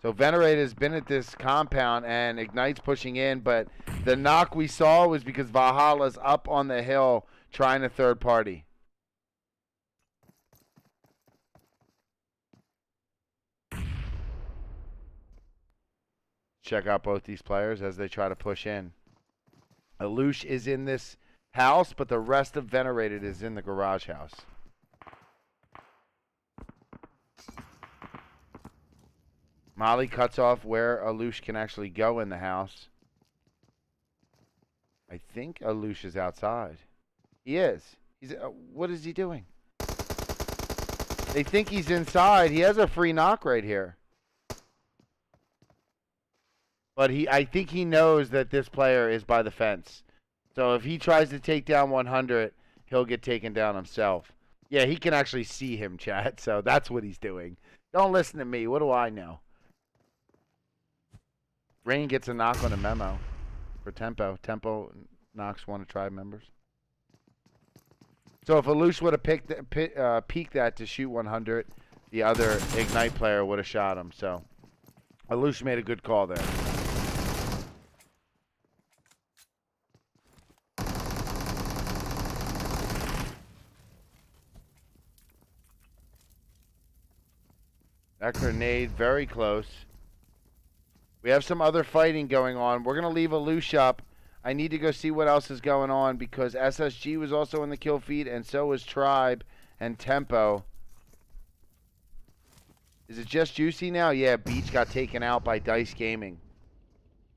So Venerated has been at this compound, and Ignite's pushing in, but the knock we saw was because Valhalla's up on the hill trying to third party. check out both these players as they try to push in. Alush is in this house, but the rest of Venerated is in the garage house. Molly cuts off where Alush can actually go in the house. I think Alush is outside. He is. He's. What is he doing? They think he's inside. He has a free knock right here. But I think he knows that this player is by the fence. So if he tries to take down 100, he'll get taken down himself. Yeah, he can actually see him, chat. So that's what he's doing. Don't listen to me. What do I know? Rain gets a knock on a memo for Tempo. Tempo knocks one of tribe members. So if Alush would have peeked that to shoot 100, the other Ignite player would have shot him. So Alush made a good call there. That grenade very close. We have some other fighting going on. We're going to leave Alush up. I need to go see what else is going on because SSG was also in the kill feed and so was Tribe and Tempo. Is it just Juicy now? Yeah, Beach got taken out by Dice Gaming.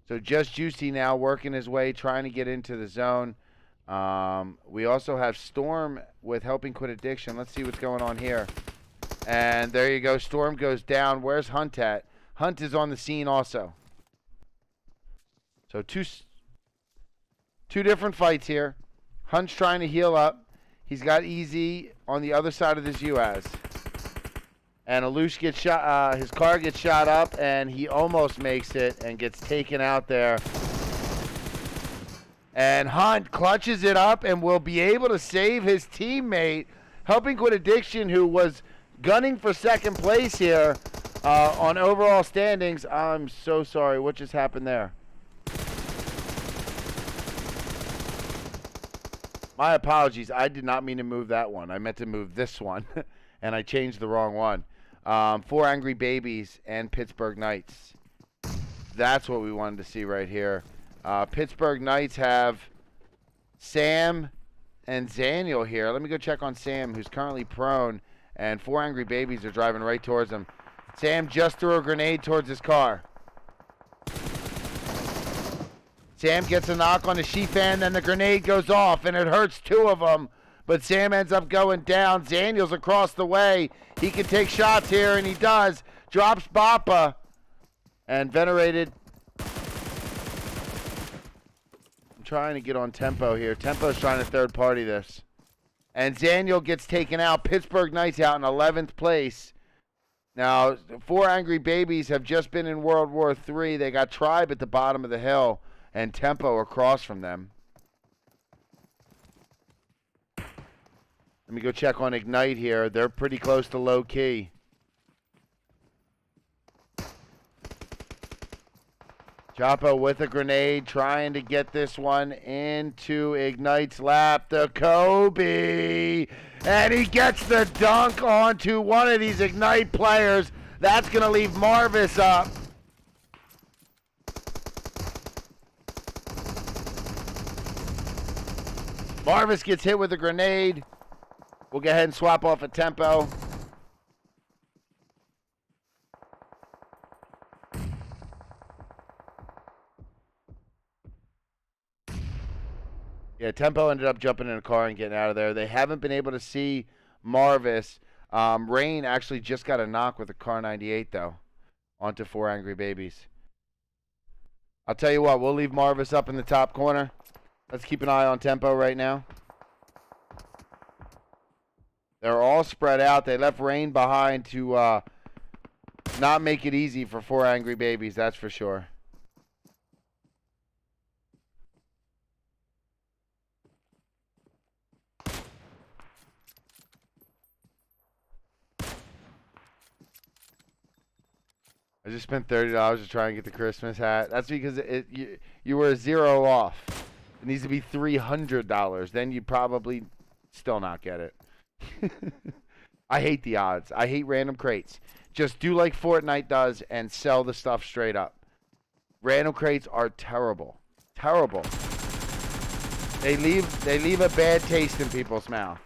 So just Juicy now working his way, trying to get into the zone. We also have Storm with Helping Quit Addiction. Let's see what's going on here. And there you go. Storm goes down. Where's Hunt at? Hunt is on the scene also. So two different fights here. Hunt's trying to heal up. He's got Easy on the other side of this UAZ. And Alush gets shot. His car gets shot up, and he almost makes it and gets taken out there. And Hunt clutches it up and will be able to save his teammate, Helping Quit Addiction, who was gunning for second place here on overall standings. I'm so sorry. What just happened there? My apologies. I did not mean to move that one. I meant to move this one, and I changed the wrong one. 4 Angry Babies and Pittsburgh Knights. That's what we wanted to see right here. Pittsburgh Knights have Sam and Zaniel here. Let me go check on Sam, who's currently prone. And 4 Angry Babies are driving right towards him. Sam just threw a grenade towards his car. Sam gets a knock on the sheet fan, then the grenade goes off, and it hurts 2 of them. But Sam ends up going down. Zaniel's across the way. He can take shots here, and he does. Drops Bappa. And Venerated. I'm trying to get on Tempo here. Tempo's trying to third party this. And Zaniel gets taken out. Pittsburgh Knights out in 11th place. Now, 4 Angry Babies have just been in World War III. They got Tribe at the bottom of the hill and Tempo across from them. Let me go check on Ignite here. They're pretty close to low key. Chapo with a grenade, trying to get this one into Ignite's lap. The Kobe. And he gets the dunk onto one of these Ignite players. That's going to leave Marvis up. Marvis gets hit with a grenade. We'll go ahead and swap off a Tempo. Yeah, Tempo ended up jumping in a car and getting out of there. They haven't been able to see Marvis. Rain actually just got a knock with a Car 98, though, onto 4 Angry Babies. I'll tell you what, we'll leave Marvis up in the top corner. Let's keep an eye on Tempo right now. They're all spread out. They left Rain behind to not make it easy for 4 Angry Babies, that's for sure. I just spent $30 to try and get the Christmas hat. That's because you were 0 off. It needs to be $300. Then you'd probably still not get it. I hate the odds. I hate random crates. Just do like Fortnite does and sell the stuff straight up. Random crates are terrible. Terrible. They leave a bad taste in people's mouth.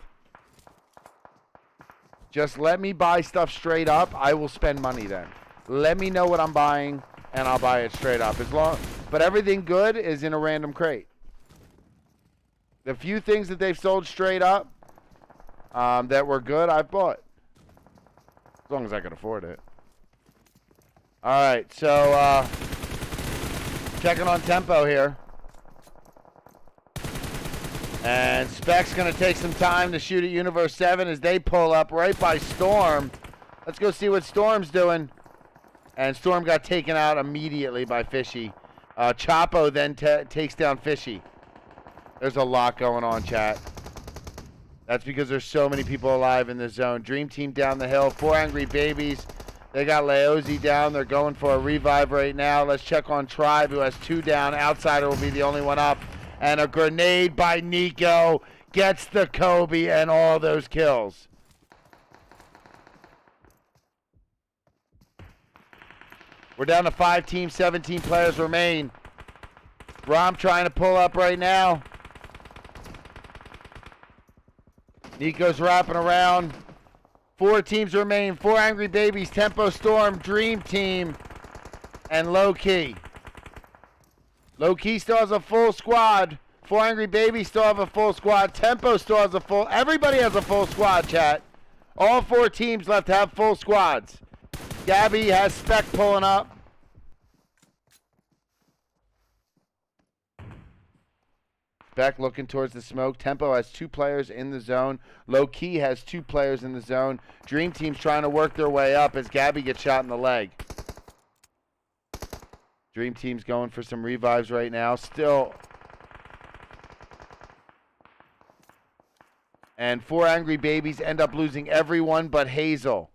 Just let me buy stuff straight up. I will spend money then. Let me know what I'm buying, and I'll buy it straight up. But everything good is in a random crate. The few things that they've sold straight up that were good, I've bought. As long as I can afford it. All right, so checking on tempo here. And Spec's going to take some time to shoot at Universe 7 as they pull up right by Storm. Let's go see what Storm's doing. And Storm got taken out immediately by Fishy. Chapo then takes down Fishy. There's a lot going on, chat. That's because there's so many people alive in the zone. Dream Team down the hill. 4 Angry Babies. They got Leozi down. They're going for a revive right now. Let's check on Tribe, who has 2 down. Outsider will be the only one up. And a grenade by Nico gets the Kobe and all those kills. We're down to 5 teams, 17 players remain. Rom trying to pull up right now. Nico's wrapping around. 4 teams remain. 4 Angry Babies, Tempo Storm, Dream Team, and Low Key. Low Key still has a full squad. 4 Angry Babies still have a full squad. Tempo still has a full. Everybody has a full squad, chat. All 4 teams left have full squads. Gabby has Spec pulling up. Spec looking towards the smoke. Tempo has 2 players in the zone. Low Key has 2 players in the zone. Dream Team's trying to work their way up as Gabby gets shot in the leg. Dream Team's going for some revives right now. Still. And 4 Angry Babies end up losing everyone but Hazel.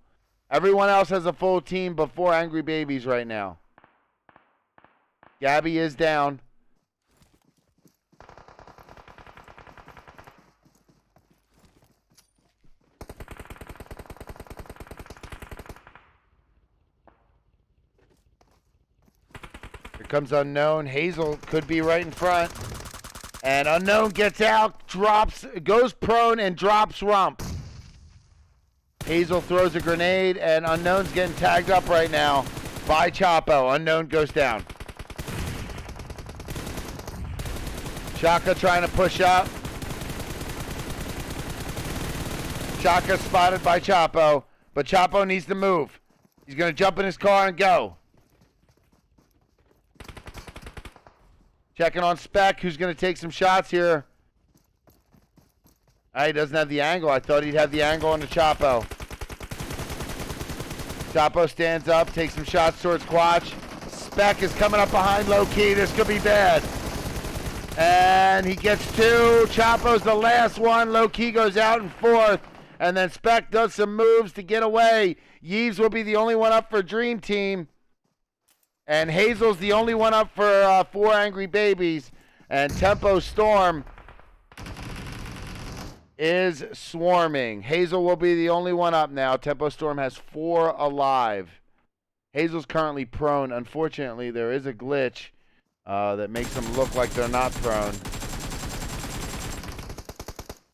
Everyone else has a full team but 4 Angry Babies right now. Gabby is down. Here comes Unknown. Hazel could be right in front. And Unknown gets out, goes prone and drops Rump. Hazel throws a grenade, and Unknown's getting tagged up right now by Chapo. Unknown goes down. Shaka trying to push up. Shaka spotted by Chapo, but Chapo needs to move. He's going to jump in his car and go. Checking on Spec, who's going to take some shots here. He doesn't have the angle. I thought he'd have the angle on the Chapo. Chapo stands up, takes some shots towards Quatch. Spec is coming up behind Low Key. This could be bad. And he gets 2. Chapo's the last one. Low Key goes out in 4th. And then Spec does some moves to get away. Yeeves will be the only one up for Dream Team. And Hazel's the only one up for 4 Angry Babies. And Tempo Storm is swarming. Hazel will be the only one up now. Tempo Storm has 4 alive. Hazel's currently prone. Unfortunately, there is a glitch that makes them look like they're not prone.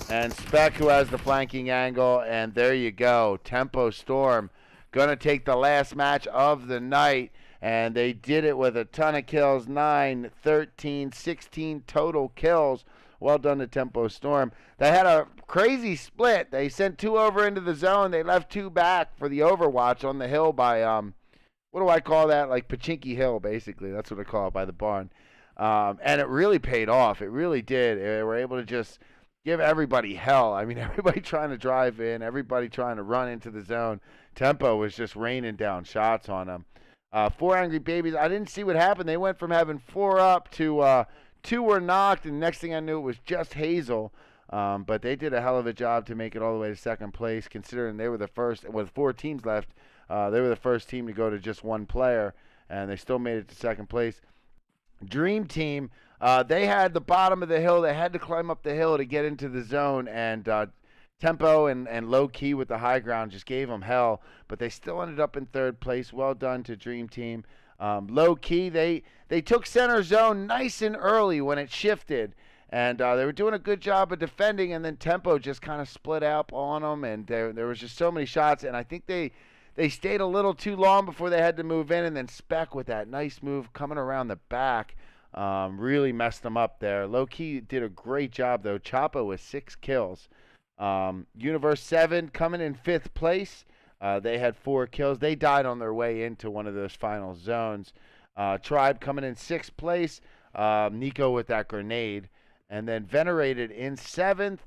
And Spec, who has the flanking angle. And there you go. Tempo Storm going to take the last match of the night. And they did it with a ton of kills. 9, 13, 16 total kills. Well done to Tempo Storm. They had a crazy split. They sent 2 over into the zone. They left 2 back for the overwatch on the hill by, what do I call that? Like Pachinki Hill, basically. That's what I call it, by the barn. And it really paid off. It really did. They were able to just give everybody hell. I mean, everybody trying to drive in, everybody trying to run into the zone. Tempo was just raining down shots on them. 4 Angry Babies, I didn't see what happened. They went from having 4 up to 2 were knocked, and next thing I knew it was just Hazel. But they did a hell of a job to make it all the way to second place, considering they were the first, with 4 teams left, they were the first team to go to just 1 player, and they still made it to second place. Dream Team, they had the bottom of the hill. They had to climb up the hill to get into the zone, and Tempo and Low Key with the high ground just gave them hell, but they still ended up in 3rd place. Well done to Dream Team. Low key, they took center zone nice and early when it shifted, and they were doing a good job of defending. And then tempo just kind of split up on them, and there was just so many shots. And I think they stayed a little too long before they had to move in. And then Speck with that nice move coming around the back really messed them up there. Low key did a great job though. Chapo with 6 kills. Universe 7 coming in 5th place. They had 4 kills. They died on their way into one of those final zones. Tribe coming in 6th place. Nico with that grenade. And then Venerated in 7th.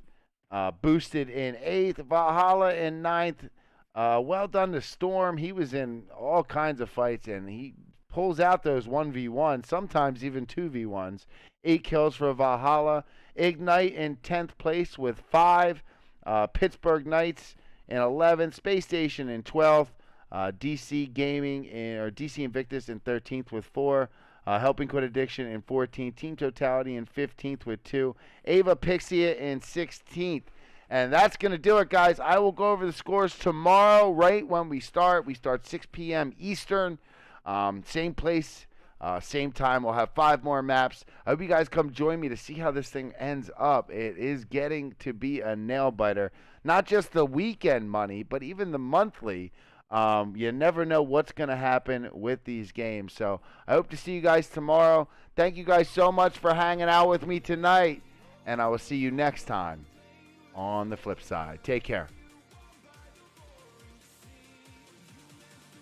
Boosted in 8th. Valhalla in 9th. Well done to Storm. He was in all kinds of fights, and he pulls out those 1v1s, sometimes even 2v1s. 8 kills for Valhalla. Ignite in 10th place with 5. Pittsburgh Knights in 11th. Space Station in 12th. DC Gaming or DC Invictus in 13th with 4. Helping Quit Addiction in 14th. Team Totality in 15th with 2. Ava Pixia in 16th. And that's going to do it, guys. I will go over the scores tomorrow right when we start. We start 6 p.m. Eastern. Same place, same time. We'll have 5 more maps. I hope you guys come join me to see how this thing ends up. It is getting to be a nail-biter. Not just the weekend money, but even the monthly. You never know what's going to happen with these games. So I hope to see you guys tomorrow. Thank you guys so much for hanging out with me tonight. And I will see you next time on the flip side. Take care.